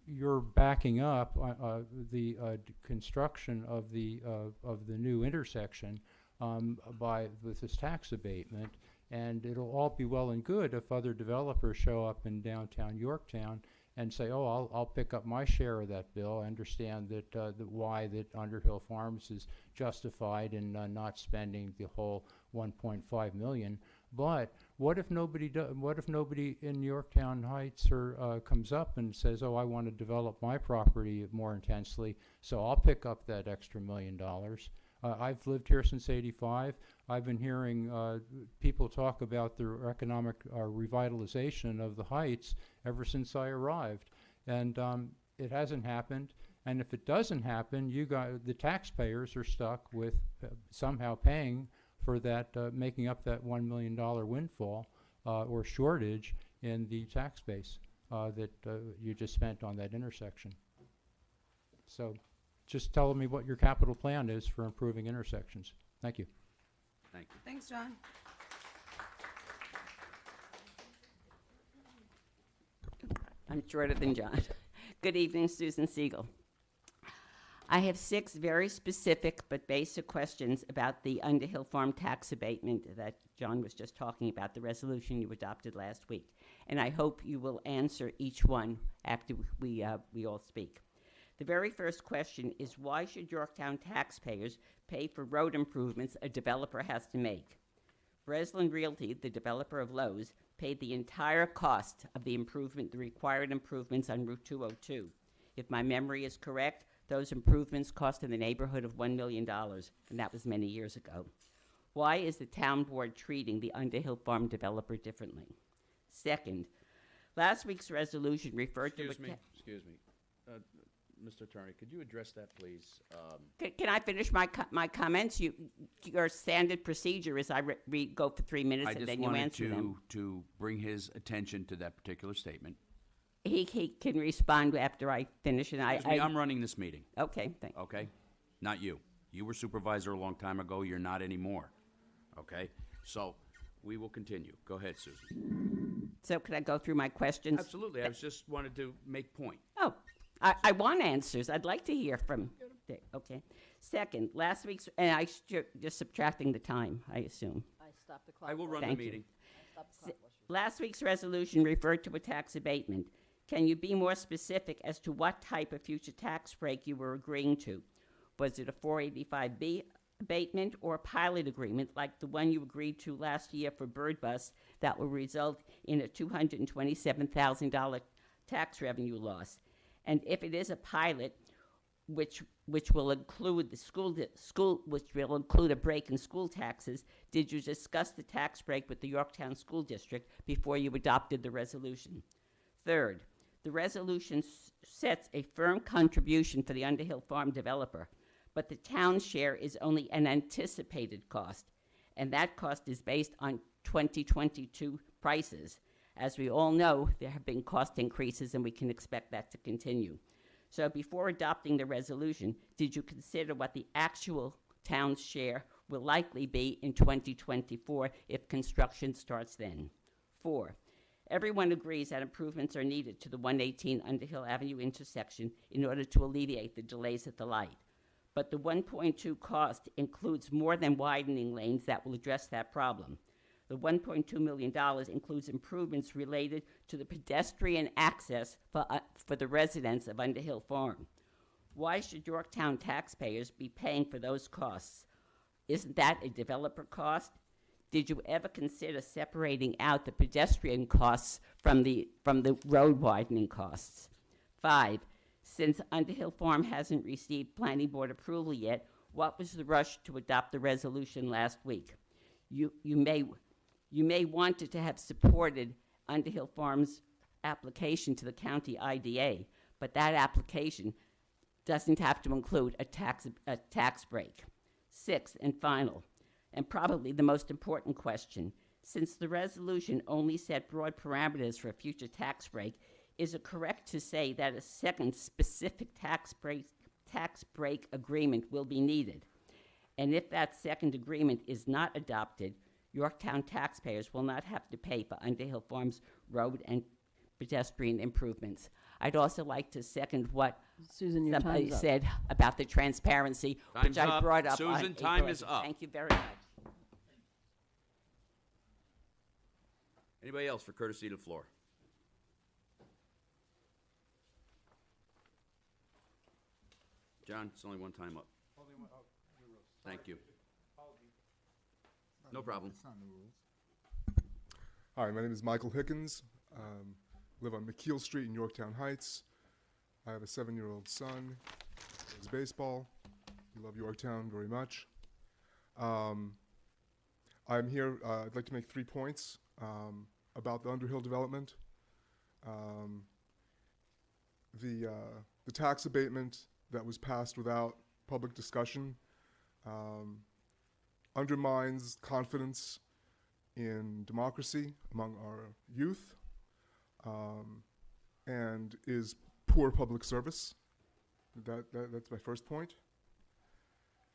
you're backing up the construction of the new intersection with this tax abatement, and it'll all be well and good if other developers show up in downtown Yorktown and say, "Oh, I'll pick up my share of that bill." I understand that why that Underhill Farms is justified in not spending the whole $1.5 million. But what if nobody in Yorktown Heights comes up and says, "Oh, I want to develop my property more intensely, so I'll pick up that extra $1 million." I've lived here since '85. I've been hearing people talk about the economic revitalization of the Heights ever since I arrived, and it hasn't happened. And if it doesn't happen, the taxpayers are stuck with somehow paying for that, making up that $1 million windfall or shortage in the tax base that you just spent on that intersection. So just tell me what your capital plan is for improving intersections. Thank you. Thank you. Thanks, John. I'm shorter than John. Good evening, Susan Siegel. I have 6 very specific but basic questions about the Underhill Farm tax abatement that John was just talking about, the resolution you adopted last week. And I hope you will answer each one after we all speak. The very first question is, why should Yorktown taxpayers pay for road improvements a developer has to make? Breslin Realty, the developer of Lowe's, paid the entire cost of the required improvements on Route 202. If my memory is correct, those improvements cost in the neighborhood of $1 million, and that was many years ago. Why is the town board treating the Underhill Farm developer differently? Second, last week's resolution referred to... Excuse me. Mr. Attorney, could you address that, please? Can I finish my comments? Your standard procedure is I go for 3 minutes I and just then you wanted answer them. to bring his attention to that particular statement. He can respond after I finish, and I'm running this meeting. Okay, thank you. Okay? Not you. You were supervisor a long time ago. You're not anymore. Okay? So we will continue. Go ahead, Susan. So can I go through my questions? Absolutely. I just wanted to make point. Oh, I want answers. I'd like to hear from Dick. Okay. Second, last week's, and just subtracting the time, I assume. I stopped the clock. I will run Thank the you. meeting. Stop the clock. Last week's resolution referred to a tax abatement. Can you be more specific as to what type of future tax break you were agreeing to? Was it a 485B abatement or a pilot agreement like the one you agreed to last year for Bird Bus that will result in a $227,000 tax revenue loss? And if it is a pilot, which will include which will include a break in school taxes, did you discuss the tax break with the Yorktown School District before you adopted the resolution? Third, the resolution sets a firm contribution for the Underhill Farm developer, but the town's share is only an anticipated cost, and that cost is based on 2022 prices. As we all know, there have been cost increases, and we can expect that to continue. So before adopting the resolution, did you consider what the actual town's share will likely be in 2024 if construction starts then? 4, everyone agrees that improvements are needed to the 118 Underhill Avenue intersection in order to alleviate the delays at the light. But the 1.2 cost includes more than widening lanes that will address that problem. The $1.2 million includes improvements related to the pedestrian access for the residents of Underhill Farm. Why should Yorktown taxpayers be paying for those costs? Isn't that a developer cost? Did you ever consider separating out the pedestrian costs from the road widening costs? 5, since Underhill Farm hasn't received planning board approval yet, what was the rush to adopt the resolution last week? You may wanted to have supported Underhill Farm's application to the county IDA, but that application doesn't have to include a tax break. 6, and final, and probably the most important question, since the resolution only set broad parameters for a future tax break, is it correct to say that a second specific tax break agreement will be needed? And if that second agreement is not adopted, Yorktown taxpayers will not have to pay for Underhill Farms road and pedestrian improvements. I'd also like to second what Susan, your somebody time's up. said about the transparency, Time's which I up. brought up. Susan, on time April is 11th. up. Thank you very much. Anybody else for courtesy to the floor? John, it's only one time up. Thank you. No problem. Hi, my name is Michael Hickens. Live on McKeel Street in Yorktown Heights. I have a 7-year-old son. He plays baseball. We love Yorktown very much. I'm here. I'd like to make 3 points about the Underhill development. The tax abatement that was passed without public discussion undermines confidence in democracy among our youth and is poor public service. That's my first point.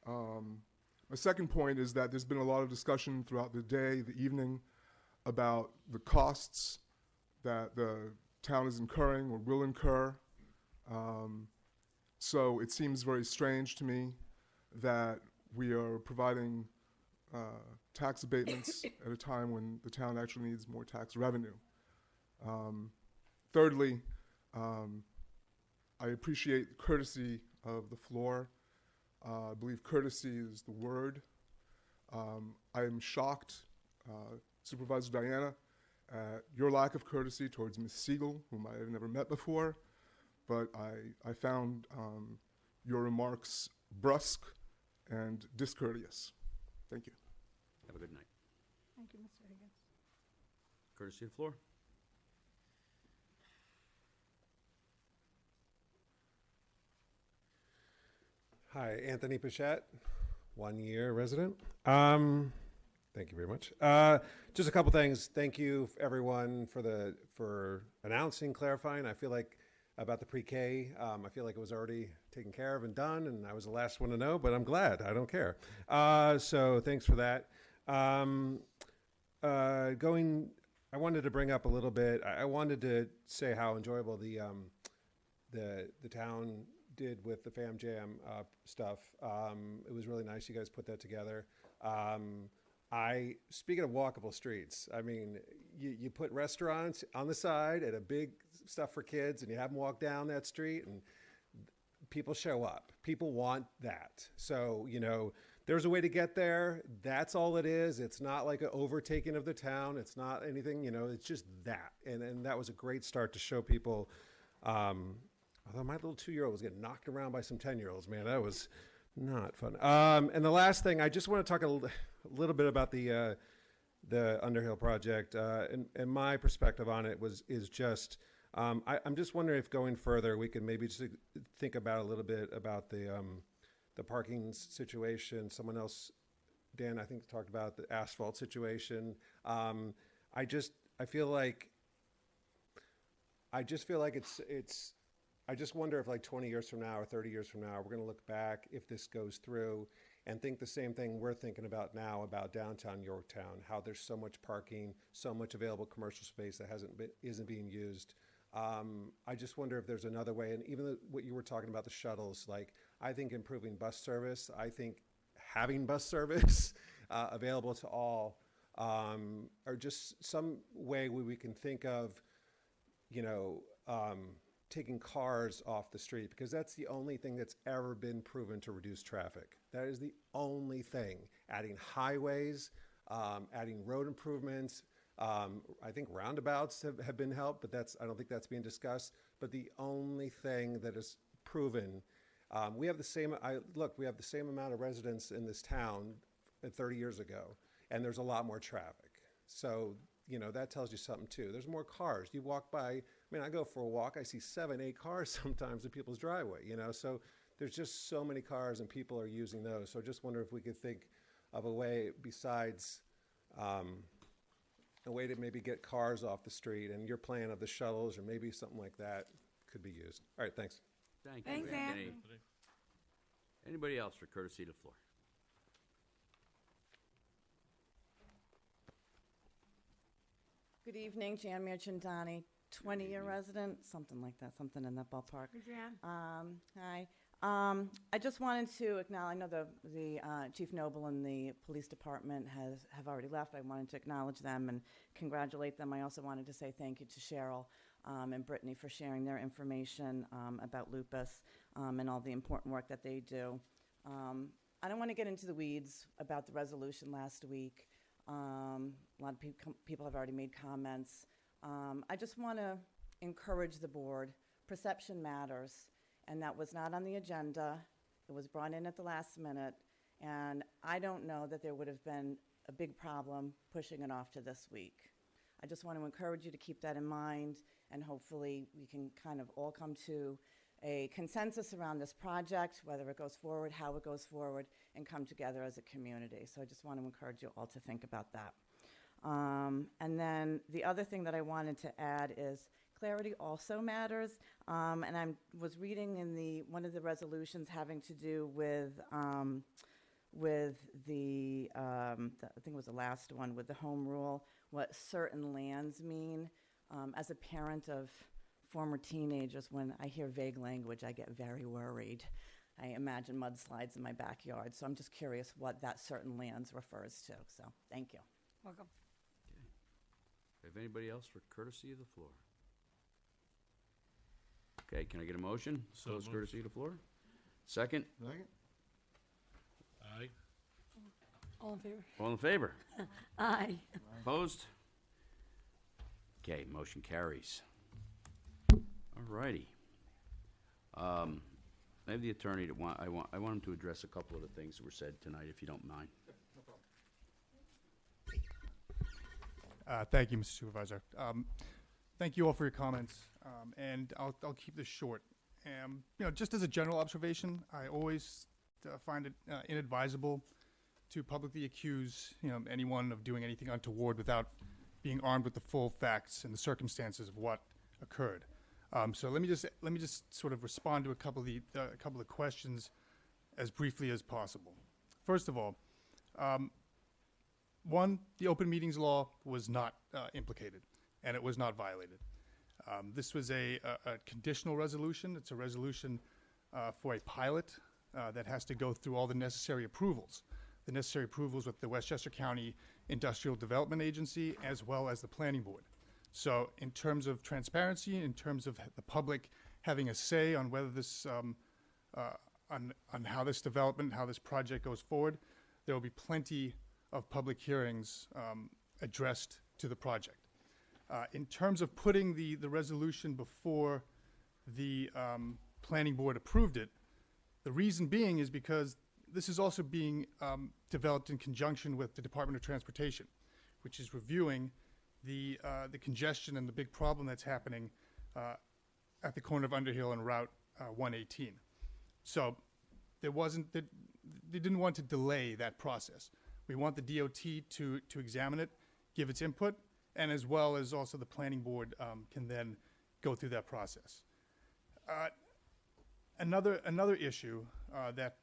My second point is that there's been a lot of discussion throughout the day, the evening, about the costs that the town is incurring or will incur. So it seems very strange to me that we are providing tax abatements at a time when the town actually needs more tax revenue. Thirdly, I appreciate the courtesy of the floor. I believe courtesy is the word. I am shocked, Supervisor Diana, at your lack of courtesy towards Ms. Siegel, whom I have never met before, but I found your remarks brusque and discourteous. Thank you. Have a good night. Thank you, Mr. Higgins. Courtesy of the floor. Hi, Anthony Pichette, 1-year resident. Thank you very much. Just a couple things. Thank you, everyone, for announcing, clarifying. I feel like about the pre-K, I feel like it was already taken care of and done, and I was the last one to know, but I'm glad. I don't care. So thanks for that. I wanted to bring up a little bit. I wanted to say how enjoyable the town did with the Fam Jam stuff. It was really nice you guys put that together. Speaking of walkable streets, I mean, you put restaurants on the side and a big stuff for kids, and you have them walk down that street, and people show up. People want that. So, there's a way to get there. That's all it is. It's not like an overtaking of the town. It's not anything, it's just that. And that was a great start to show people. Although my little 2-year-old was getting knocked around by some 10-year-olds, man, that was not fun. And the last thing, I just want to talk a little bit about the Underhill project. And my perspective on it is just, I'm just wondering if going further, we could maybe just think about a little bit about the parking situation. Someone else, Dan, I think talked about the asphalt situation. I feel like it's. I just wonder if like 20 years from now or 30 years from now, we're going to look back if this goes through and think the same thing we're thinking about now about downtown Yorktown, how there's so much parking, so much available commercial space that isn't being used. I just wonder if there's another way. And even what you were talking about, the shuttles, like I think improving bus service, I think having bus service available to all, or just some way where we can think of, taking cars off the street, because that's the only thing that's ever been proven to reduce traffic. That is the only thing. Adding highways, adding road improvements. I think roundabouts have been helped, but I don't think that's being discussed. But the only thing that is proven, we have the same amount of residents in this town 30 years ago, and there's a lot more traffic. So, that tells you something too. There's more cars. You walk by, I go for a walk, I see 7, 8 cars sometimes in people's driveway, so there's just so many cars and people are using those. So I just wonder if we could think of a way besides a way to maybe get cars off the street, and your plan of the shuttles or maybe something like that could be used. All right, thanks. Thank Thanks, you, Ann. Anthony. Anybody else for courtesy to the floor? Good evening, Jan Mirchandani, 20-year resident, something like that, something in that ballpark. Jan. Hi. I just wanted to acknowledge, I know the Chief Noble and the police department have already left. I wanted to acknowledge them and congratulate them. I also wanted to say thank you to Cheryl and Brittany for sharing their information about lupus and all the important work that they do. I don't want to get into the weeds about the resolution last week. A lot of people have already made comments. I just want to encourage the board. Perception matters, and that was not on the agenda. It was brought in at the last minute, and I don't know that there would have been a big problem pushing it off to this week. I just want to encourage you to keep that in mind, and hopefully we can kind of all come to a consensus around this project, whether it goes forward, how it goes forward, and come together as a community. So I just want to encourage you all to think about that. And then the other thing that I wanted to add is clarity also matters. And I was reading in one of the resolutions having to do with the, I think it was the last one, with the home rule, what certain lands mean. As a parent of former teenagers, when I hear vague language, I get very worried. I imagine mudslides in my backyard, so I'm just curious what that certain lands refers to. So, thank you. Welcome. If anybody else for courtesy of the floor? Okay, can I get a motion? So Close moved. courtesy of the floor. Second? Second. Aye. All in favor? All in favor? Aye. Opposed? Okay, motion carries. All righty. I have the attorney that I want him to address a couple of the things that were said tonight, if you don't mind. Thank you, Mr. Supervisor. Thank you all for your comments, and I'll keep this short. Just as a general observation, I always find it inadvisable to publicly accuse anyone of doing anything untoward without being armed with the full facts and the circumstances of what occurred. So let me just sort of respond to a couple of questions as briefly as possible. First of all, one, the open meetings law was not implicated, and it was not violated. This was a conditional resolution. It's a resolution for a pilot that has to go through all the necessary approvals. The necessary approvals with the Westchester County Industrial Development Agency as well as the Planning Board. So in terms of transparency, in terms of the public having a say on whether this, on how this development, how this project goes forward, there will be plenty of public hearings addressed to the project. In terms of putting the resolution before the Planning Board approved it, the reason being is because this is also being developed in conjunction with the Department of Transportation, which is reviewing the congestion and the big problem that's happening at the corner of Underhill and Route 118. So they didn't want to delay that process. We want the DOT to examine it, give its input, and as well as also the Planning Board can then go through that process. Another issue that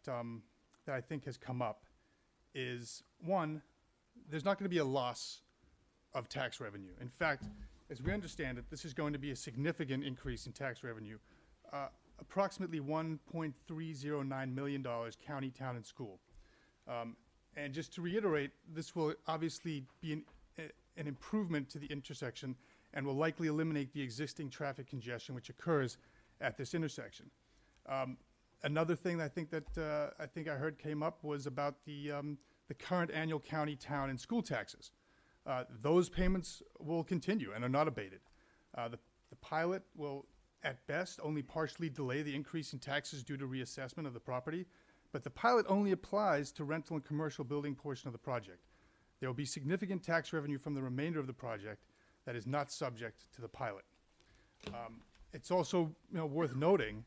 I think has come up is, one, there's not going to be a loss of tax revenue. In fact, as we understand it, this is going to be a significant increase in tax revenue, approximately $1.309 million county, town, and school. And just to reiterate, this will obviously be an improvement to the intersection and will likely eliminate the existing traffic congestion which occurs at this intersection. Another thing I think I heard came up was about the current annual county, town, and school taxes. Those payments will continue and are not abated. The pilot will, at best, only partially delay the increase in taxes due to reassessment of the property, but the pilot only applies to rental and commercial building portion of the project. There will be significant tax revenue from the remainder of the project that is not subject to the pilot. It's also worth noting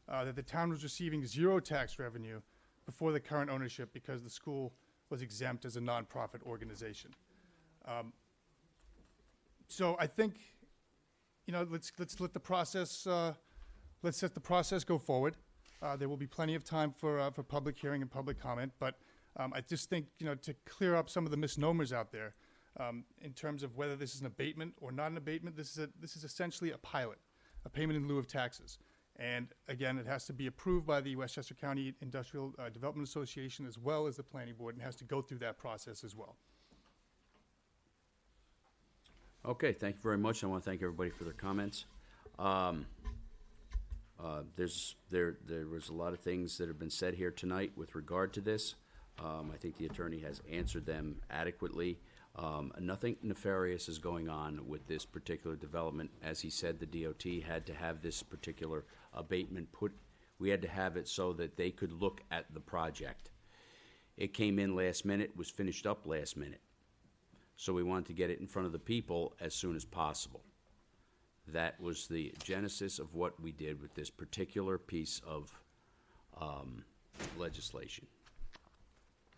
that the town was receiving zero tax revenue before the current ownership because the school was exempt as a nonprofit organization. So I think, let's let the process go forward. There will be plenty of time for public hearing and public comment, but I just think to clear up some of the misnomers out there in terms of whether this is an abatement or not an abatement. This is essentially a pilot, a payment in lieu of taxes. And again, it has to be approved by the Westchester County Industrial Development Association as well as the Planning Board, and has to go through that process as well. Okay, thank you very much. I want to thank everybody for their comments. There was a lot of things that have been said here tonight with regard to this. I think the attorney has answered them adequately. Nothing nefarious is going on with this particular development. As he said, the DOT had to have this particular abatement put. We had to have it so that they could look at the project. It came in last minute, was finished up last minute. So we wanted to get it in front of the people as soon as possible. That was the genesis of what we did with this particular piece of legislation.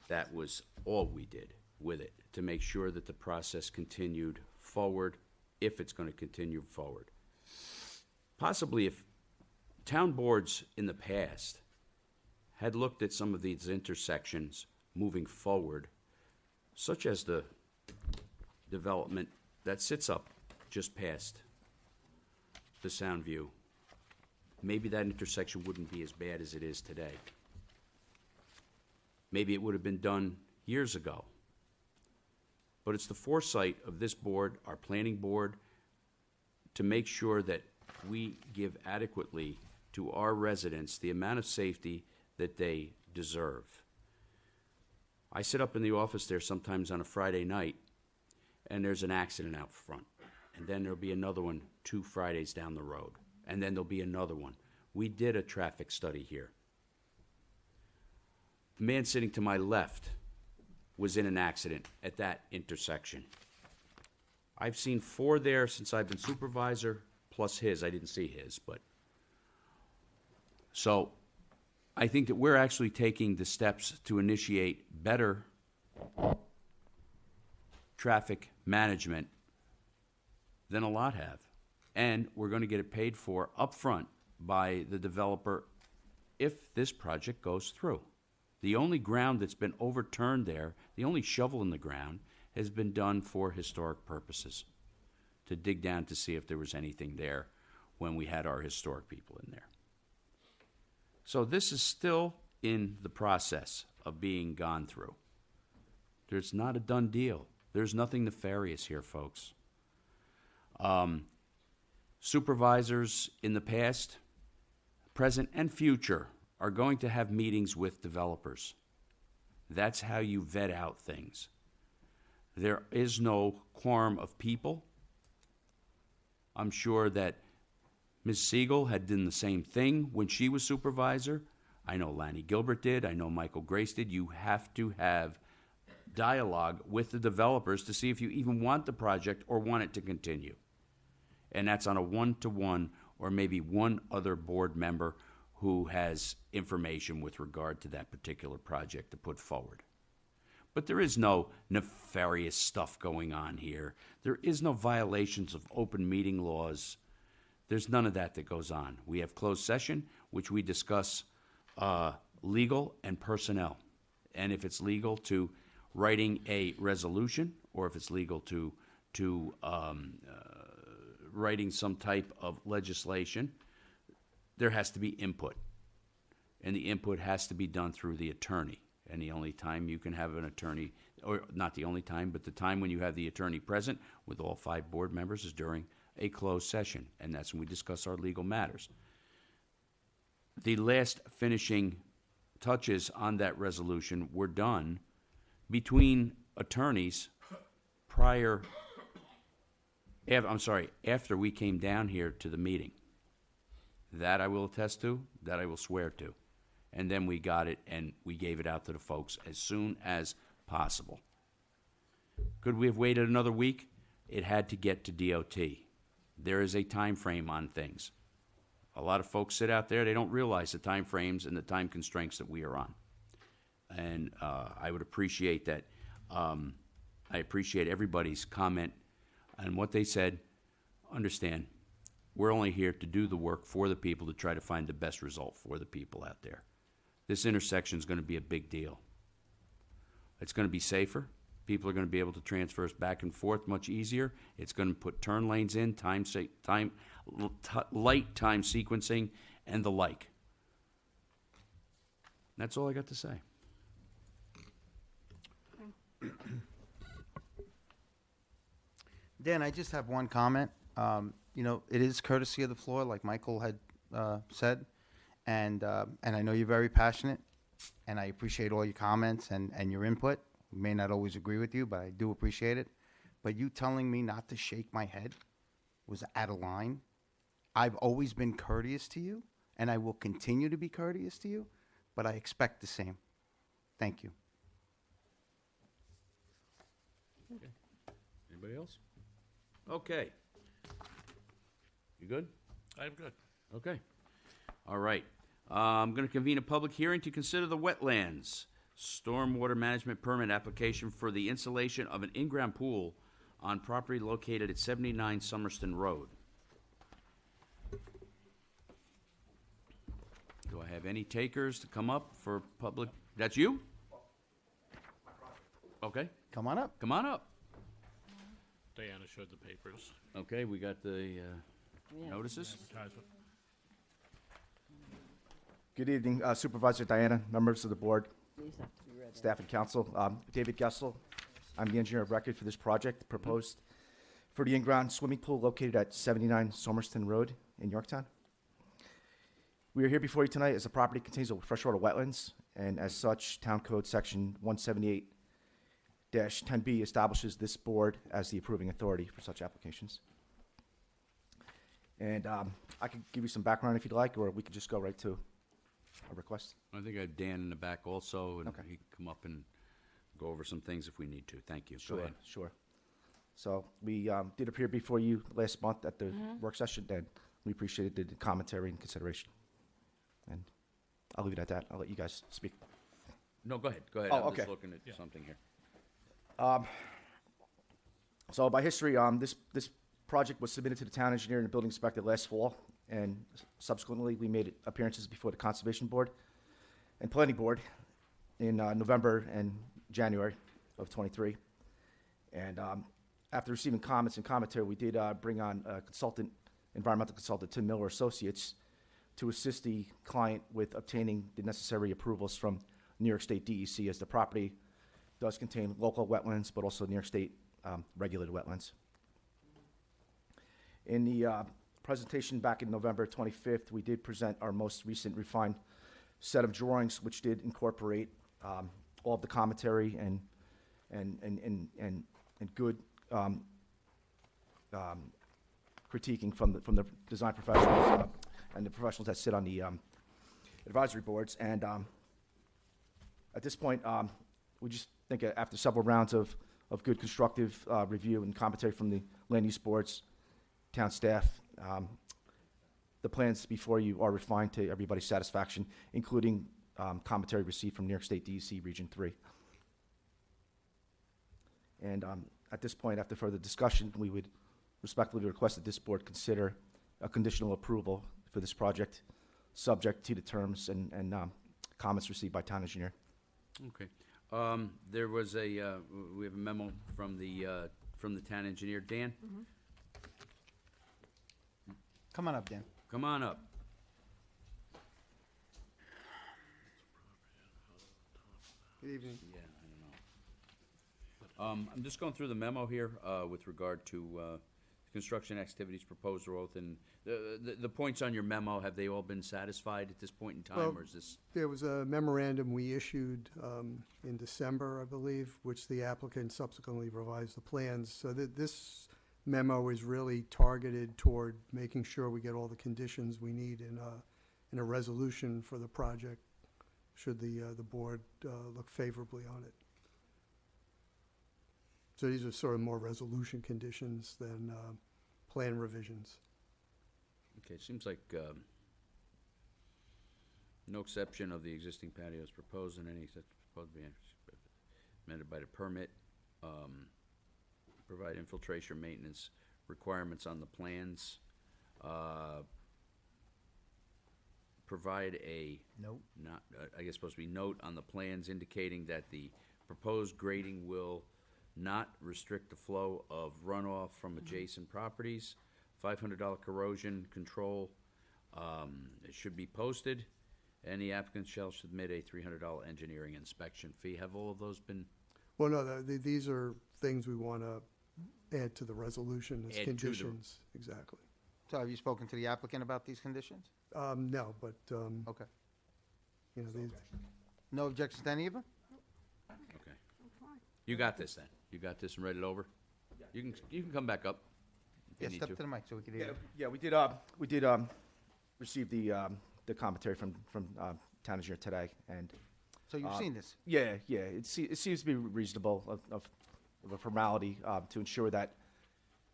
That was all we did with it, to make sure that the process continued forward, if it's going to continue forward. Possibly if town boards in the past had looked at some of these intersections moving forward, such as the development that sits up just past the Soundview, maybe that intersection wouldn't be as bad as it is today. Maybe it would have been done years ago. But it's the foresight of this board, our planning board, to make sure that we give adequately to our residents the amount of safety that they deserve. I sit up in the office there sometimes on a Friday night, and there's an accident out front. And then there'll be another one 2 Fridays down the road. And then there'll be another one. We did a traffic study here. The man sitting to my left was in an accident at that intersection. I've seen 4 there since I've been supervisor, plus his. I didn't see his, but. So, I think that we're actually taking the steps to initiate better traffic management than a lot have. And we're going to get it paid for upfront by the developer if this project goes through. The only ground that's been overturned there, the only shovel in the ground, has been done for historic purposes, to dig down to see if there was anything there when we had our historic people in there. So this is still in the process of being gone through. There's not a done deal. There's nothing nefarious here, folks. Supervisors in the past, present, and future are going to have meetings with developers. That's how you vet out things. There is no quorum of people. I'm sure that Ms. Siegel had done the same thing when she was supervisor. I know Lanny Gilbert did. I know Michael Grace did. You have to have dialogue with the developers to see if you even want the project or want it to continue. And that's on a one-to-one or maybe one other board member who has information with regard to that particular project to put forward. But there is no nefarious stuff going on here. There is no violations of open meeting laws. There's none of that goes on. We have closed session, which we discuss legal and personnel. And if it's legal to writing a resolution, or if it's legal to writing some type of legislation, there has to be input. And the input has to be done through the attorney. And the only time you can have an attorney, or not the only time, but the time when you have the attorney present with all 5 board members is during a closed session. And that's when we discuss our legal matters. The last finishing touches on that resolution were done between attorneys after we came down here to the meeting. That I will attest to, that I will swear to. And then we got it and we gave it out to the folks as soon as possible. Could we have waited another week? It had to get to DOT. There is a time frame on things. A lot of folks sit out there, they don't realize the time frames and the time constraints that we are on. And I would appreciate that. I appreciate everybody's comment and what they said. Understand, we're only here to do the work for the people, to try to find the best result for the people out there. This intersection is going to be a big deal. It's going to be safer. People are going to be able to transfer back and forth much easier. It's going to put turn lanes in, light time sequencing, and the like. That's all I got to say. Dan, I just have one comment. It is courtesy of the floor, like Michael had said, and I know you're very passionate, and I appreciate all your comments and your input. We may not always agree with you, but I do appreciate it. But you telling me not to shake my head was out of line. I've always been courteous to you, and I will continue to be courteous to you, but I expect the same. Thank you. Okay. Anybody else? Okay. You good? I'm good. Okay. All right. I'm going to convene a public hearing to consider the wetlands stormwater management permit application for the installation of an in-ground pool on property located at 79 Summerston Road. Do I have any takers to come up for public? That's you? Okay. Come on up. Come on up. Diana showed the papers. Okay, we got the notices. Advertisement. Good evening, Supervisor Diana, members of the board, These have to be read. staff and council. David Gessel, I'm the engineer of record for this project proposed for the in-ground swimming pool located at 79 Somerston Road in Yorktown. We are here before you tonight as the property contains a freshwater wetlands, and as such, Town Code Section 178-10B establishes this board as the approving authority for such applications. And I could give you some background if you'd like, or we could just go right to a request. I think I have Dan in the back also, and Okay. he can come up and go over some things if we need to. Thank you. Go ahead. Sure. So we did appear before you last month at the work session, and we appreciated the commentary and consideration. And I'll leave it at that. I'll let you guys speak. No, go ahead. Go ahead. Oh, I'm okay. just looking at something here. So by history, this project was submitted to the town engineer and the building inspector last fall, and subsequently we made appearances before the Conservation Board and Planning Board in November and January of '23. And after receiving comments and commentary, we did bring on a environmental consultant, Tim Miller Associates, to assist the client with obtaining the necessary approvals from New York State DEC, as the property does contain local wetlands, but also New York State regulated wetlands. In the presentation back in November 25th, we did present our most recent refined set of drawings, which did incorporate all of the commentary and good critiquing from the design professionals and the professionals that sit on the advisory boards. And at this point, we just think after several rounds of good constructive review and commentary from the land use boards, town staff, the plans before you are refined to everybody's satisfaction, including commentary received from New York State DEC Region 3. And at this point, after further discussion, we would respectfully request that this board consider a conditional approval for this project, subject to the terms and comments received by town engineer. Okay. There was we have a memo from the town engineer. Dan? Come on up, Dan. Come on up. Good evening. Yeah, I don't know. I'm just going through the memo here with regard to construction activities proposed or oath, and the points on your memo, have they all been satisfied at this point in time, Well, or is this? There was a memorandum we issued in December, I believe, which the applicant subsequently revised the plans. So this memo is really targeted toward making sure we get all the conditions we need in a resolution for the project, should the board look favorably on it. So these are sort of more resolution conditions than plan revisions. Okay, it seems like no exception of the existing patio is proposed, and any such proposed be amended by the permit. Provide infiltration maintenance requirements on the plans. Provide a note. Not, I guess supposed to be note on the plans indicating that the proposed grading will not restrict the flow of runoff from adjacent properties. $500 corrosion control. It should be posted, and the applicant shall submit a $300 engineering inspection fee. Have all of those been? Well, no, these are things we want to add to the resolution as Add to the- conditions. Exactly. So have you spoken to the applicant about these conditions? No, but, Okay. you know, these, No objections to any of them? Okay. You got this then. You got this and read it over. You can come back up. If Yeah, you need step to. to the mic so we can hear you. Yeah, we did receive the commentary from town engineer today, and So you've seen this? Yeah, it seems to be reasonable of a formality to ensure that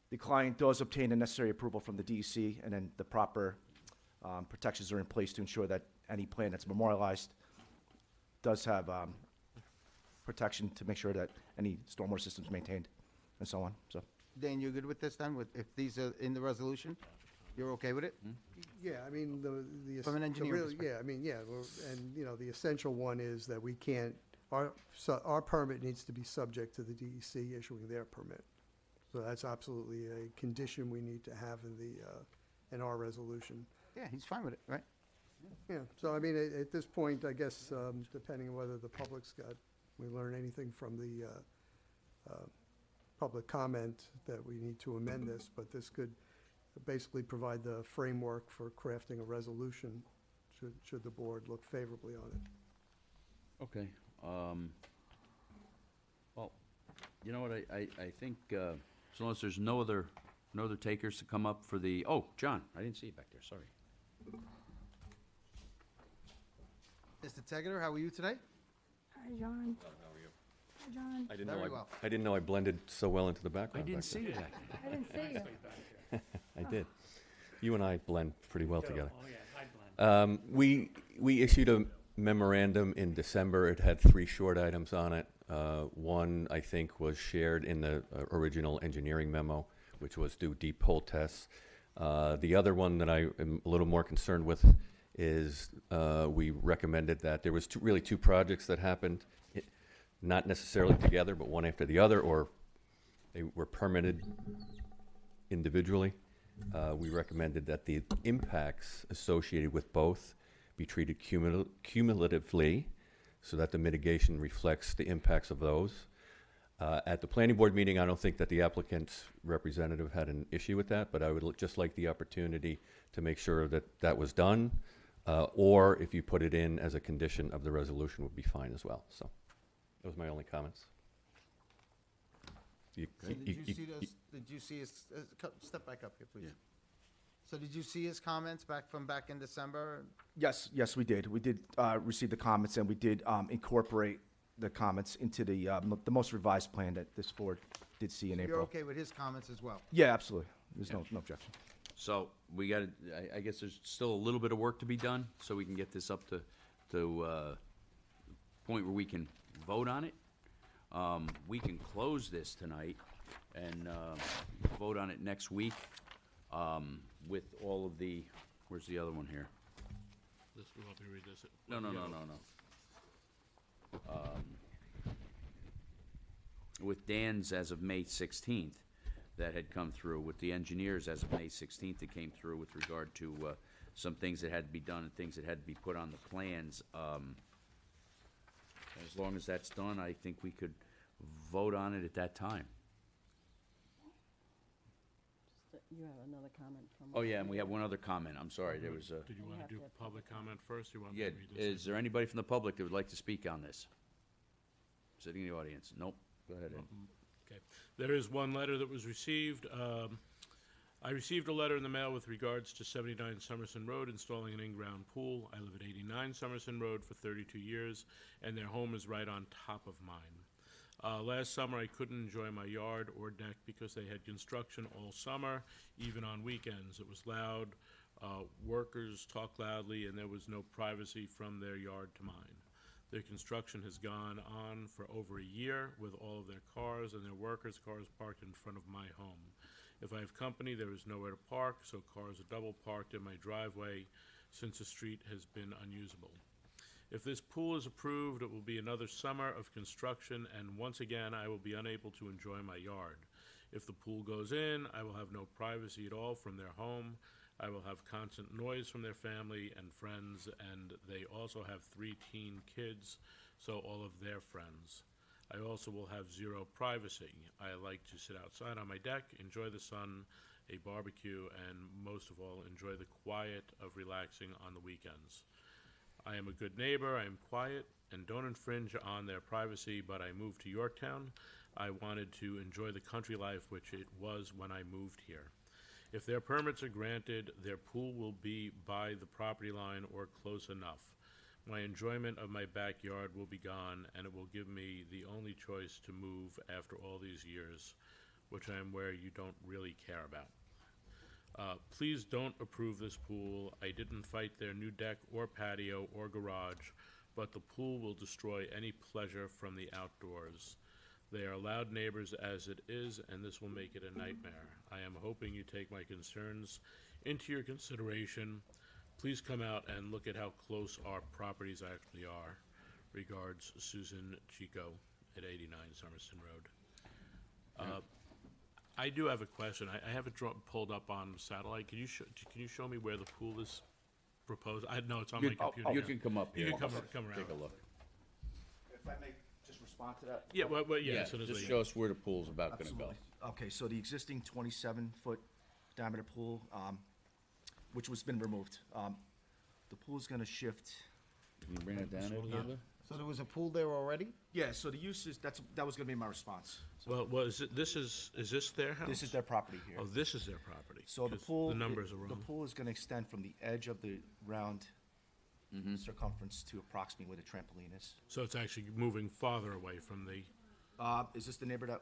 the client does obtain the necessary approval from the DEC, and then the proper protections are in place to ensure that any plan that's memorialized does have protection to make sure that any stormwater system's maintained, and so on. So. Dan, you're good with this then? If these are in the resolution, you're okay with it? yeah, I mean, the. From an the engineering real- perspective. Yeah, I mean, yeah, and, you know, the essential one is that we can't, our permit needs to be subject to the DEC issuing their permit. So that's absolutely a condition we need to have in our resolution. Yeah, he's fine with it, right? Yeah, so I mean, at this point, I guess, depending on whether the public's we learn anything from the public comment that we need to amend this, but this could basically provide the framework for crafting a resolution, should the board look favorably on it. Okay. Well, you know what, I think, as long as there's no other takers to come up for the, oh, John, I didn't see you back there, sorry. Mr. Tegeter, how are you today? Hi, John. Hi, John. I didn't know I blended so well into the background. I didn't back see there. you back there. I didn't see you. I did. You and I blend pretty well together. Oh, yeah, I blend. We issued a memorandum in December. It had 3 short items on it. One, I think, was shared in the original engineering memo, which was do deep hole tests. The other one that I am a little more concerned with is we recommended that there was really two projects that happened, not necessarily together, but one after the other, or they were permitted individually. We recommended that the impacts associated with both be treated cumulatively so that the mitigation reflects the impacts of those. At the planning board meeting, I don't think that the applicant's representative had an issue with that, but I would just like the opportunity to make sure that that was done, or if you put it in as a condition of the resolution would be fine as well. So those are my only comments. So did you see his, step back up here, please. Yeah. So did you see his comments from back in December? Yes, we did. We did receive the comments, and we did incorporate the comments into the most revised plan that this board did see in So April. you're okay with his comments as well? Yeah, absolutely. There's no objection. So we got to, I guess there's still a little bit of work to be done, so we can get this up to point where we can vote on it. We can close this tonight and vote on it next week with all of the, where's the other one here? This, we want to read this. No. With Dan's as of May 16th that had come through, with the engineers as of May 16th that came through with regard to some things that had to be done and things that had to be put on the plans. As long as that's done, I think we could vote on it at that time. You have another comment from. Oh, yeah, and we have one other comment. I'm sorry, there was a. Did you want to do public comment first, or you want me Yeah, to read this? is there anybody from the public that would like to speak on this? Sitting in the audience? Nope. Go ahead, Ed. Okay. There is one letter that was received. I received a letter in the mail with regards to 79 Somerson Road installing an in-ground pool. I live at 89 Somerson Road for 32 years, and their home is right on top of mine. Last summer, I couldn't enjoy my yard or deck because they had construction all summer, even on weekends. It was loud, workers talked loudly, and there was no privacy from their yard to mine. Their construction has gone on for over a year with all of their cars and their workers' cars parked in front of my home. If I have company, there is nowhere to park, so cars are double parked in my driveway since the street has been unusable. If this pool is approved, it will be another summer of construction, and once again, I will be unable to enjoy my yard. If the pool goes in, I will have no privacy at all from their home. I will have constant noise from their family and friends, and they also have 3 teen kids, so all of their friends. I also will have zero privacy. I like to sit outside on my deck, enjoy the sun, a barbecue, and most of all, enjoy the quiet of relaxing on the weekends. I am a good neighbor, I am quiet, and don't infringe on their privacy, but I moved to Yorktown. I wanted to enjoy the country life, which it was when I moved here. If their permits are granted, their pool will be by the property line or close enough. My enjoyment of my backyard will be gone, and it will give me the only choice to move after all these years, which I am aware you don't really care about. Please don't approve this pool. I didn't fight their new deck or patio or garage, but the pool will destroy any pleasure from the outdoors. They are loud neighbors as it is, and this will make it a nightmare. I am hoping you take my concerns into your consideration. Please come out and look at how close our properties actually are. Regards, Susan Chico at 89 Somerson Road. I do have a question. I have it pulled up on satellite. Can you show me where the pool is proposed? I know it's on my computer. You can come up here. You can come around. Take a look. If I may just respond to that? Yeah, yeah. As soon as just I- show us where the pool's about going to go. Absolutely. Okay, so the existing 27-foot diameter pool, which was been removed, the pool's going to shift. Can you bring it down a little bit? So there was a pool there already? Yeah, so the use is, that was going to be my response. So Well, is this their house? this is their property here. Oh, this is their property. So the 'cause pool, The numbers are the wrong. pool is going to extend from the edge of the round circumference to approximately where the trampoline is. So it's actually moving farther away from the. Is this the neighbor that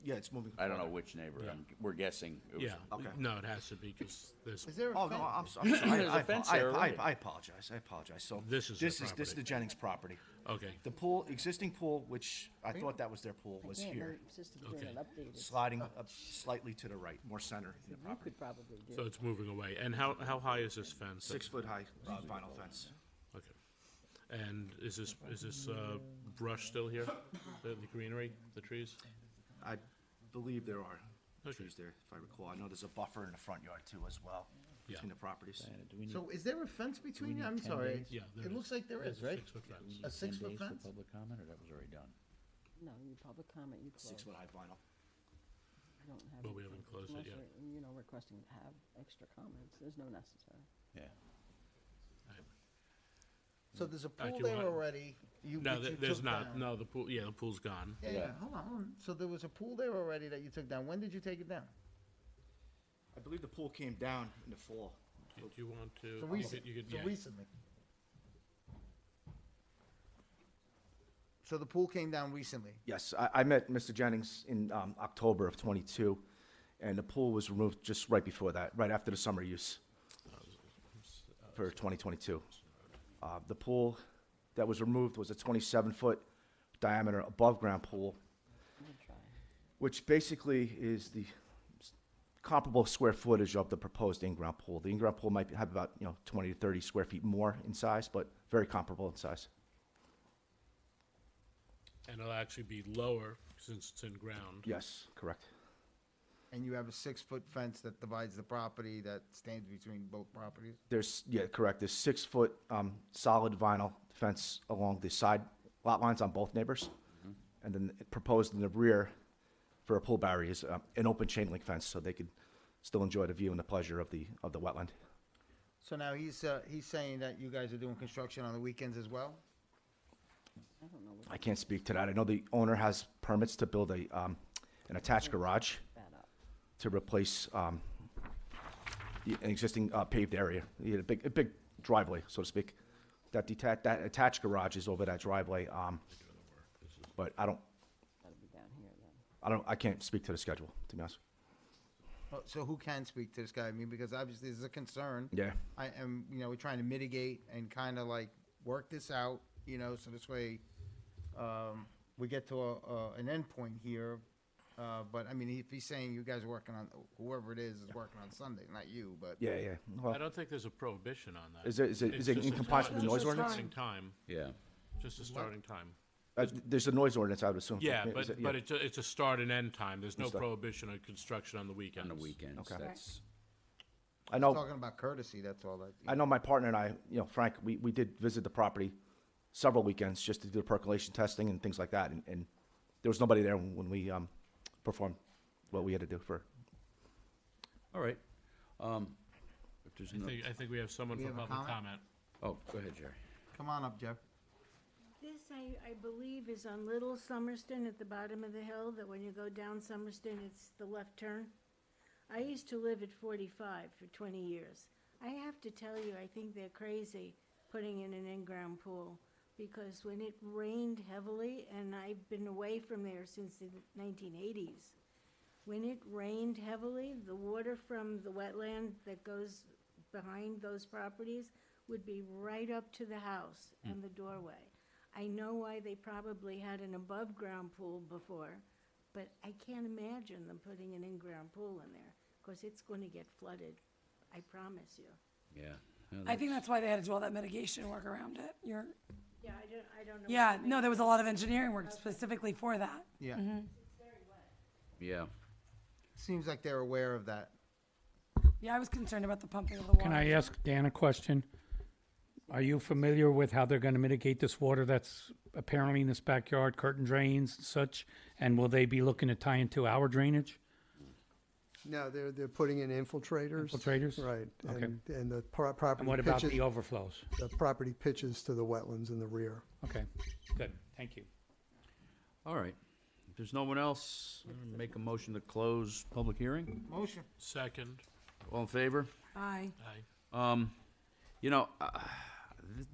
Yeah, it's moving. I don't know forward. which neighbor. We're guessing. It was- Yeah, Okay. no, it has to be, because there's, Is there a Oh, fence? no, I'm sorry. There's a fence there already. I apologize. I apologize. So This is their this is property. the Jennings property. okay. The pool, existing pool, which I thought that was their pool, was Yeah, here, my sister's doing it updated. sliding up slightly to the right, more center in the You property. could probably do So it. it's moving away. And how high is this fence? 6 foot high vinyl fence. Okay. And is this brush still here? The greenery, the trees? I believe there are Okay. trees there, if I recall. I know there's a buffer in the front yard too as well, Yeah. between the properties. So is there a fence between you? I'm 10 sorry. days? Yeah, there It is. looks like there There's is, a right? 6-foot fence. A 6-foot 10 days for fence? public comment, or that was already done? No, you public comment, you close. 6 foot high vinyl. You don't have But any we haven't closed it unless yet. you're, you know, requesting to have extra comments. There's no necessary. Yeah. So there's a pool you there want- already. No, which you there's took not. down. No, the pool's gone. Yeah. Hold on. So there was a pool there already that you took down. When did you take it down? I believe the pool came down in the fall. Do you want to? So you recent. could- you could- So yeah. recently. So the pool came down recently. Yes, I met Mr. Jennings in October of '22, and the pool was removed just right before that, right after the summer use for 2022. The pool that was removed was a 27-foot diameter above-ground pool, which basically is the comparable square footage of the proposed in-ground pool. The in-ground pool might have about 20 to 30 square feet more in size, but very comparable in size. And it'll actually be lower since it's in ground. Yes, correct. And you have a 6-foot fence that divides the property that stands between both properties? Correct. There's 6-foot solid vinyl fence along the side lot lines on both neighbors. And then proposed in the rear for a pool barrier is an open chain link fence, so they could still enjoy the view and the pleasure of the wetland. So now he's saying that you guys are doing construction on the weekends as well? I don't know what I can't speak to that. I know the owner has permits to build an attached garage that up. to replace an existing paved area. He had a big driveway, so to speak. That attached garage is over that driveway. But I That'll be down here then. I can't speak to the schedule, to be honest. So who can speak to this guy? I mean, because obviously this is a concern. Yeah. I am, we're trying to mitigate and kind of like work this out, so this way we get to an end point here. But I mean, if he's saying you guys are working on, whoever it is working on Sunday, not you, but. Yeah. Well, I don't think there's a prohibition on that. Is it It's in just a compliance time- with the noise just a ordinance? starting time. Yeah. Just a starting time. There's a noise ordinance, I would assume. Yeah, Is but it- but it's a start and end time. There's no Start. prohibition on construction on the weekends. On the weekends, Okay. that's, I know. Talking about courtesy, that's all that. I know my partner and I, Frank, we did visit the property several weekends just to do the percolation testing and things like that, and there was nobody there when we performed what we had to do for. all right. If there's no, I think we have someone We for have a public comment? comment. oh, go ahead, Jerry. Come on up, Jeff. This, I believe, is on Little Summerston at the bottom of the hill, that when you go down Summerston, it's the left turn. I used to live at 45 for 20 years. I have to tell you, I think they're crazy putting in an in-ground pool, because when it rained heavily, and I've been away from there since the 1980s, when it rained heavily, the water from the wetland that goes behind those properties would be right up to the house and the doorway. I know why they probably had an above-ground pool before, but I can't imagine them putting an in-ground pool in there, because it's going to get flooded, I promise you. Yeah. I think that's why they had to do all that mitigation work around it. Yeah, I don't know. Yeah, no, there was a lot of engineering work specifically for that. Yeah. Yeah. Seems like they're aware of that. Yeah, I was concerned about the pumping of the water. Can I ask Dan a question? Are you familiar with how they're going to mitigate this water that's apparently in this backyard, curtain drains and such? And will they be looking to tie into our drainage? No, they're putting in infiltrators. Infiltrators? Right. Okay. And the property And what about pitches- the overflows? The property pitches to the wetlands in the rear. Okay, good, thank you. All right. If there's no one else, I'm gonna make a motion to close public hearing. Motion. Second. All in favor? Aye. Aye.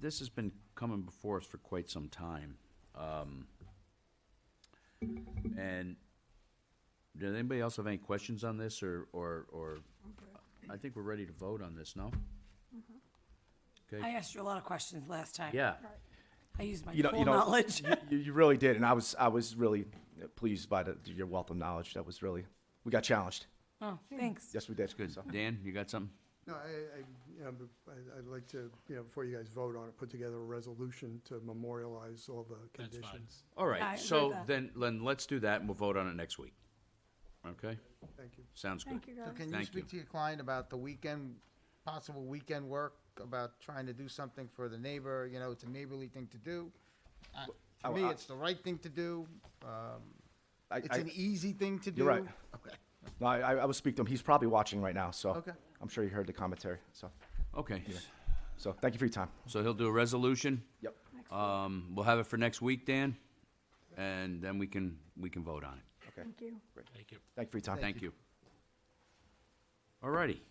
This has been coming before us for quite some time. And Did anybody else have any questions on this, or I think we're ready to vote on this, no? Okay. I asked you a lot of questions last time. Yeah. I used my You know, full you know, knowledge. you really did, and I was really pleased by your wealth of knowledge. That was really, we got challenged. Oh, thanks. Yes, we did. Good. Dan, you got something? No, I'd like to, before you guys vote on it, put together a resolution to memorialize all the conditions. All I right, agree so with that. then let's do that, and we'll vote on it next week. Okay? Thank you. Sounds good. Thank you, So guys. can you Thank speak you. to your client about the weekend, possible weekend work, about trying to do something for the neighbor? You know, it's a neighborly thing to do. For me, it's the right thing to do. It's an easy thing to do. You're right. Okay. No, I will speak to him. He's probably watching right now, so Okay. I'm sure he heard the commentary. So, Okay. so thank you for your time. So he'll do a resolution? Yep. We'll have it for next week, Dan, and then we can vote on it. Okay. Thank you. Thank you. Thank you for your time. Thank you. All righty.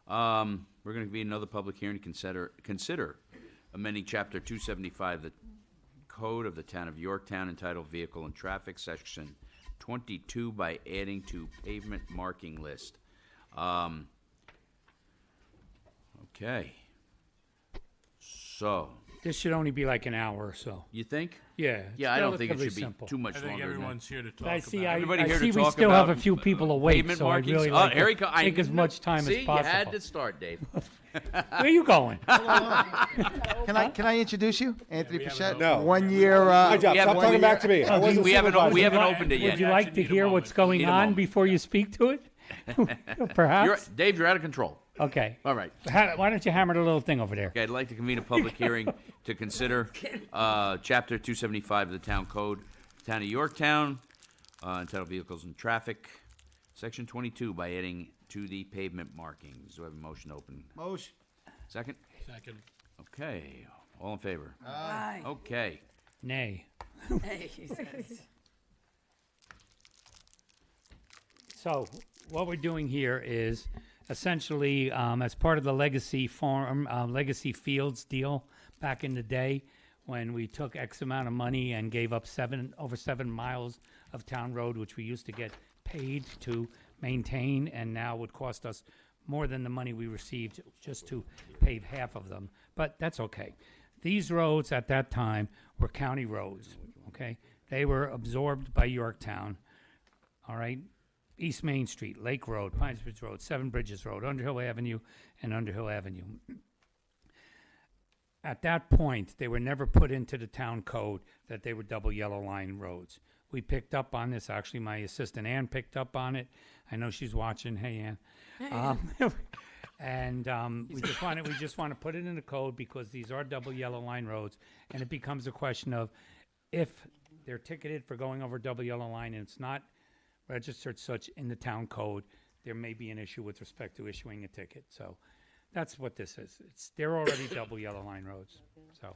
We're going to be another public hearing to consider amending Chapter 275, the Code of the Town of Yorktown, entitled Vehicle and Traffic, Section 22, by adding to pavement marking list. Okay. So, This should only be like an hour or so. you think? Yeah. it's Yeah, I don't think it relatively should be simple. too much I think longer than that. everyone's here to talk I about see. it. Everybody I here see to we talk still have a about few people awake, pavement so I markings? really Oh, like here to he co- I take as kn- much time See, as possible. you had to start, Dave. Where are you going? Can I introduce you, Anthony we haven't Pichette? opened No. 1 year. My job. we Stop haven't- talking back to me. I wasn't we haven't supervising. opened it yet. Would you like to Actually, need a hear what's moment. going Need a on moment. before you speak to it? Perhaps. Dave, you're out of control. Okay. All right. Why don't you hammer the little thing over there? Okay, I'd like to convene a public hearing to consider Chapter 275 of the Town Code, Town of Yorktown, entitled Vehicles and Traffic, Section 22, by adding to the pavement markings. Do I have a motion to open? Motion. Second? Second. Okay. All in favor? Bye. Okay. Nay. Hey, he says. So what we're doing here is essentially, as part of the Legacy Farm, Legacy Fields deal back in the day, when we took X amount of money and gave up over 7 miles of town road, which we used to get paid to maintain, and now would cost us more than the money we received just to pave half of them. But that's okay. These roads at that time were county roads, okay? They were absorbed by Yorktown, all right? East Main Street, Lake Road, Pines Bridge Road, Seven Bridges Road, Underhill Avenue, and Underhill Avenue. At that point, they were never put into the town code that they were double yellow line roads. We picked up on this. Actually, my assistant Ann picked up on it. I know she's watching. Hey, Ann. We just want to put it in the code because these are double yellow line roads, and it becomes a question of if they're ticketed for going over double yellow line and it's not registered such in the town code, there may be an issue with respect to issuing a ticket. So that's what this is. They're already double yellow line roads. So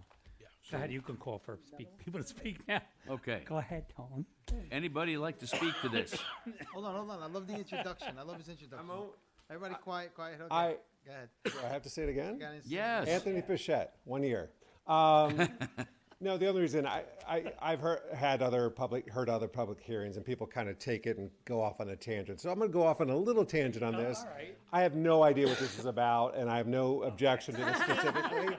go ahead, you can call for people to speak now. Okay. Go ahead, Tone. Anybody like to speak to this? Hold on. I love the introduction. I love his introduction. Everybody quiet. Okay. I- Go ahead. Do I have to say it again? Got it? Yes. Anthony Pichette, 1 year. No, the other reason I've heard other public hearings, and people kind of take it and go off on a tangent. So I'm going to go off on a little tangent on this. right. I have no idea what this is about, and I have no objection to this specifically.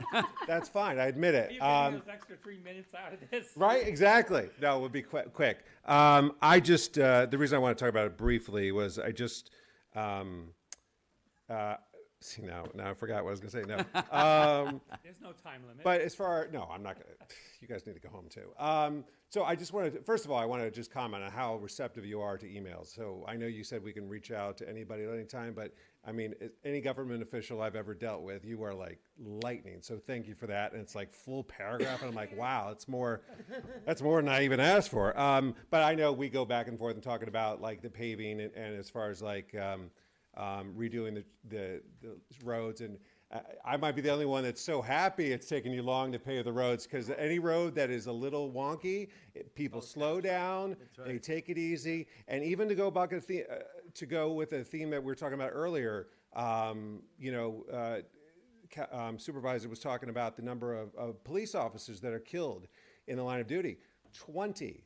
That's fine. I admit it. those extra 3 minutes out of this. Right, exactly. No, it would be quick. I just the reason I want to talk about it briefly was I just see now I forgot what I was going to say. No, There's no time limit. but as far no, I'm not going to. You guys need to go home too. So I just wanted to, first of all, I want to just comment on how receptive you are to emails. So I know you said we can reach out to anybody at any time, but I mean, any government official I've ever dealt with, you are like lightning. So thank you for that. And it's like full paragraph, and I'm like, wow, that's more than I even asked for. But I know we go back and forth and talking about like the paving and as far as like redoing the roads, and I might be the only one that's so happy it's taking you long to pave the roads, because any road that is a little wonky, people slow down, they take it easy, and even to go back to go with a theme that we were talking about earlier, supervisor was talking about the number of police officers that are killed in the line of duty. 20%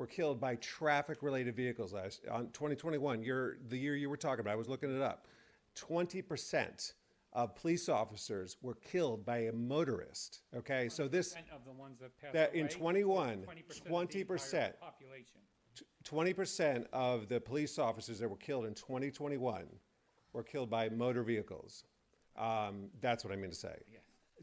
were killed by traffic-related vehicles on 2021. The year you were talking about. I was looking it up. 20% of police officers were killed by a motorist. Okay, so this of the ones that passed that in away, 21, 20% 20% of the police officers that were killed in 2021 were killed by motor vehicles. That's what I mean to say.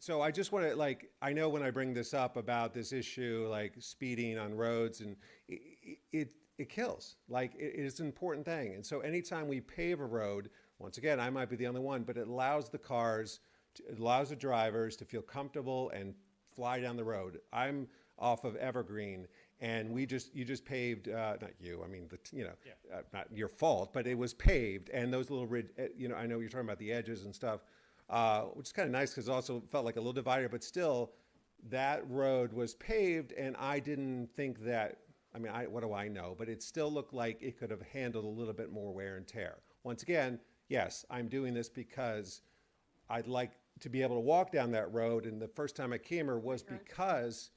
So I just want to, like, I know when I bring this up about this issue, like speeding on roads, and it kills. Like, it is an important thing. And so anytime we pave a road, once again, I might be the only one, but it allows the cars, it allows the drivers to feel comfortable and fly down the road. I'm off of Evergreen, and you just paved, not you, I mean, not your fault, but it was paved, and those little, I know you're talking about the edges and stuff, which is kind of nice because it also felt like a little divider, but still, that road was paved, and I didn't think that, I mean, what do I know? But it still looked like it could have handled a little bit more wear and tear. Once again, yes, I'm doing this because I'd like to be able to walk down that road, and the first time I came here was because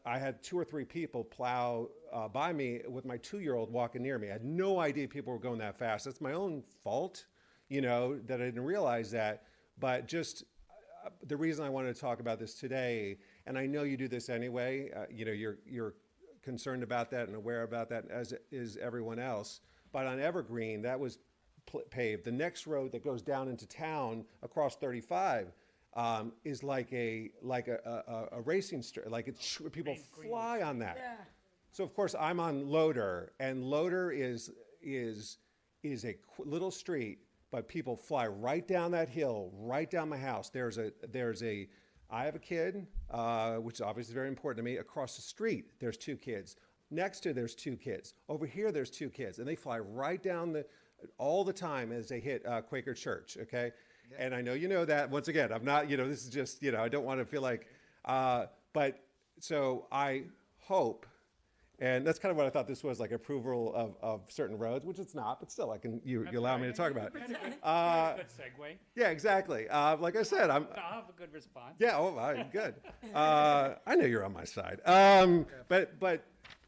I had 2 or 3 people plow by me with my 2-year-old walking near me. I had no idea people were going that fast. That's my own fault, that I didn't realize that. But just the reason I wanted to talk about this today, and I know you do this anyway, you're concerned about that and aware about that, as is everyone else. But on Evergreen, that was paved. The next road that goes down into town across 35 is like a racing street. Like people fly on that. Yeah. So of course I'm on Loader, and Loader is a little street, but people fly right down that hill, right down my house. I have a kid, which is obviously very important to me. Across the street, there's 2 kids. Next to, there's 2 kids. Over here, there's 2 kids, and they fly right down all the time as they hit Quaker Church. Okay. Yeah. And I know you know that. Once again, I'm not, this is just, I don't want to feel like, but so I hope, and that's kind of what I thought this was, like approval of certain roads, which it's not, but still, you allow me to talk about it. Good segue. Yeah, exactly. Like I said, I'll have a good response. Yeah, good. I know you're on my side. But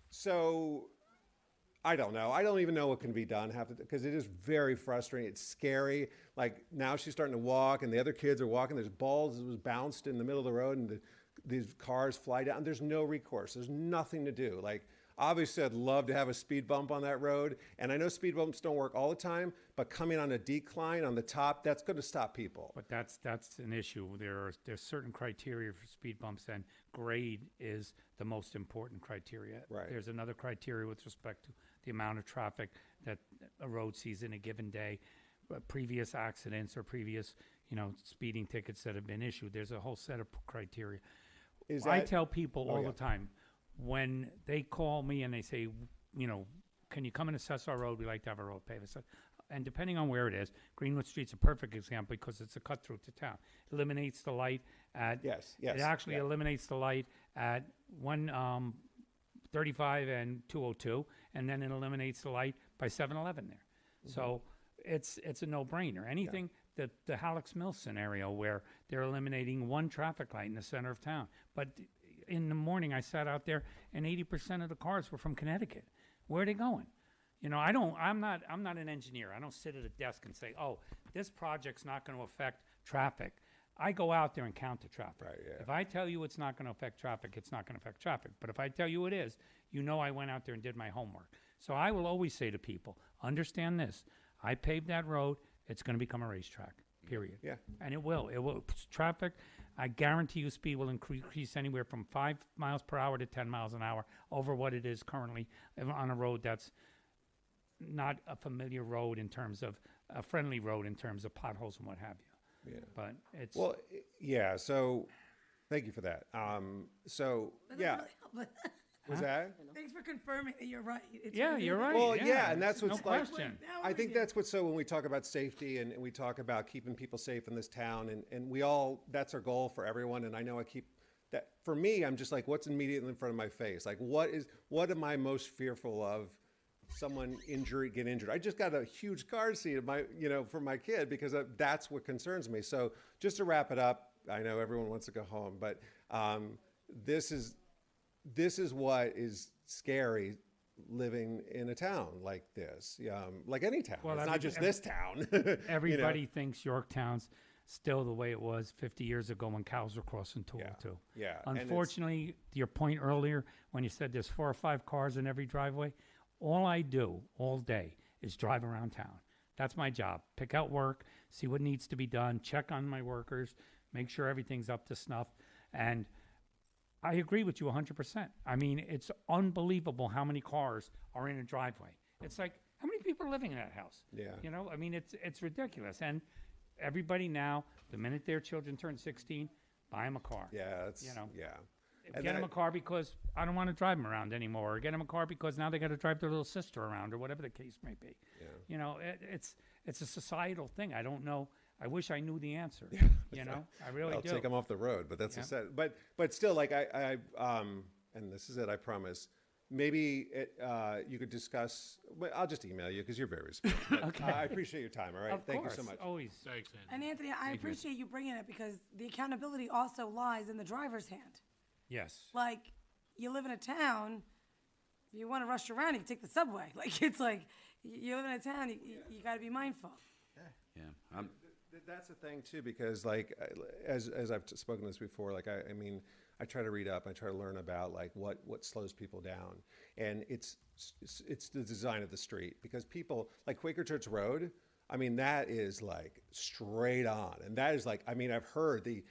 so I don't know. I don't even know what can be done because it is very frustrating. It's scary. Like now she's starting to walk, and the other kids are walking. There's balls that was bounced in the middle of the road, and these cars fly down. There's no recourse. There's nothing to do. Like obviously, I'd love to have a speed bump on that road, and I know speed bumps don't work all the time. But coming on a decline on the top, that's going to stop people. But that's an issue. There's certain criteria for speed bumps, and grade is the most important criteria. Right. There's another criteria with respect to the amount of traffic that a road sees in a given day, previous accidents or previous, speeding tickets that have been issued. There's a whole set of criteria. I tell people all the time when they call me and they say, can you come and assess our road? We like to have a road paved. And depending on where it is, Greenwood Street's a perfect example because it's a cut through to town. It eliminates the light at It actually eliminates the light at 135 and 202, and then it eliminates the light by 7-Eleven there. Mm-hmm. So it's a no-brainer. Anything that the Halleck's Mill scenario where they're eliminating one traffic light in the center of town, but in the morning I sat out there and 80% of the cars were from Connecticut. Where are they going? I'm not an engineer. I don't sit at a desk and say, oh, this project's not going to affect traffic. I go out there and count the traffic. Right, yeah. If I tell you it's not going to affect traffic, it's not going to affect traffic. But if I tell you it is, I went out there and did my homework. So I will always say to people, understand this. I paved that road. It's going to become a racetrack, period. Yeah. And it will. Traffic, I guarantee you speed will increase anywhere from 5 miles per hour to 10 miles an hour over what it is currently on a road that's not a familiar road in terms of a friendly road in terms of potholes and what have you. Yeah. But it's so thank you for that. Was that? Thanks for confirming that you're right. You're right. Well, and that's what's no question. I think that's what's when we talk about safety and we talk about keeping people safe in this town, and we all, that's our goal for everyone. And I know I keep that for me, I'm just like, what's immediately in front of my face? Like, what am I most fearful of? Someone get injured. I just got a huge car seat for my kid because that's what concerns me. So just to wrap it up, I know everyone wants to go home, but this is this is what is scary living in a town like this, like any town. Well, it's not just this town. Everybody thinks Yorktown's still the way it was 50 years ago when cows were crossing 202. Yeah, and it's- Unfortunately, to your point earlier, when you said there's 4 or 5 cars in every driveway, all I do all day is drive around town. That's my job. Pick out work, see what needs to be done, check on my workers, make sure everything's up to snuff. And I agree with you 100%. I mean, it's unbelievable how many cars are in a driveway. It's like, how many people are living in that house? Yeah. You know, I mean, it's ridiculous. And everybody now, the minute their children turn 16, buy them a car. Yeah, it's, You know. yeah. Get them a car because I don't want to drive them around anymore. Or get them a car because now they got to drive their little sister around, or whatever the case may be. Yeah. You know, it's a societal thing. I don't know. I wish I knew the answer. You know, I really I'll do. take them off the road, but that's Yeah. a set. But still, like and this is it. I promise. Maybe you could discuss. Well, I'll just email you because you're very responsive. Okay. I appreciate your time. All right. Of Thank course, you so much. Always. Thanks, Andy. And Anthony, I appreciate you bringing it because the accountability also lies in the driver's hand. Yes. Like, you live in a town, you want to rush around, you can take the subway. Like, it's like, you live in a town, you got to be mindful. Yeah. That's the thing too, because like as I've spoken this before, like I mean, I try to read up, I try to learn about like what slows people down, and it's the design of the street, because people like Quaker Church Road. I mean, that is like straight on, and that is like, I mean, I've heard the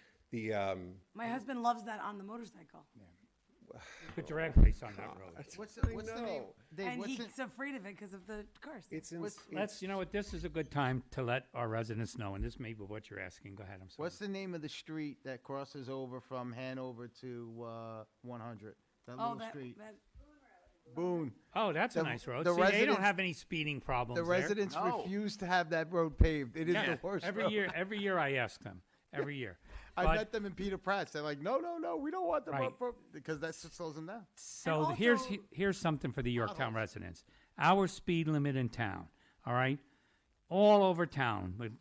My husband loves that on the motorcycle. Good drag race on that road. What's the name? Dave, And what's he's the- afraid of it because of the cars. Let's, you know what, this is a good time to let our residents know, and this may be what you're asking. Go ahead, I'm sorry. What's the name of the street that crosses over from Hanover to 100? That little street. Boone. Oh, that's a The- nice road. the See, they don't residents- have any speeding problems The there. residents refuse to have that road paved. It is Yeah, the worst every road. year I ask them. Every year. I But- met them in Peter Pratt's. They're like, no, we don't want the Right. road because that slows them down. So here's something for the Yorktown residents. Our speed limit in town, all right, all over town,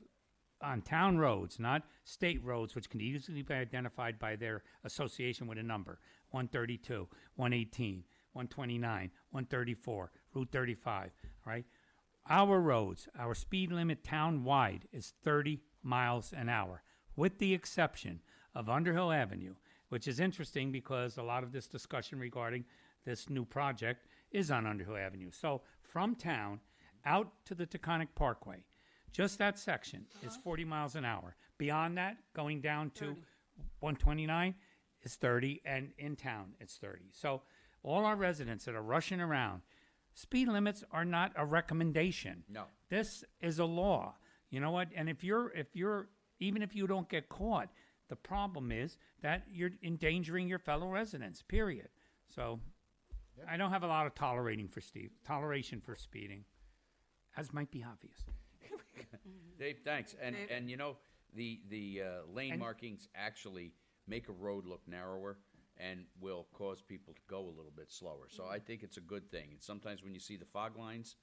on town roads, not state roads, which can easily be identified by their association with a number: 132, 118, 129, 134, Route 35. All right, our roads, our speed limit town-wide is 30 miles an hour, with the exception of Underhill Avenue, which is interesting because a lot of this discussion regarding this new project is on Underhill Avenue. So from town out to the Taconic Parkway, just that section is 40 miles an hour. Beyond that, going down to 129 is 30, and in town it's 30. So all our residents that are rushing around, speed limits are not a recommendation. No. This is a law. You know what? And if you're even if you don't get caught, the problem is that you're endangering your fellow residents, period. So I don't have a lot of toleration for speeding, as might be obvious. Dave, thanks. And Dave? and you know, the lane And- markings actually make a road look narrower and will cause people to go a little bit slower. So I think it's a good thing. And sometimes when you see the fog lines,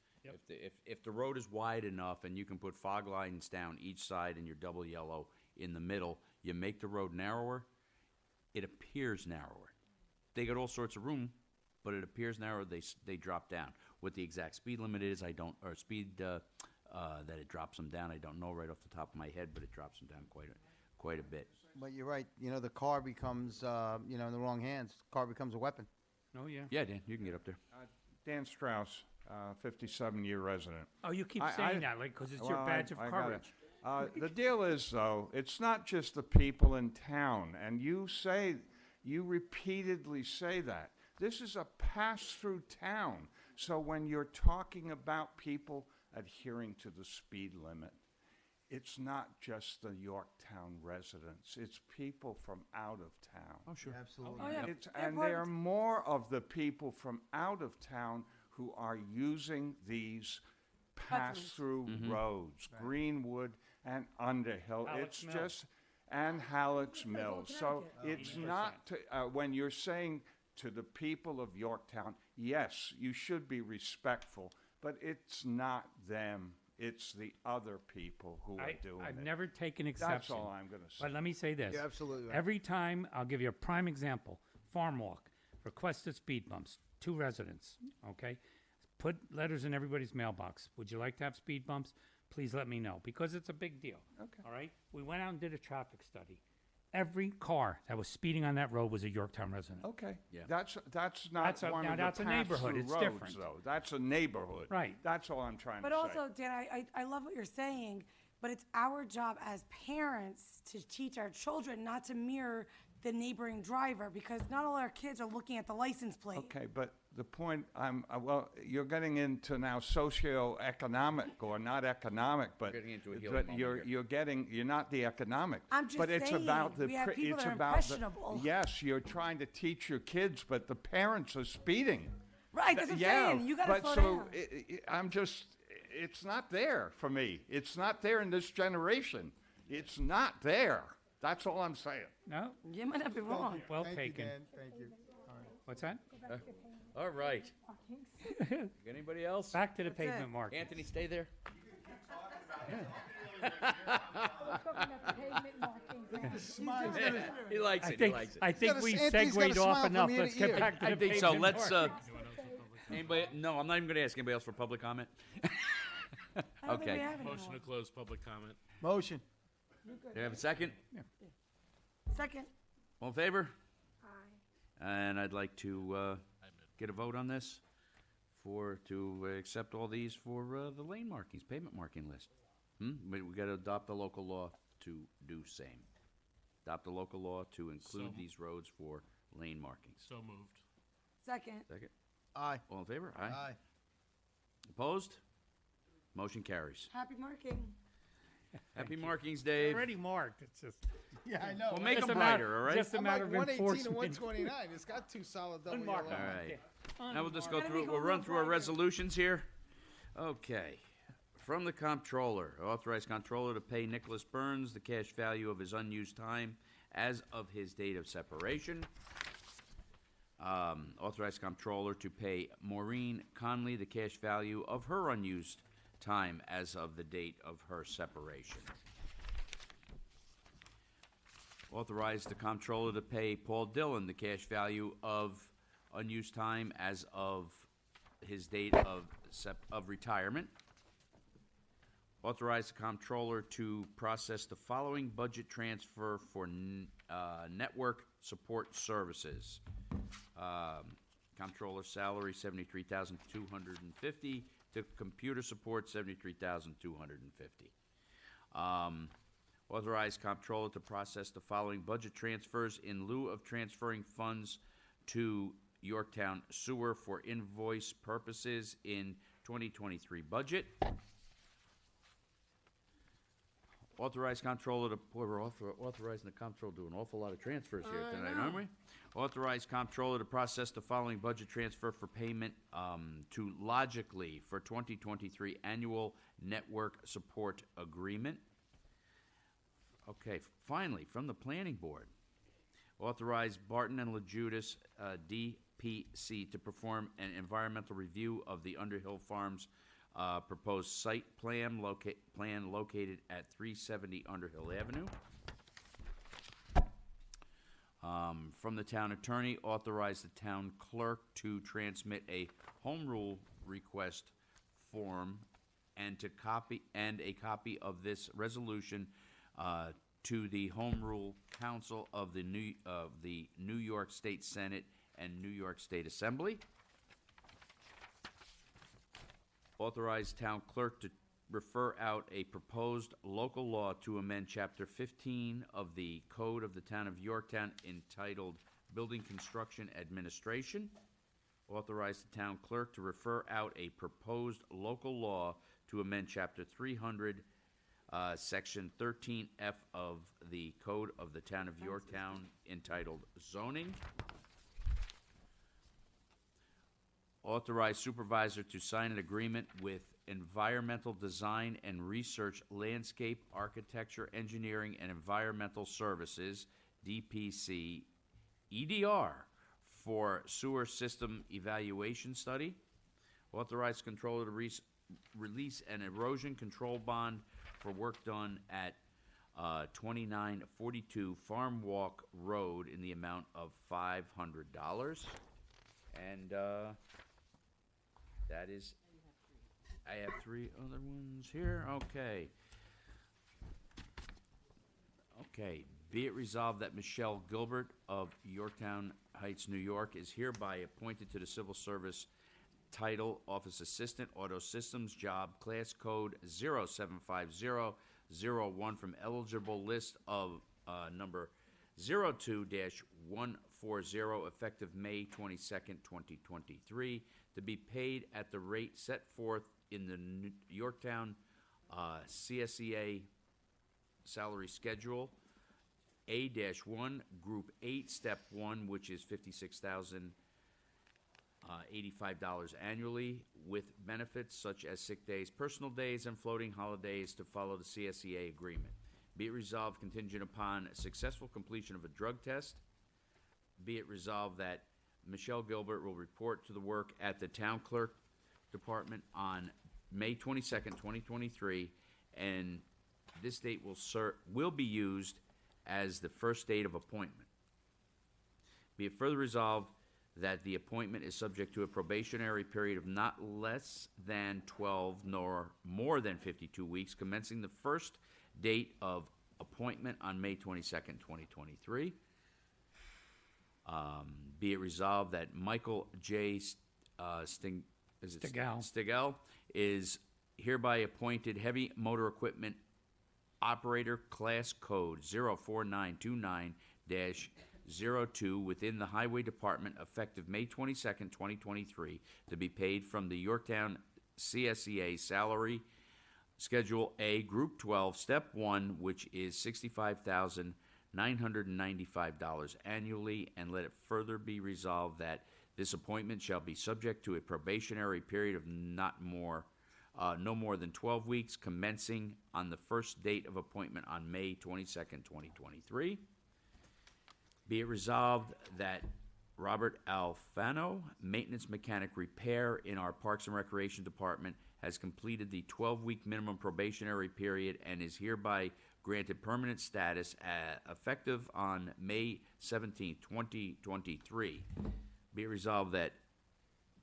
if the road is wide enough and you can put fog lines down each side and your double yellow in the middle, you make the road narrower, it appears narrower. They got all sorts of room, but it appears narrower. They drop down. What the exact speed limit is, I don't, or speed that it drops them down, I don't know right off the top of my head, but it drops them down quite a bit. But you're right. You know, the car becomes, in the wrong hands. The car becomes a weapon. Oh, yeah. Yeah, Dan, you can get up there. Dan Strauss, 57-year resident. Oh, you keep saying that, like, 'cause it's your badge of I got courage. it. The deal is, though, it's not just the people in town, and you repeatedly say that. This is a pass-through town, so when you're talking about people adhering to the speed limit, it's not just the Yorktown residents, it's people from out of town. Oh, sure. Absolutely. Oh, yeah. And there are more of the people from out of town who are using these pass-through roads, Greenwood and Underhill. Halleck's It's Mill. just, and Halleck's Mill. So it's not, when you're saying to the people of Yorktown, yes, you should be respectful, but it's not them. It's the other people who are doing I've it. never taken exception. That's all I'm going to say. But let me say this. You're absolutely right. Every time, I'll give you a prime example, Farm Walk. requested speed bumps, 2 residents, okay? Put letters in everybody's mailbox. Would you like to have speed bumps? Please let me know, because it's a big deal. Okay. All right? We went out and did a traffic study. Every car that was speeding on that road was a Yorktown resident. Okay. Yeah. That's not That's a- one now of that's the a neighborhood. pass-through It's roads, different. though. That's a neighborhood. Right. That's all I'm trying But to say. also, Dan, I love what you're saying, but it's our job as parents to teach our children not to mirror the neighboring driver, because not all our kids are looking at the license plate. Okay, but the point well, you're getting into now socioeconomic or not economic, but Getting into a healing but moment you're not the economic. I'm just but it's about saying, the we have people it's that are about impressionable. yes, you're trying to teach your kids, but the parents are speeding. Right, that's what I'm yeah, saying. You gotta but slow so down. I'm just it's not there for me. It's not there in this generation. It's not there. That's all I'm saying. No? You might not be wrong. Well Thank taken. you, Dan. Thank you. All right. What's that? All right. Anybody else? Back to the That's it. pavement mark. Anthony, stay there. He likes it. He likes it. I think gotta- we Anthony's gotta segued off smile from enough. ear to Let's get ear. back to the I think so. pavement Let's. mark. Anybody? No, I'm not even going to ask anybody else for public comment. I don't think we Okay. have any Motion more. to close public comment. Motion. Do you have a second? Second. All in favor? Aye. And I'd like to get a vote on this to accept all these for the lane markings, pavement marking list. We got to adopt the local law to do same. Adopt the local law to include these roads for lane markings. So moved. Second. Second. Aye. All in favor? Aye. Opposed? Motion carries. Happy marking. Happy markings, Dave. Already marked. It's just. Yeah, I know. Well, make Just them a matter- brighter, all right? just a I'm matter like of 118 and enforcement. 129. It's got 2 solid double Unmarked. yellow. All right. Okay. Now we'll just go Gotta through, make it a we'll run little through our brighter. resolutions here. Okay. From the comptroller, authorize comptroller to pay Nicholas Burns the cash value of his unused time as of his date of separation. Authorize comptroller to pay Maureen Conley the cash value of her unused time as of the date of her separation. Authorize the comptroller to pay Paul Dillon the cash value of unused time as of his date of retirement. Authorize the comptroller to process the following budget transfer for network support services. Comptroller salary $73,250 to computer support $73,250. Authorize comptroller to process the following budget transfers in lieu of transferring funds to Yorktown Sewer for invoice purposes in 2023 budget. Authorize comptroller to, boy, we're authorizing the comptroller to do an awful lot of transfers here tonight, aren't we? Authorize comptroller to process the following budget transfer for payment to Logically for 2023 annual network support agreement. Okay, finally, from the planning board, authorize Barton and LaJudas, DPC, to perform an environmental review of the Underhill Farms proposed site plan located at 370 Underhill Avenue. From the town attorney, authorize the town clerk to transmit a home rule request form and a copy of this resolution to the Home Rule Council of the New York State Senate and New York State Assembly. Authorize town clerk to refer out a proposed local law to amend Chapter 15 of the Code of the Town of Yorktown entitled Building Construction Administration. Authorize the town clerk to refer out a proposed local law to amend Chapter 300, Section 13F of the Code of the Town of Yorktown entitled Zoning. Authorize supervisor to sign an agreement with Environmental Design and Research Landscape Architecture Engineering and Environmental Services, DPC, EDR, for sewer system evaluation study. Authorize controller to release an erosion control bond for work done at 2942 Farm Walk Road in the amount of $500. And that is, I have 3 other ones here. Okay. Okay. Be it resolved that Michelle Gilbert of Yorktown Heights, New York, is hereby appointed to the Civil Service Title Office Assistant, Auto Systems, Job Class Code 075001 from eligible list of number 02-140, effective May 22nd, 2023, to be paid at the rate set forth in the Yorktown CSEA salary schedule, A-1, Group 8, Step 1, which is $56,085 annually, with benefits such as sick days, personal days, and floating holidays to follow the CSEA agreement. Be it resolved contingent upon successful completion of a drug test. Be it resolved that Michelle Gilbert will report to the work at the Town Clerk Department on May 22nd, 2023, and this date will be used as the first date of appointment. Be it further resolved that the appointment is subject to a probationary period of not less than 12 nor more than 52 weeks, commencing the first date of appointment on May 22nd, 2023. Be it resolved that Michael J. Stigall is hereby appointed Heavy Motor Equipment Operator, Class Code 04929-02 within the Highway Department, effective May 22nd, 2023, to be paid from the Yorktown CSEA salary Schedule A, Group 12, Step 1, which is $65,995 annually, and let it further be resolved that this appointment shall be subject to a probationary period of no more than 12 weeks, commencing on the first date of appointment on May 22nd, 2023. Be it resolved that Robert Alfano, maintenance mechanic repair in our Parks and Recreation Department, has completed the 12-week minimum probationary period and is hereby granted permanent status effective on May 17, 2023. Be it resolved that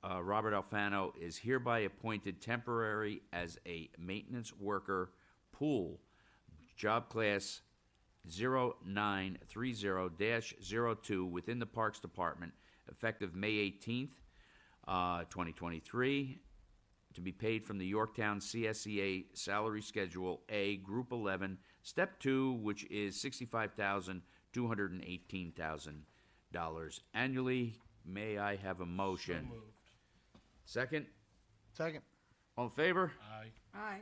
Robert Alfano is hereby appointed temporary as a maintenance worker, pool, job class 0930-02 within the Parks Department, effective May 18th, 2023, to be paid from the Yorktown CSEA salary schedule A, Group 11, Step 2, which is $65,218,000 annually. May I have a motion? So moved. Second? Second. All in favor? Aye. Aye.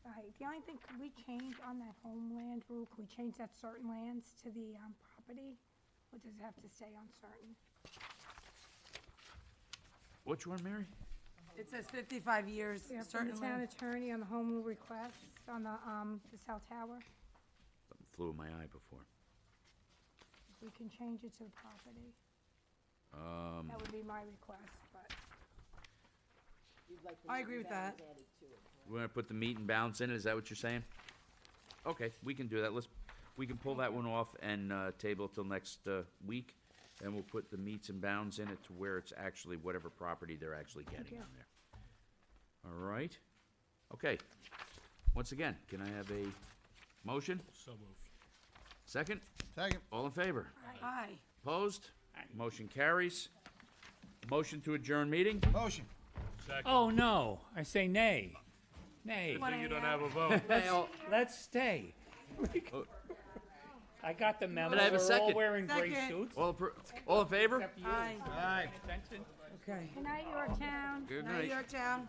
Right, the only thing, could we change on that homeland rule, could we change that certain lands to the property? Or does it have to stay on certain? Which one, Mary? It says 55 years, Yeah, from the town certainly. attorney on the home rule request on the cell tower, Something flew in my eye before. if we can change it to the property. That would be my request, but. I agree with that. We're gonna put the meat and bounds in it, is that what you're saying? Okay, we can do that, we can pull that one off and, table it till next, week, and we'll put the meats and bounds in it to where it's actually whatever property they're actually getting you. on there. All right, okay. Once again, can I have a motion? So moved. Second? Second. All in favor? Aye. Opposed? Motion carries. Motion to adjourn meeting? Motion. Second. Oh, no, I say nay. Nay. Good thing you don't have a vote. Let's stay. I got the memo. But I have a We're all second. wearing gray Second. suits. All in favor? Except you. Aye. Aye. Attention. Okay. Good night, Yorktown. Good Night, night. Yorktown.